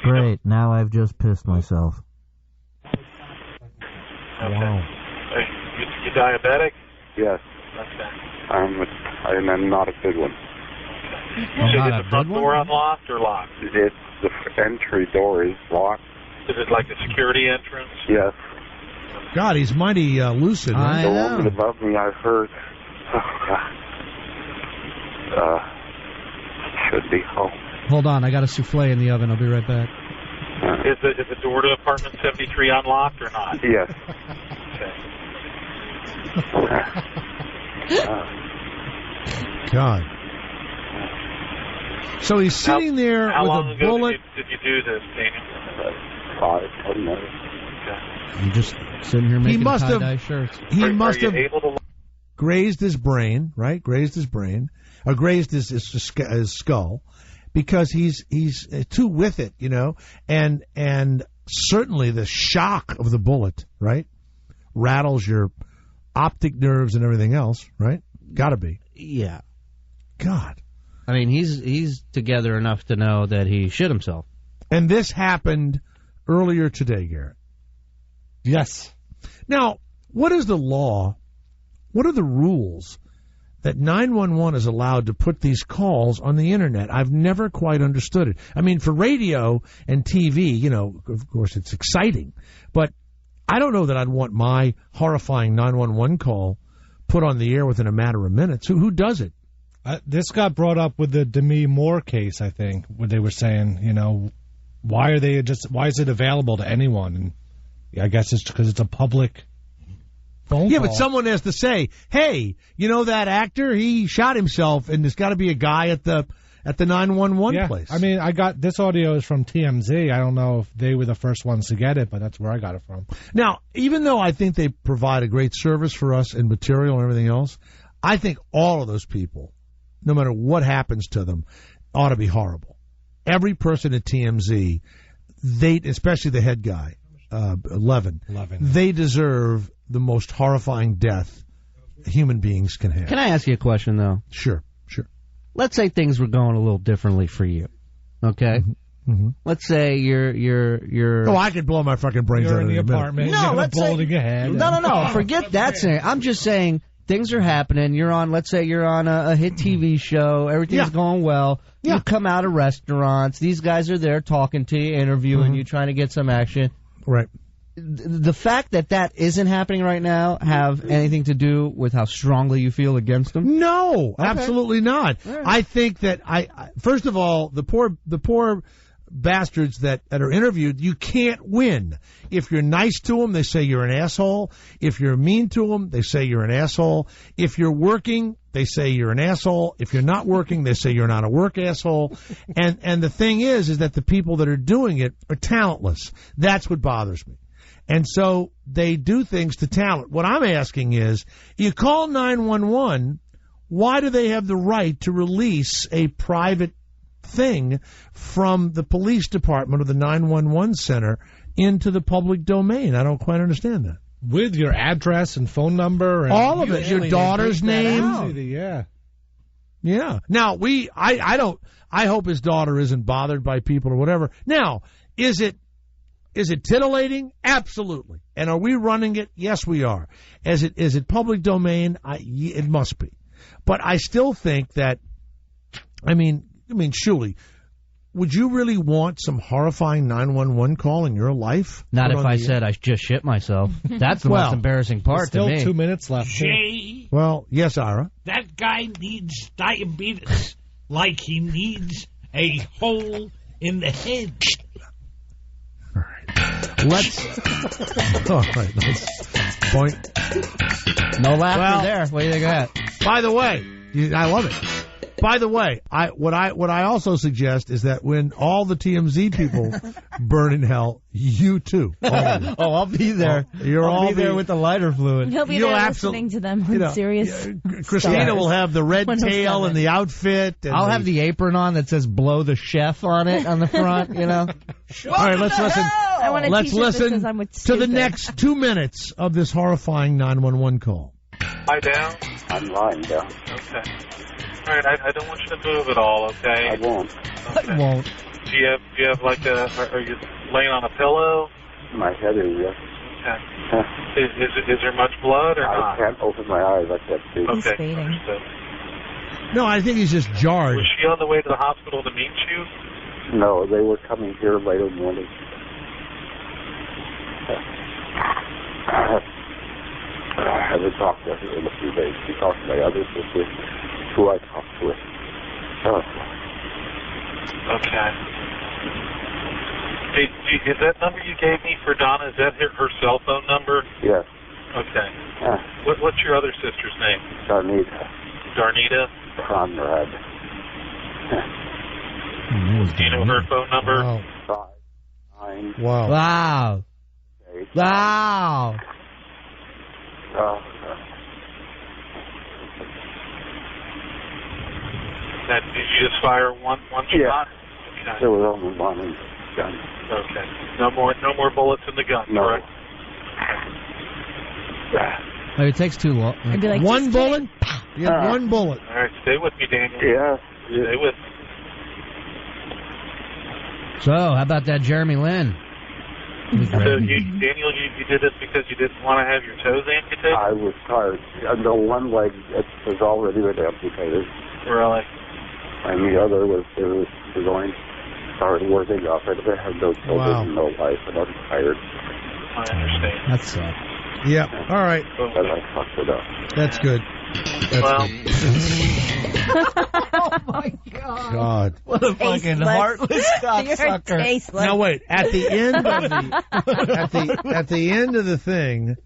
Great. Now I've just pissed myself. Okay. Wow. You diabetic? Yes. Okay. I'm not a big one. So is the front door unlocked or locked? The entry door is locked. Is it like a security entrance? Yes. God, he's mighty lucid. Right? The woman above me, I heard. Should be home. Hold on, I got a souffle in the oven. I'll be right back. Is the door to apartment 73 unlocked or not? Yes. Okay. God. So he's sitting there how with long a ago bullet. Did you do this, Daniel? 5 minutes. I'm just sitting here making tie-dye shirts. He Are must you have able to... grazed his brain, right? Grazed his brain, or grazed his skull, because he's too with it, you know. And certainly the shock of the bullet, right, rattles your optic nerves and everything else, right? Got to be. Yeah. God. I mean, he's together enough to know that he shit himself. And this happened earlier today, Garrett. Yes. Now, what is the law? What are the rules that 911 is allowed to put these calls on the Internet? I've never quite understood it. I mean, for radio and TV, you know, of course, it's exciting. But I don't know that I'd want my horrifying 911 call put on the air within a matter of minutes. Who does it? This got brought up with the Demi Moore case, I think, where they were saying, you know, why is it available to anyone? And I guess it's because it's a public phone call. But someone has to say, hey, you know that actor? He shot himself, and there's got to be a guy at the 911 place. I mean, I got this audio is from TMZ. I don't know if they were the first ones to get it, but that's where I got it from. Now, even though I think they provide a great service for us in material and everything else, I think all of those people, no matter what happens to them, ought to be horrible. Every person at TMZ, especially the head guy, Levin, they deserve the most horrifying death human beings can have. Can I ask you a question, though? Sure. Let's say things were going a little differently for you, okay? Mm-hmm. Let's say you're. Oh, I could blow my fucking brains out You're in in the a minute. apartment. No, let's say your head. No. Forget that scenario. I'm just saying things are happening. Let's say you're on a hit TV show. Everything's going well. Yeah. You come out of restaurants. These guys are there talking to you, interviewing you, trying to get some action. Right. The fact that isn't happening right now have anything to do with how strongly you feel against them? No, absolutely not. Right. I think that first of all, the poor bastards that are interviewed, you can't win. If you're nice to them, they say you're an asshole. If you're mean to them, they say you're an asshole. If you're working, they say you're an asshole. If you're not working, they say you're not a work asshole. And the thing is that the people that are doing it are talentless. That's what bothers me. And so they do things to talent. What I'm asking is, you call 911, why do they have the right to release a private thing from the police department or the 911 center into the public domain? I don't quite understand that. With your address and phone number? And all of it. Your daughter's name? Yeah. Now, I hope his daughter isn't bothered by people or whatever. Now, is it titillating? Absolutely. And are we running it? Yes, we are. Is it public domain? It must be. But I still think that, I mean, Shuli, would you really want some horrifying 911 call in your life? Not if I said I just shit myself. That's the most embarrassing part to me. Still 2 minutes left. Jay. Well, yes, Ira. That guy needs diabetes like he needs a hole in the head. Let's point. No laughter there. What do you think of that? By the way, I love it. By the way, what I also suggest is that when all the TMZ people burn in hell, you too. I'll be there. I'll be there with the lighter fluid. He'll be there listening to them on serious. Christina will have the red tail and the outfit. And I'll have the apron on that says "Blow the Chef" on it on the front. All right, let's listen. Let's listen to the stupid. next 2 minutes of this horrifying 911 call. Lie down. I'm lying down. Okay. All right, I don't want you to move at all, okay? I won't. Okay. I won't. Do you have like are you laying on a pillow? My head is, yes. Okay. Is there much blood or not? I can't open my eyes like that, too. Okay. Understood. No, I think he's just jarred. Was she on the way to the hospital to meet you? No, they were coming here later in the morning. I haven't talked to her in a few days. She talked to my other sister, who I talked with. Okay. Hey, is that number you gave me for Donna, is that her cell phone number? Yes. Okay. What's your other sister's name? Darnita. Darnita? Conrad. Do you know her phone number? Wow. 5, 9. Wow. Wow. 8. Wow. Did you just fire one shot? Okay. There was only one gun. Okay. No more bullets in the gun, no. correct? It takes too long. I'd be like, one bullet? Yeah, one bullet. All right, stay with me, Daniel. Yeah. Stay with me. So, how about that Jeremy Lin? So, Daniel, you did this because you didn't want to have your toes amputated? I was tired. The one leg was already been amputated. Really? And the other was going, started working off it. I have no children, no wife, and I'm tired. I understand. That sucks. Yeah. All right. But I fucked it up. That's good. Oh my God! What a fucking heartless cocksucker! Now wait. At the end of at the end of the thing,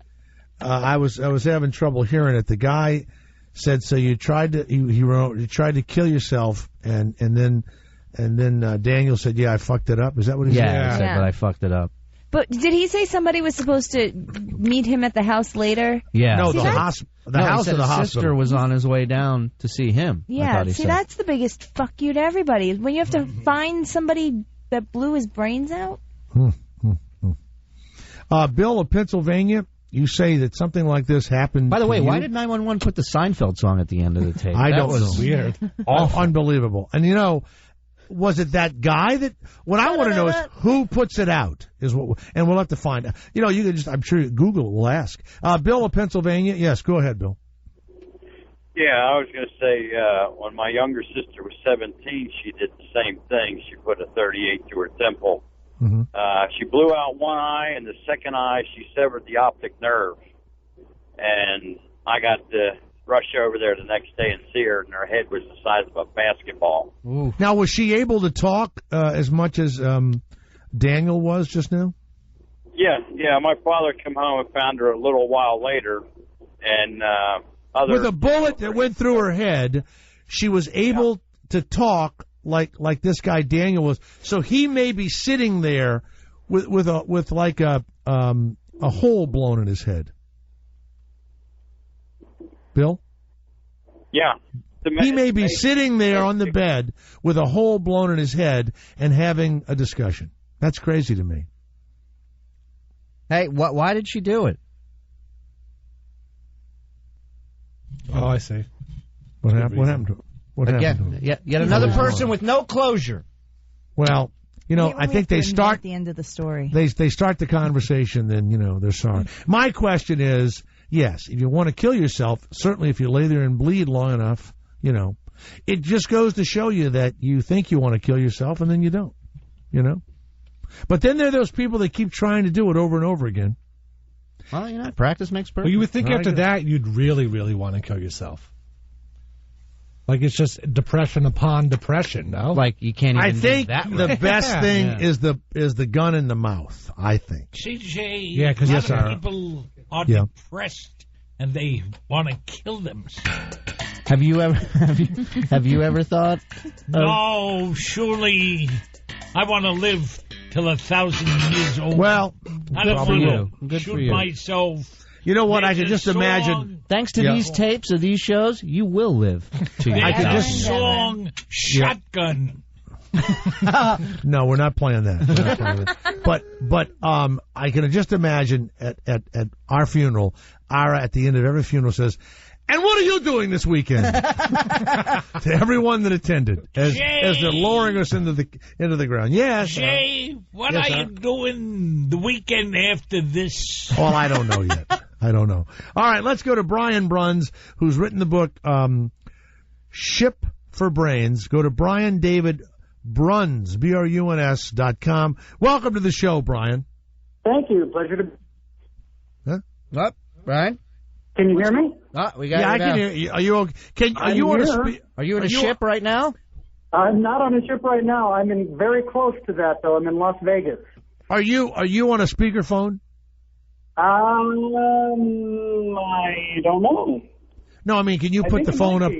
I was having trouble hearing it. The guy said, "So you tried to you tried to kill yourself," and then Daniel said, "Yeah, I fucked it up." Is that what he said? Yeah, he said, but I fucked it up. But did he say somebody was supposed to meet him at the house later? Yeah. No, the house of the hospital. Sister was on his way down to see him. Yeah, see, that's the biggest fuck you to everybody. When you have to find somebody that blew his brains out. Bill of Pennsylvania, you say that something like this happened. By the way, to why you? did 911 put the Seinfeld song at the end of the tape? I that don't was know. Weird. Unbelievable. And you know, was it that guy that? What I want to know is who puts it out. Is what, and we'll have to find out. You know, you can just. I'm sure Google will ask. Bill of Pennsylvania. Yes, go ahead, Bill. Yeah, I was going to say when my younger sister was 17, she did the same thing. She put a 38 to her temple. Mm-hmm. She blew out one eye, and the second eye she severed the optic nerve. And I got to rush over there the next day and see her, and her head was the size of a basketball. Ooh. Now, was she able to talk as much as Daniel was just now? Yeah. My father came home and found her a little while later, and with a bullet that went through her head, she was able to talk like this guy Daniel was. So he may be sitting there with a hole blown in his head. Bill? Yeah. He may be sitting there on the bed with a hole blown in his head and having a discussion. That's crazy to me. Hey, why did she do it? Oh, I see. What happened to her? What happened to her? Yet another person with no closure. Well, you know, I think they start at the end of the story. They start the conversation, then they're sorry. My question is, yes, if you want to kill yourself, certainly if you lay there and bleed long enough, it just goes to show you that you think you want to kill yourself and then you don't. But then there are those people that keep trying to do it over and over again. Well, practice makes perfect. Well, you would think after that you'd really, really want to kill yourself. Like it's just depression upon depression, no? Like you can't even I think do that the way. best thing is the gun in the mouth, I think. CJ, because a lot of people are depressed and they want to kill themselves. Have you ever thought? No, surely I want to live till 1,000 years old. Well, I don't want to Good shoot for you. myself. You know what? I There's can a just song- imagine. Thanks to these tapes of these shows, you will live to your There's a thousand. song, Shotgun. No, we're not playing that. We're not playing that. But I can just imagine at our funeral, Ira at the end of every funeral says, "And what are you doing this weekend?" To everyone that attended, as they're lowering us into the ground. Yes. Jay, what Yes, are you doing the weekend after this? Well, I don't know yet. I don't know. All right, let's go to Brian Bruns, who's written the book Ship for Brains. Go to Brian David Bruns, BRUNS.com. Welcome to the show, Brian. Thank you. Pleasure to. Huh? What, Brian? Can you hear me? We got I you now. can hear you. Are you okay? Are you on a Are you in a ship right now? I'm not on a ship right now. I'm in very close to that, though. I'm in Las Vegas. Are you on a speakerphone? I don't know. No, I mean, can you put the phone up?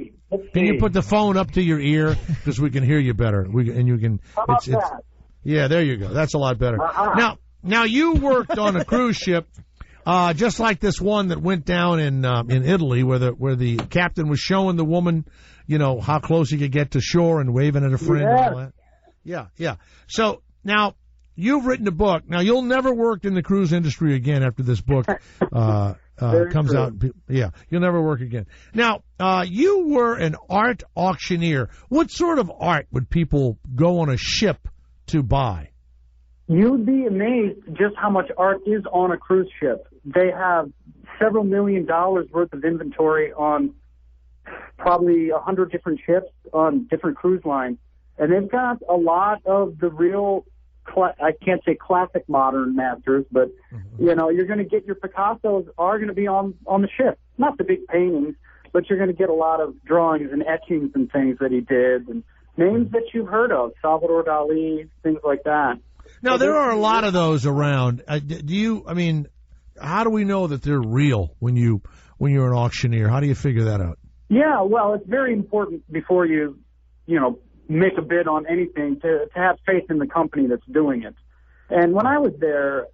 Can you put the phone up to your ear because we can hear you better? And you can. How about that? Yeah, there you go. That's a lot better. Now you worked on a cruise ship, just like this one that went down in Italy, where the captain was showing the woman, how close he could get to shore and waving at a friend and all that. Yeah. So now you've written a book. Now you'll never work in the cruise industry again after this book comes true. out. Yeah, you'll never work again. Now you were an art auctioneer. What sort of art would people go on a ship to buy? You'd be amazed just how much art is on a cruise ship. They have several $1 million worth of inventory on probably 100 different ships on different cruise lines. And they've got a lot of the real, I can't say classic modern masters, but, you're going to get your Picassos are going to be on the ship. Not the big paintings, but you're going to get a lot of drawings and etchings and things that he did, and names that you've heard of, Salvador Dali, things like that. Now, there are a lot of those around. How do we know that they're real when you're an auctioneer? How do you figure that out? Yeah, well, it's very important before you make a bid on anything to have faith in the company that's doing it. And when I was there,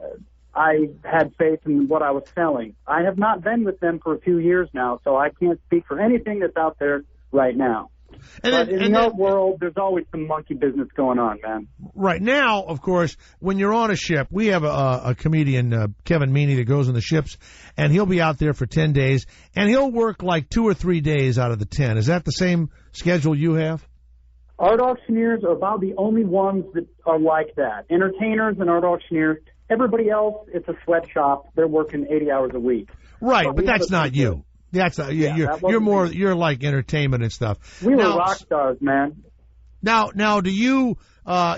I had faith in what I was selling. I have not been with them for a few years now, so I can't speak for anything that's out there right now. But in your world, there's always some monkey business going on, man. Right now, of course, when you're on a ship, we have a comedian, Kevin Meaney, that goes on the ships, and he'll be out there for 10 days, and he'll work like 2 or 3 days out of the 10. Is that the same schedule you have? Art auctioneers are about the only ones that are like that. Entertainers and art auctioneers, everybody else, it's a sweatshop. They're working 80 hours a week. Right, but that's not you. That's not, you're like entertainment and stuff. We were rock stars, man. Now, do you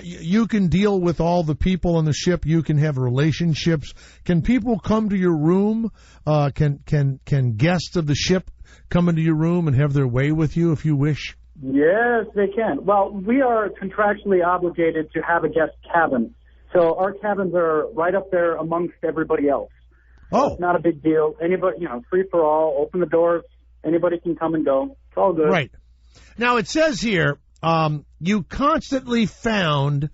you can deal with all the people on the ship? You can have relationships. Can people come to your room? Can guests of the ship come into your room and have their way with you if you wish? Yes, they can. Well, we are contractually obligated to have a guest cabin, so our cabins are right up there amongst everybody else. Oh. It's not a big deal. Anybody, free for all. Open the doors. Anybody can come and go. It's all good. Right. Now, it says here, you constantly found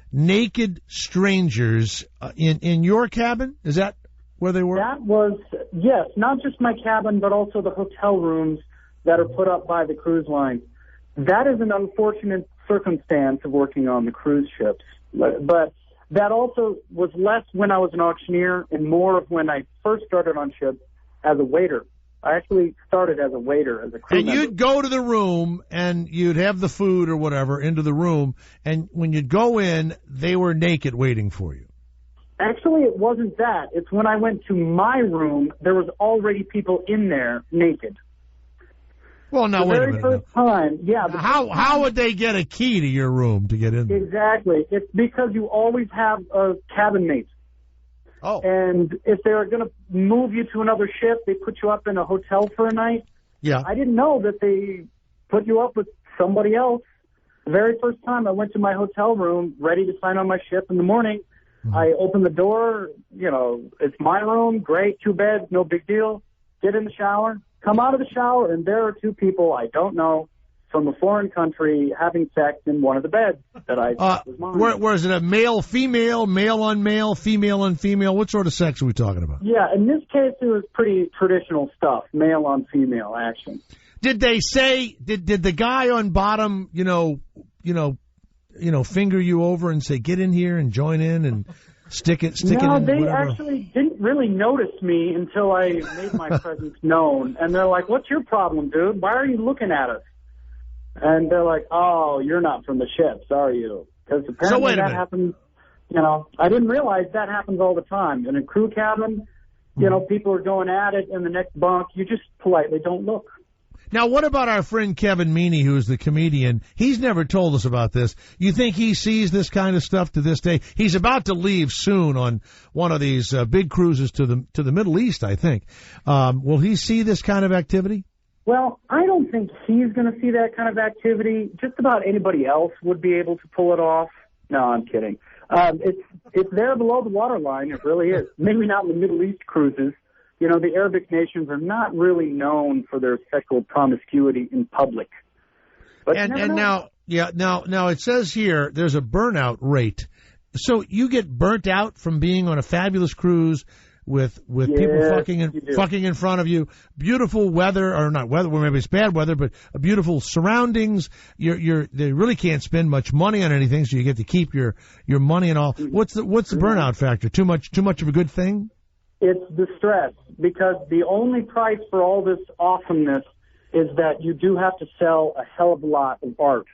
naked strangers in your cabin? Is that where they were? That was, yes, not just my cabin, but also the hotel rooms that are put up by the cruise line. That is an unfortunate circumstance of working on the cruise ships. But that also was less when I was an auctioneer and more of when I first started on ships as a waiter. I actually started as a waiter, as a crew member. And you'd go to the room and you'd have the food or whatever into the room, and when you'd go in, they were naked waiting for you. Actually, it wasn't that. It's when I went to my room, there was already people in there naked. Well, now, wait a minute. The very first time, yeah. How would they get a key to your room to get in there? Exactly. It's because you always have a cabin mate. Oh. And if they're going to move you to another ship, they put you up in a hotel for a night. Yeah. I didn't know that they put you up with somebody else. The very first time I went to my hotel room, ready to sign on my ship in the morning, I opened the door, it's my room, great, 2 beds, no big deal. Get in the shower, come out of the shower, and there are two people I don't know from a foreign country having sex in one of the beds that I thought was mine. Where is it a male-female, male-on-male, female-on-female? What sort of sex are we talking about? Yeah, in this case, it was pretty traditional stuff, male-on-female action. Did they say, did the guy on bottom, finger you over and say, get in here and join in and stick it in? No, they whatever? Actually didn't really notice me until I made my presence known. And they're like, what's your problem, dude? Why are you looking at us? And they're like, oh, you're not from the ships, are you? Because apparently that happens, I didn't realize that happens all the time. In a crew cabin, people are going at it in the next bunk. You just politely don't look. Now, what about our friend Kevin Meaney, who's the comedian? He's never told us about this. You think he sees this kind of stuff to this day? He's about to leave soon on one of these big cruises to the Middle East, I think. Will he see this kind of activity? Well, I don't think he's going to see that kind of activity. Just about anybody else would be able to pull it off. No, I'm kidding. It's there below the waterline. It really is. Maybe not in the Middle East cruises. The Arabic nations are not really known for their sexual promiscuity in public. But now it says here there's a burnout rate. So you get burnt out from being on a fabulous cruise with people fucking in front of you, beautiful weather, or not weather, well, maybe it's bad weather, but beautiful surroundings. They really can't spend much money on anything, so you get to keep your money and all. What's the burnout factor? Too much of a good thing? It's the stress, because the only price for all this awesomeness is that you do have to sell a hell of a lot of art.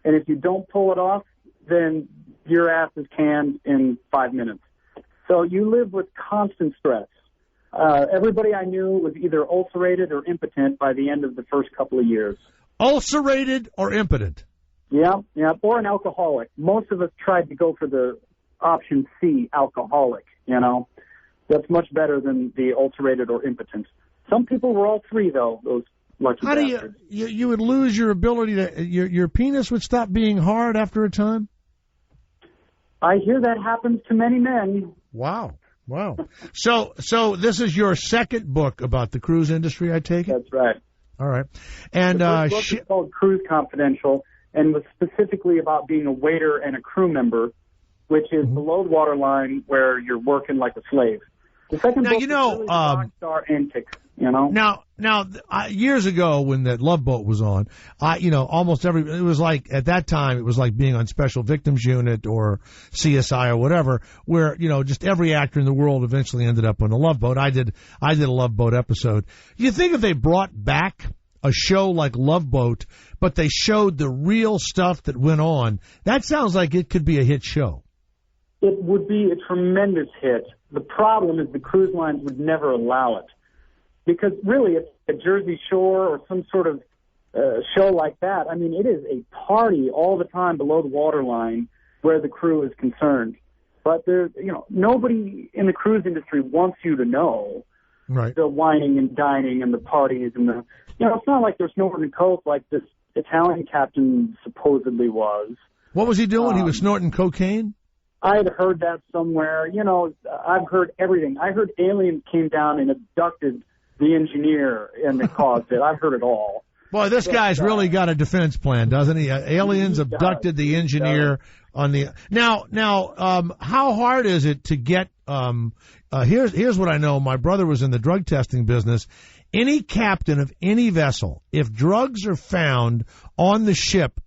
And if you don't pull it off, then your ass is canned in 5 minutes. So you live with constant stress. Everybody I knew was either ulcerated or impotent by the end of the first couple of years. Ulcerated or impotent? Yeah, or an alcoholic. Most of us tried to go for the option C, alcoholic, That's much better than the ulcerated or impotent. Some people were all three, though, those lucky bastards. You would lose your ability to, your penis would stop being hard after a time? I hear that happens to many men. Wow. So this is your second book about the cruise industry, I take it? That's right. All right. And the first book is called Cruise Confidential, and was specifically about being a waiter and a crew member, which is below the waterline where you're working like a slave. The second book is really rock star antics, Now, years ago when that Love Boat was on, it was like, at that time, it was like being on Special Victims Unit or CSI or whatever, where, just every actor in the world eventually ended up on a Love Boat. I did a Love Boat episode. You think if they brought back a show like Love Boat, but they showed the real stuff that went on, that sounds like it could be a hit show. It would be a tremendous hit. The problem is the cruise lines would never allow it. Because really, it's a Jersey Shore or some sort of show like that. I mean, it is a party all the time below the waterline where the crew is concerned. But nobody in the cruise industry wants you to know the whining and dining and the parties and the, it's not like there's Northern Coast like this Italian captain supposedly was. What was he doing? He was snorting cocaine? I had heard that somewhere. I've heard everything. I heard aliens came down and abducted the engineer and they caused it. I've heard it all. Boy, this guy's really got a defense plan, doesn't he? Aliens abducted the engineer on the... Now, how hard is it to get... Here's what I know. My brother was in the drug testing business. Any captain of any vessel, if drugs are found on the ship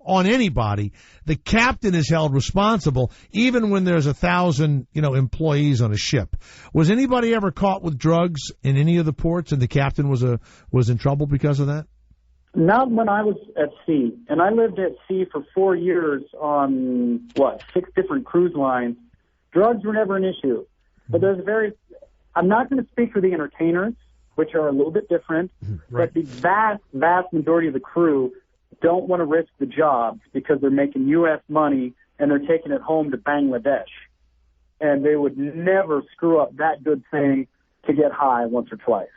on anybody, the captain is held responsible, even when there's 1,000, employees on a ship. Was anybody ever caught with drugs in any of the ports, and the captain was in trouble because of that? Not when I was at sea, and I lived at sea for 4 years on 6 different cruise lines. Drugs were never an issue, but I'm not going to speak for the entertainers, which are a little bit different, but the vast majority of the crew don't want to risk the jobs because they're making U.S. money and they're taking it home to Bangladesh. And they would never screw up that good thing to get high once or twice.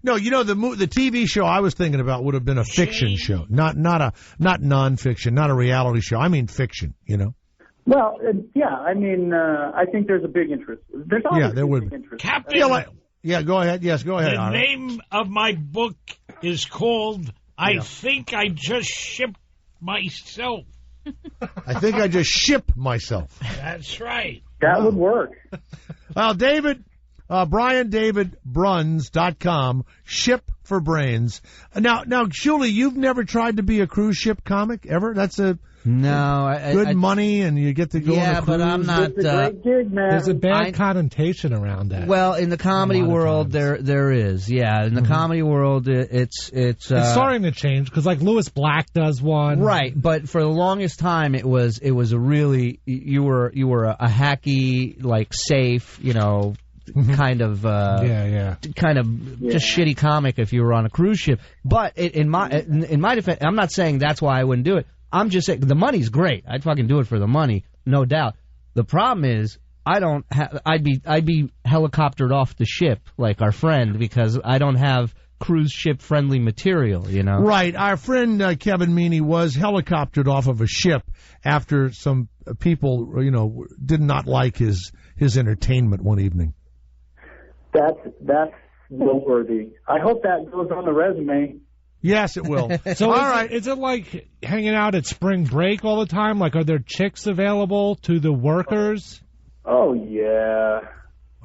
No, the TV show I was thinking about would have been a fiction show, not nonfiction, not a reality show. I mean fiction, Well, I mean, I think there's a big interest. There's always there would big interest. Captain, Yeah, go ahead. Yes, go ahead. The name of my book is called I Think I Just Shipped Myself. I think I just ship myself. That's right. That would work. Well, David, BrianDavidBruns.com, ship for brains. Now, Shuli, you've never tried to be a cruise ship comic ever? That's a good money, and you get to go on a cruise. But I'm not. It's a great gig, man. There's a bad connotation around that. Well, in the comedy world, there is. Yeah, in the comedy world, it's starting to change because like Louis Black does one. Right, but for the longest time, it was a really you were a hacky, like safe, kind of just shitty comic if you were on a cruise ship. But in my defense, I'm not saying that's why I wouldn't do it. I'm just saying the money's great. I'd fucking do it for the money, no doubt. The problem is I'd be helicoptered off the ship like our friend because I don't have cruise ship friendly material, Right. Our friend Kevin Meaney was helicoptered off of a ship after some people, did not like his entertainment one evening. That's noteworthy. I hope that goes on the resume. Yes, it will. So is it like hanging out at spring break all the time? Like, are there chicks available to the workers? Oh, yeah.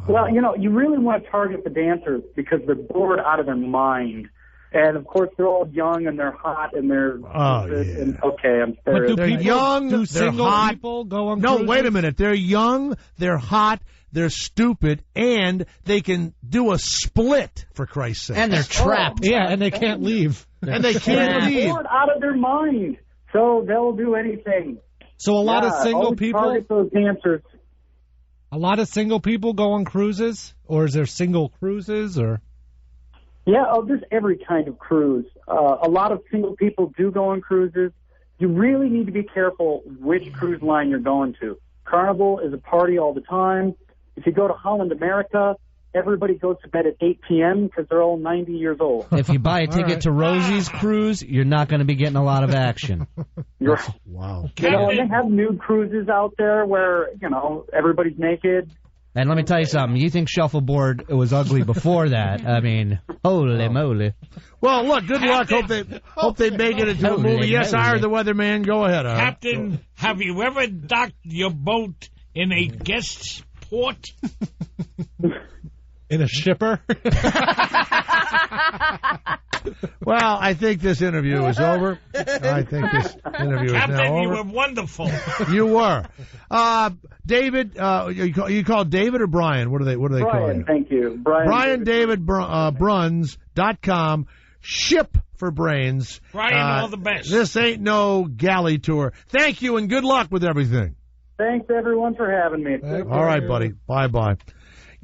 Well, you really want to target the dancers because they're bored out of their mind. And, of course, they're all young and they're hot and they're... and, okay, I'm But serious. they're young, they're single hot. people go on No, cruises? wait a minute. They're young, they're hot, they're stupid, and they can do a split, for Christ's sake. And they're trapped. Yeah, and they can't leave. And they can't leave. They're bored out of their mind, so they'll do anything. So a lot of single always people... target those dancers. A lot of single people go on cruises? Or is there single cruises, or... Yeah, there's every kind of cruise. A lot of single people do go on cruises. You really need to be careful which cruise line you're going to. Carnival is a party all the time. If you go to Holland America, everybody goes to bed at 8 p.m. because they're all 90 years old. If you buy a ticket to Rosie's cruise, you're not going to be getting a lot of action. Wow. And they have nude cruises out there where, everybody's naked. And let me tell you something. You think Shuffleboard was ugly before that. I mean, holy moly. Well, look, good luck. Hope they make it into a movie. Yes, I heard the weatherman. Go ahead. Captain, have you ever docked your boat in a guest's port? In a shipper? Well, I think this interview is over. I think this interview is now Captain, over. you were wonderful. You were. David, you call David or Brian? What do they call you? Brian, thank you. BrianDavidBruns.com. Ship for brains. Brian, all the best. This ain't no galley tour. Thank you and good luck with everything. Thanks, everyone, for having me. All right, buddy. Bye-bye.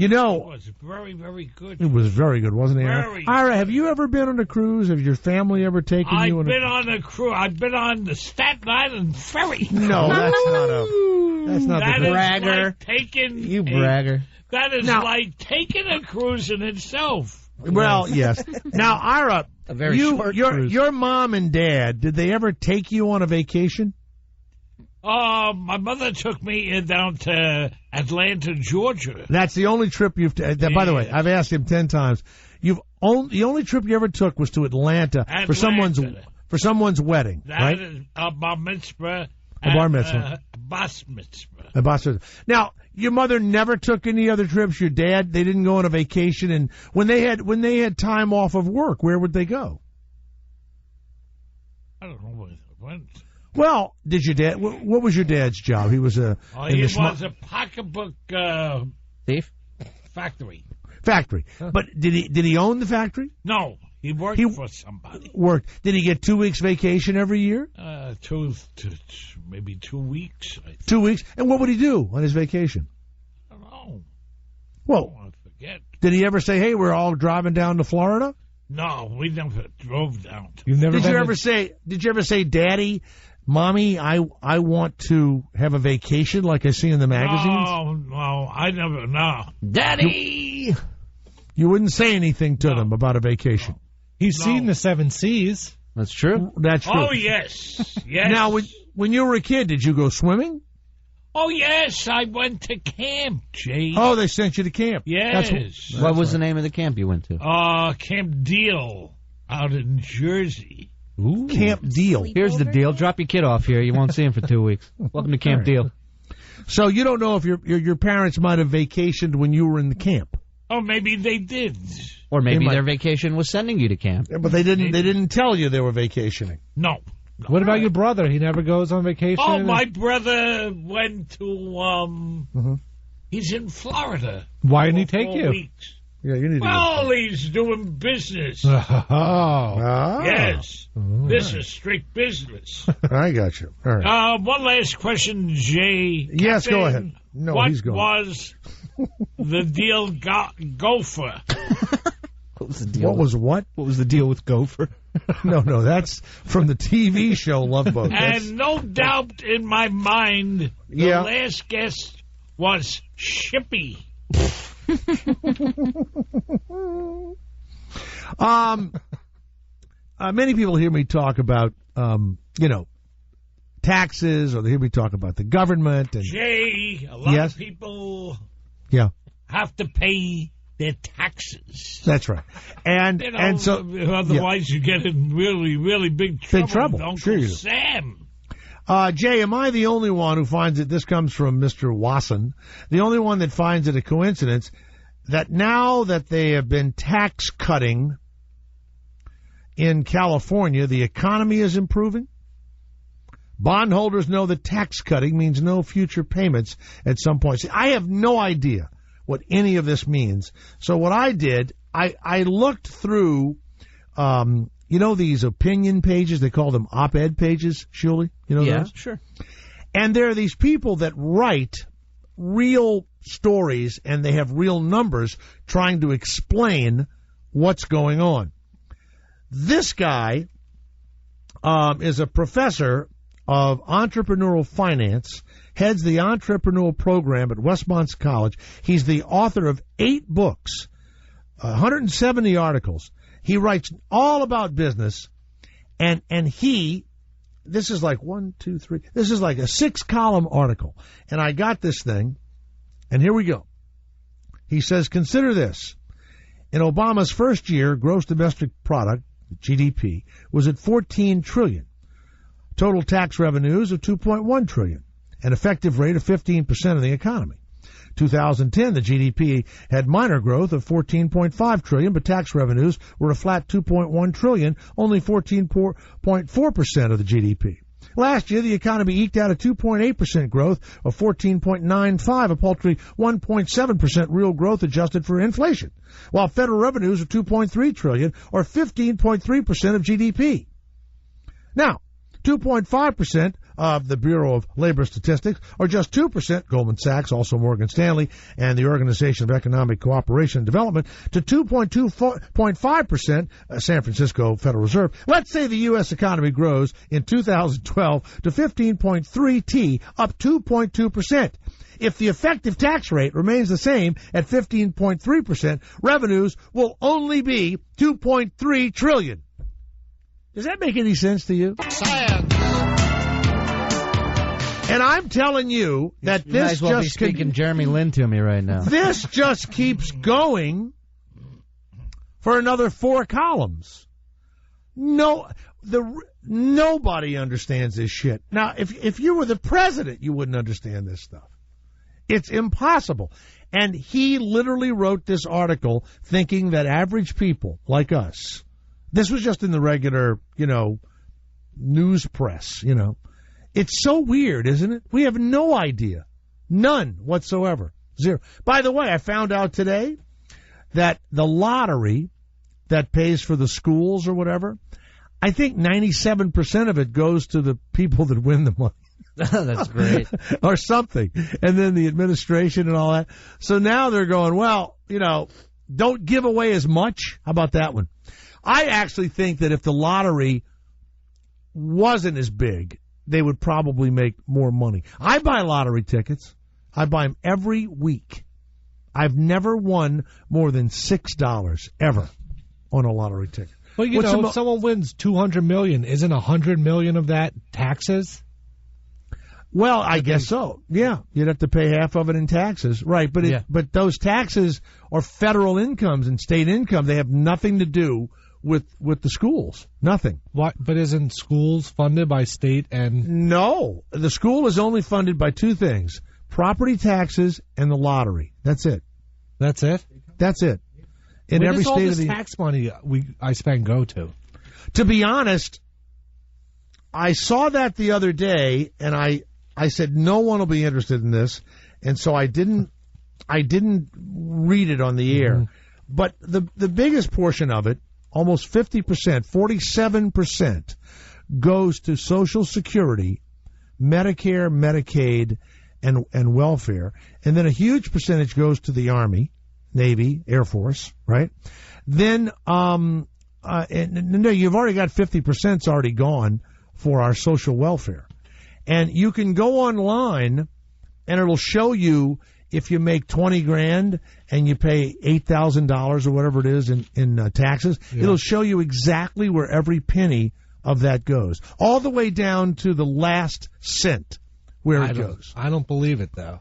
It was very, very good. It was very good, wasn't it, Ira? Very. Ira, have you ever been on a cruise? Have your family ever taken you on a cruise? I've been on a cruise. I've been on the Staten Island ferry. No, that's not That the is bragger. like taking You bragger. That is like taking a cruise in itself. Well, yes. Now, Ira, A very short cruise. your mom and dad, did they ever take you on a vacation? My mother took me down to Atlanta, Georgia. That's the only trip you've... By the way, I've asked him 10 times. The only trip you ever took was to Atlanta. for someone's wedding, right? That is a bar mitzvah. A bar mitzvah. Bas mitzvah. A bas mitzvah. Now, your mother never took any other trips. Your dad, they didn't go on a vacation. And when they had time off of work, where would they go? I don't know where they went. Well, did your dad? What was your dad's job? He was a. He was a pocketbook thief. Factory. But did he own the factory? No, he worked for somebody. Did he get 2 weeks vacation every year? Maybe 2 weeks. I think. 2 weeks. And what would he do on his vacation? I don't know. Well, I forget. Did he ever say, "Hey, we're all driving down to Florida"? No, we never drove down. Did you ever say, "Daddy, Mommy, I want to have a vacation like I see in the magazines"? No, I never. No, Daddy. You wouldn't say anything to them about a vacation. He's seen the 7 Seas. That's true. That's true. Oh yes, yes. Now, when you were a kid, did you go swimming? Oh, yes, I went to camp, Jay. Oh, they sent you to camp. Yes. What was the name of the camp you went to? Camp Deal out in Jersey. Ooh. Camp Deal. Here's the deal. Drop your kid off here. You won't see him for 2 weeks. Welcome to Camp Deal. So you don't know if your parents might have vacationed when you were in the camp. Oh, maybe they did. Or maybe their vacation was sending you to camp. Yeah, but they didn't tell you they were vacationing. No. What about your brother? He never goes on vacation? Oh, my brother went to, he's in Florida. Why didn't he take 4 you? weeks. Yeah, you need to Well, he's doing business. Oh. Yes. This is strict business. I got you. All right. One last question, Jay. Yes, Captain, go ahead. No, what he's going. was the deal Gopher? What was the deal? What was what? What was the deal with Gopher? No, that's from the TV show Love Boat. And no doubt in my mind, the last guest was Shippy. Many people hear me talk about, taxes, or they hear me talk about the government. And Jay, a lot of people have to pay their taxes. That's right. And so otherwise you get in really, really big trouble. Big trouble. With Uncle Sure you do. Sam. Jay, am I the only one who finds it, this comes from Mr. Wasson, the only one that finds it a coincidence that now that they have been tax cutting in California, the economy is improving? Bondholders know that tax cutting means no future payments at some point. See, I have no idea what any of this means. So what I did, I looked through, these opinion pages, they call them op-ed pages, Shuli? You know those? Sure. And there are these people that write real stories, and they have real numbers trying to explain what's going on. This guy is a professor of entrepreneurial finance, heads the entrepreneurial program at Westmont College. He's the author of 8 books, 170 articles. He writes all about business, and this is like 1, 2, 3. This is like a 6-column article. And I got this thing, and here we go. He says, consider this. In Obama's first year, gross domestic product, GDP, was at $14 trillion. Total tax revenues of $2.1 trillion. An effective rate of 15% of the economy. 2010, the GDP had minor growth of $14.5 trillion, but tax revenues were a flat $2.1 trillion, only 14.4% of the GDP. Last year, the economy eked out a 2.8% growth of 14.95, a paltry 1.7% real growth adjusted for inflation, while federal revenues are $2.3 trillion, or 15.3% of GDP. Now, 2.5% of the Bureau of Labor Statistics, or just 2%, Goldman Sachs, also Morgan Stanley, and the Organization of Economic Cooperation and Development, to 2.5%, San Francisco Federal Reserve. Let's say the U.S. economy grows in 2012 to 15.3 T, up 2.2%. If the effective tax rate remains the same at 15.3%, revenues will only be $2.3 trillion. Does that make any sense to you? Science. And I'm telling you that You this might as well be just speaking Jeremy Lin to me right now. This just keeps going for another 4 columns. Nobody understands this shit. Now, if you were the president, you wouldn't understand this stuff. It's impossible. And he literally wrote this article thinking that average people like us, this was just in the regular, news press, It's so weird, isn't it? We have no idea. None whatsoever. Zero. By the way, I found out today that the lottery that pays for the schools or whatever, I think 97% of it goes to the people that win the money. That's great. Or something. And then the administration and all that. So now they're going, don't give away as much. How about that one? I actually think that if the lottery wasn't as big, they would probably make more money. I buy lottery tickets. I buy them every week. I've never won more than $6 ever on a lottery ticket. Well, if someone wins $200 million, isn't $100 million of that taxes? Well, I guess so. Yeah, you'd have to pay half of it in taxes, right? But but those taxes are federal incomes and state income. They have nothing to do with the schools. Nothing. What? But isn't schools funded by state and? No, the school is only funded by two things: property taxes and the lottery. That's it. That's it. That's it. In Where every does all state this of the tax money I spend go to? To be honest, I saw that the other day, and I said no one will be interested in this, and so I didn't read it on the air. But the biggest portion of it, almost 50%, 47%, goes to Social Security, Medicare, Medicaid, and welfare, and then a huge percentage goes to the Army, Navy, Air Force, right? Then, no, you've already got 50%'s already gone for our social welfare. And you can go online and it'll show you if you make $20,000 and you pay $8,000 or whatever it is in taxes, it'll show you exactly where every penny of that goes, all the way down to the last cent where it goes. I don't believe it, though.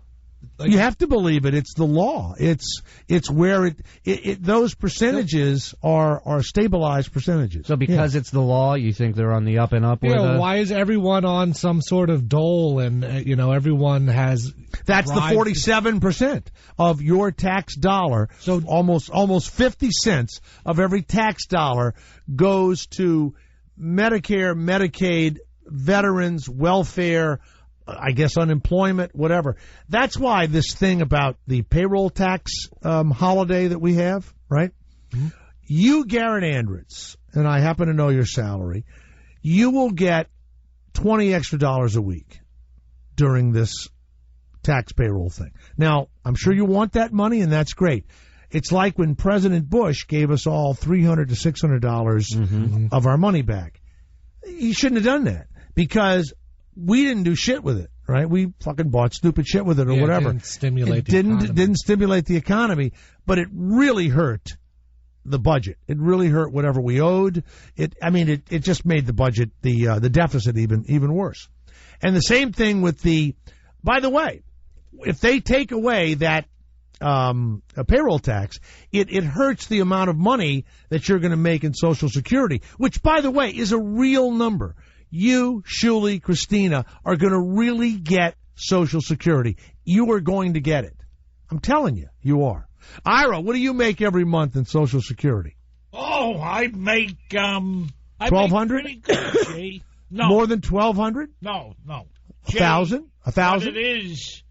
You have to believe it. It's the law. It's where those percentages are stabilized percentages. So because it's the law, you think they're on the up and up? Yeah. Why is everyone on some sort of dole and everyone has? That's the 47% of your tax dollar. So almost 50 cents of every tax dollar goes to Medicare, Medicaid, veterans, welfare, I guess unemployment, whatever. That's why this thing about the payroll tax holiday that we have, right? Mm-hmm. You, Garrett Andritz, and I happen to know your salary, you will get $20 extra a week during this tax payroll thing. Now, I'm sure you want that money, and that's great. It's like when President Bush gave us all $300 to $600 of our money back. He shouldn't have done that because we didn't do shit with it, right? We fucking bought stupid shit with it or whatever. It didn't stimulate the economy, but it really hurt the budget. It really hurt whatever we owed. It just made the budget, the deficit even worse. And the same thing with by the way, if they take away that a payroll tax, it hurts the amount of money that you're going to make in Social Security, which, by the way, is a real number. You, Shuli, Christina, are going to really get Social Security. You are going to get it. I'm telling you, you are. Ira, what do you make every month in Social Security? Oh, I make $1,200? No. More than $1,200? No. $1,000? $1,000? What it is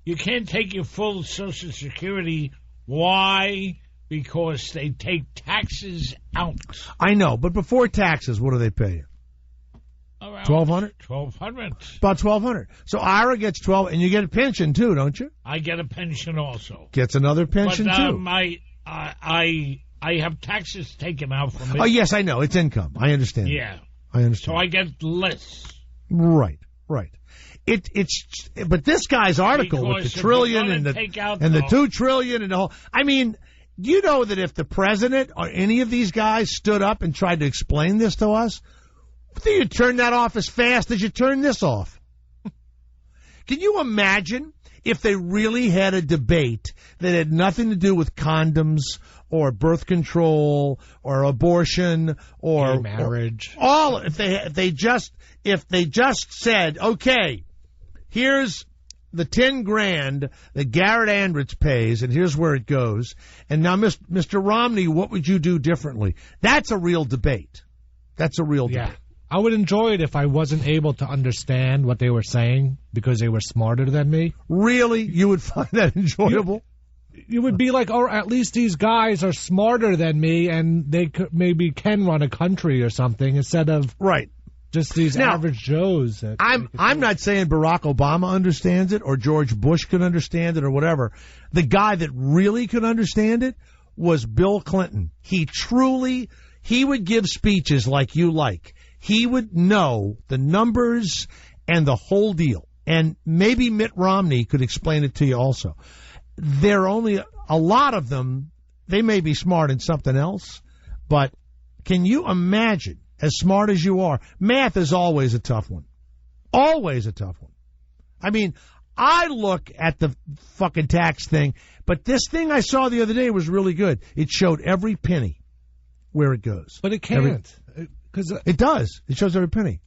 you can't take your full Social Security. Why? Because they take taxes out. I know, but before taxes, what do they pay you? $1,200? $1,200. About $1,200. So Ira gets $1,200, and you get a pension too, don't you? I get a pension also. Gets another pension too. I have taxes taken out from it. Oh yes, I know. It's income. I understand. Yeah, I understand. So I get less. Right. But this guy's article because with the trillion and the 2 trillion and the whole. I mean, do you know that if the president or any of these guys stood up and tried to explain this to us, you'd turn that off as fast as you turn this off? Can you imagine if they really had a debate that had nothing to do with condoms or birth control or abortion or marriage? If they just said, okay, here's the $10,000 that Garrett Andritz pays, and here's where it goes. And now, Mr. Romney, what would you do differently? That's a real debate. That's a real debate. I would enjoy it if I wasn't able to understand what they were saying because they were smarter than me. Really? You would find that enjoyable? You would be like, oh, at least these guys are smarter than me, and they maybe can run a country or something instead of just these average Joes. I'm not saying Barack Obama understands it or George Bush could understand it or whatever. The guy that really could understand it was Bill Clinton. He would give speeches like you like. He would know the numbers and the whole deal. And maybe Mitt Romney could explain it to you also. There are only a lot of them. They may be smart in something else, but can you imagine, as smart as you are, math is always a tough one. Always a tough one. I mean, I look at the fucking tax thing, but this thing I saw the other day was really good. It showed every penny where it goes. But it can't. It does. It shows every penny.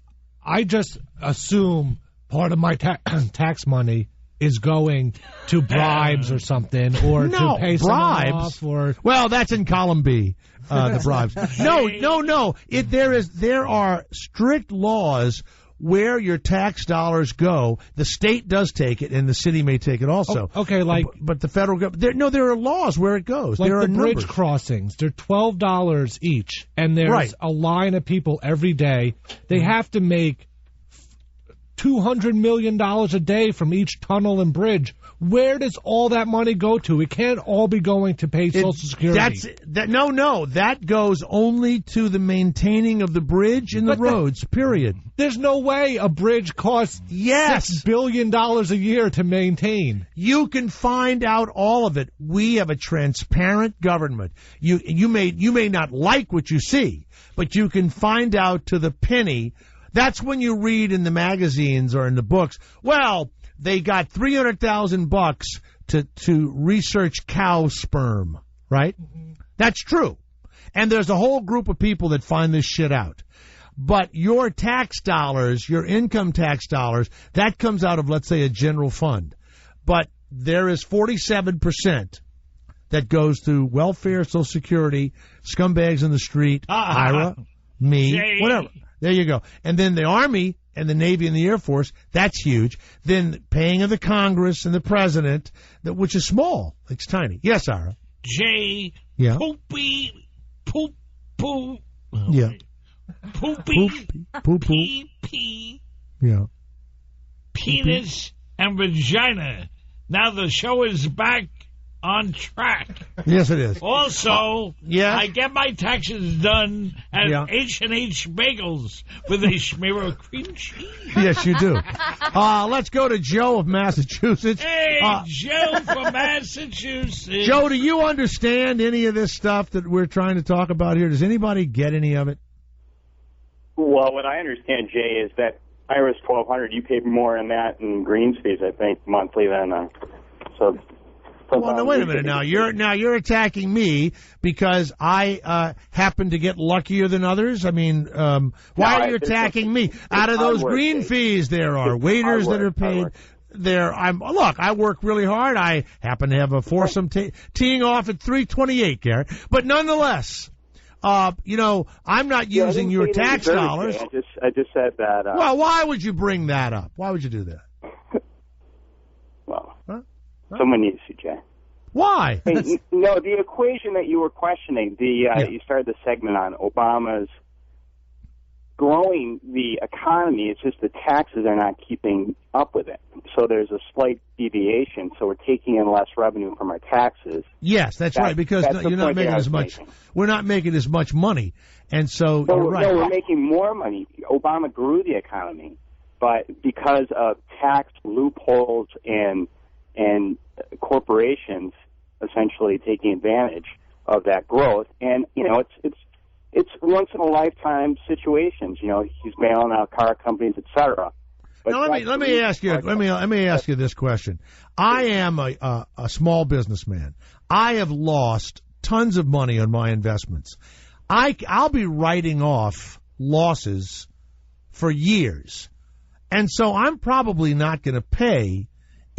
I just assume part of my tax money is going to bribes or something, or to pay someone off, or well, that's in column B, the bribes. No. There are strict laws where your tax dollars go. The state does take it, and the city may take it also. Okay, but the federal government. There are laws where it goes. Like there are the bridge numbers. crossings. They're $12 each, and there's a line of people every day. They have to make $200 million a day from each tunnel and bridge. Where does all that money go to? It can't all be going to pay Social Security. No. That goes only to the maintaining of the bridge and the roads, period. There's no way a bridge costs $6 billion a year to maintain. You can find out all of it. We have a transparent government. You may not like what you see, but you can find out to the penny. That's when you read in the magazines or in the books, well, they got $300,000 to research cow sperm, right? Mm-hmm. That's true. And there's a whole group of people that find this shit out. But your tax dollars, your income tax dollars, that comes out of, let's say, a general fund. But there is 47% that goes to welfare, Social Security, scumbags in the street, IRA, me, whatever. There you go. And then the Army and the Navy and the Air Force, that's huge. Then paying of the Congress and the President, which is small. It's tiny. Yes, Ira. J. Yeah. Poopy. Poop. Poo. Yeah. Poopy. Poo. Pee. Yeah. Penis and vagina. Now the show is back on track. Yes, it is. Also, I get my taxes done at H&H Bagels with a smear of cream cheese. Yes, you do. Let's go to Joe of Massachusetts. Hey, Joe from Massachusetts. Joe, do you understand any of this stuff that we're trying to talk about here? Does anybody get any of it? Well, what I understand, Jay, is that IRS 1200, you pay more in that in greens fees, I think, monthly than so. Well, no, wait a minute. Now you're attacking me because I happen to get luckier than others. I mean, why are you attacking me? Out of those green fees, there are waiters that are paid. I work really hard. I happen to have a foursome teeing off at 3:28, Garrett. But nonetheless, I'm not using your tax dollars. I just said that. Well, why would you bring that up? Why would you do that? Well. Someone needs to, Jay. Why? Hey, no, the equation that you were questioning, you started the segment on Obama's growing the economy. It's just the taxes are not keeping up with it. So there's a slight deviation. So we're taking in less revenue from our taxes. Yes, that's right, because you're not making as much. We're not making as much money. And so you're right. No, we're making more money. Obama grew the economy, but because of tax loopholes and corporations essentially taking advantage of that growth, and it's once in a lifetime situations. He's bailing out car companies, etc. Now let me ask you. Let me ask you this question. I am a small businessman. I have lost tons of money on my investments. I'll be writing off losses for years, and so I'm probably not going to pay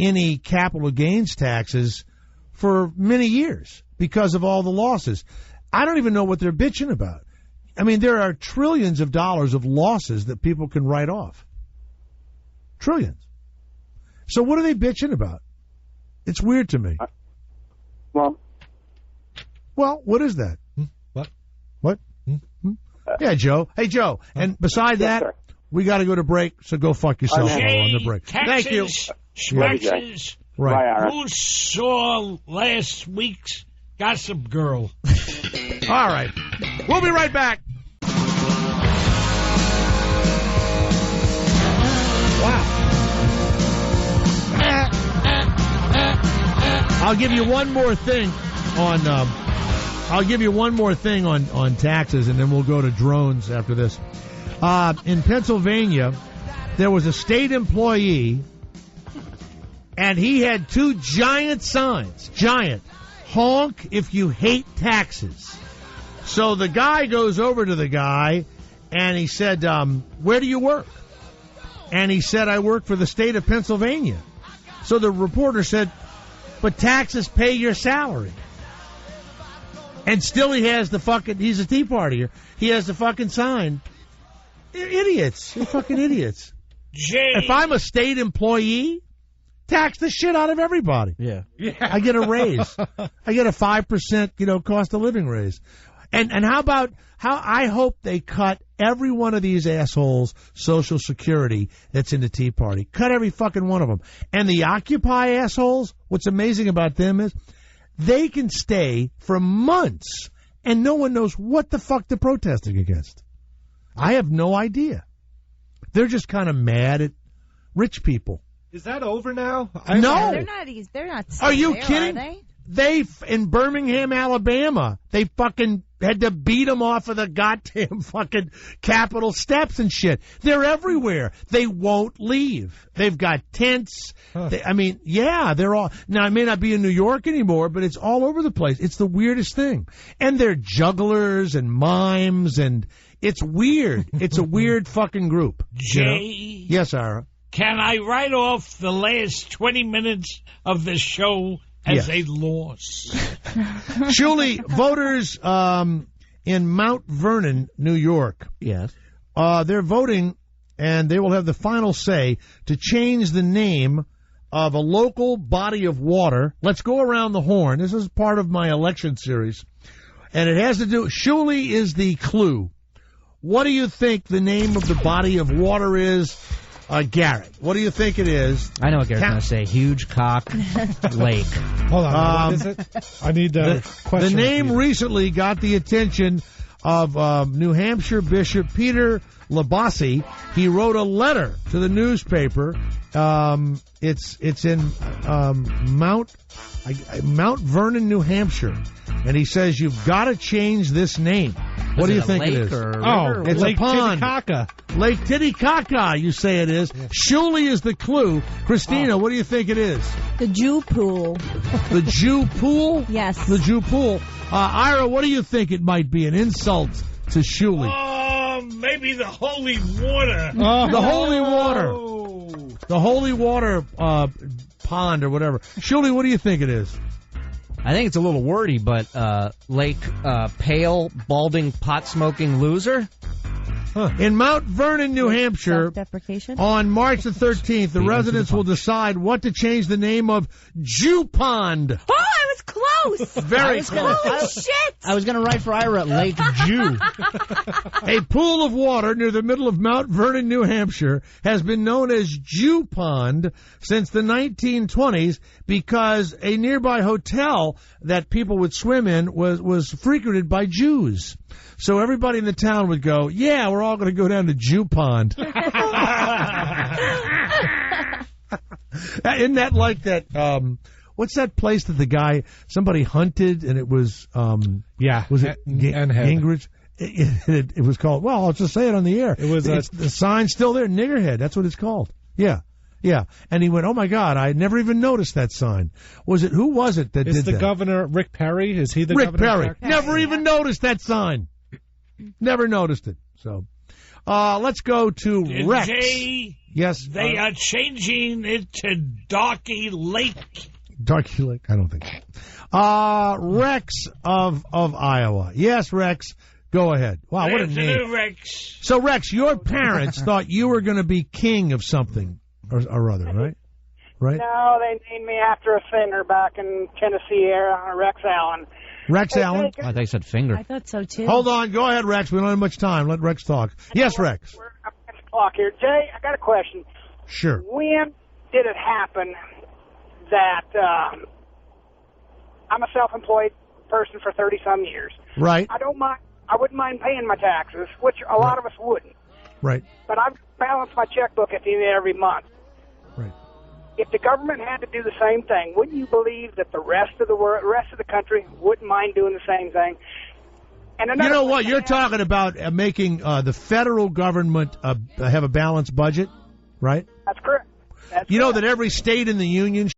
any capital gains taxes for many years because of all the losses. I don't even know what they're bitching about. I mean, there are trillions of dollars of losses that people can write off. Trillions. So what are they bitching about? It's weird to me. Well, what is that? What? Yeah, Joe. Hey, Joe. And beside that, sir. We got to go to break, so go fuck yourself on the break. Thank you. Schmaxes. Right. Who saw last week's Gossip Girl? All right. We'll be right back. Wow. I'll give you one more thing on taxes, and then we'll go to drones after this. In Pennsylvania, there was a state employee, and he had two giant signs. Giant. Honk if you hate taxes. So the guy goes over to the guy, and he said, where do you work? And he said, I work for the state of Pennsylvania. So the reporter said, but taxes pay your salary. And still he has the fucking, he's a Tea Partier. He has the fucking sign. They're idiots. They're fucking idiots. If I'm a state employee, tax the shit out of everybody. Yeah. I get a raise. I get a 5%, cost of living raise. And how I hope they cut every one of these assholes' Social Security that's in the Tea Party. Cut every fucking one of them. And the Occupy assholes, what's amazing about them is they can stay for months and no one knows what the fuck they're protesting against. I have no idea. They're just kind of mad at rich people. Is that over now? No. They're not. Are you there, kidding? Are they? They, in Birmingham, Alabama, they fucking had to beat them off of the goddamn fucking Capitol steps and shit. They're everywhere. They won't leave. They've got tents. They're all... Now, it may not be in New York anymore, but it's all over the place. It's the weirdest thing. And they're jugglers and mimes, and it's weird. It's a weird fucking group. Jay? Yes, Ira? Can I write off the last 20 minutes of the show as a loss? Shuli, voters in Mount Vernon, New York. Yes. They're voting, and they will have the final say to change the name of a local body of water. Let's go around the horn. This is part of my election series. And it has to do... Shuli is the clue. What do you think the name of the body of water is? Garrett, what do you think it is? I know what Garrett's going to say. Huge Cock Lake. Hold on. What is it? I need the question. The name recently got the attention of New Hampshire Bishop Peter Labasi. He wrote a letter to the newspaper. It's in Mount Vernon, New Hampshire. And he says, you've got to change this name. What do you think it is? It's Lake a pond. Titicaca. Lake Titicaca, you say it is. Yeah. Shuli is the clue. Christina, what do you think it is? The Jew Pool. The Jew Pool? Yes. The Jew Pool. Ira, what do you think it might be? An insult to Shuli. Maybe the holy water. The holy water. The holy water pond or whatever. Shuli, what do you think it is? I think it's a little wordy, but Lake Pale Balding Pot Smoking Loser? In Mount Vernon, New Hampshire, on March the 13th, the residents will decide what to change the name of Jew Pond. Oh, I was close. Very close. Holy shit. I was going to write for Ira Lake Jew. A pool of water near the middle of Mount Vernon, New Hampshire, has been known as Jew Pond since the 1920s because a nearby hotel that people would swim in was frequented by Jews. So everybody in the town would go, yeah, we're all going to go down to Jew Pond. Isn't that like that, what's that place that somebody hunted and it was, was it Gingrich? It was called, well, I'll just say it on the air. It was the sign's still there, Niggerhead, that's what it's called. Yeah. Yeah, and he went, oh, my God, I never even noticed that sign. Who was it that did that? Is the governor Rick Perry? Is he the governor? Rick Perry. Never even noticed that sign. Never noticed it. So, let's go to Rex. Jay, yes. They are changing it to Darky Lake. Darky Lake? I don't think so. Rex of Iowa. Yes, Rex. Go ahead. Wow, what a name. Rex. So, Rex, your parents thought you were going to be king of something or other, right? Right? No, they named me after a singer back in Tennessee, Rex Allen. Rex Allen? I thought you said finger. I thought so, too. Hold on. Go ahead, Rex. We don't have much time. Let Rex talk. Yes, Rex. We're up against the clock here. Jay, I got a question. Sure. When did it happen that I'm a self-employed person for 30-some years? Right. I wouldn't mind paying my taxes, which a lot of us wouldn't. Right. But I balance my checkbook at the end of every month. Right. If the government had to do the same thing, wouldn't you believe that the rest of the country wouldn't mind doing the same thing? And you know what? You're talking about making the federal government have a balanced budget? right? That's correct. You know that every state in the Union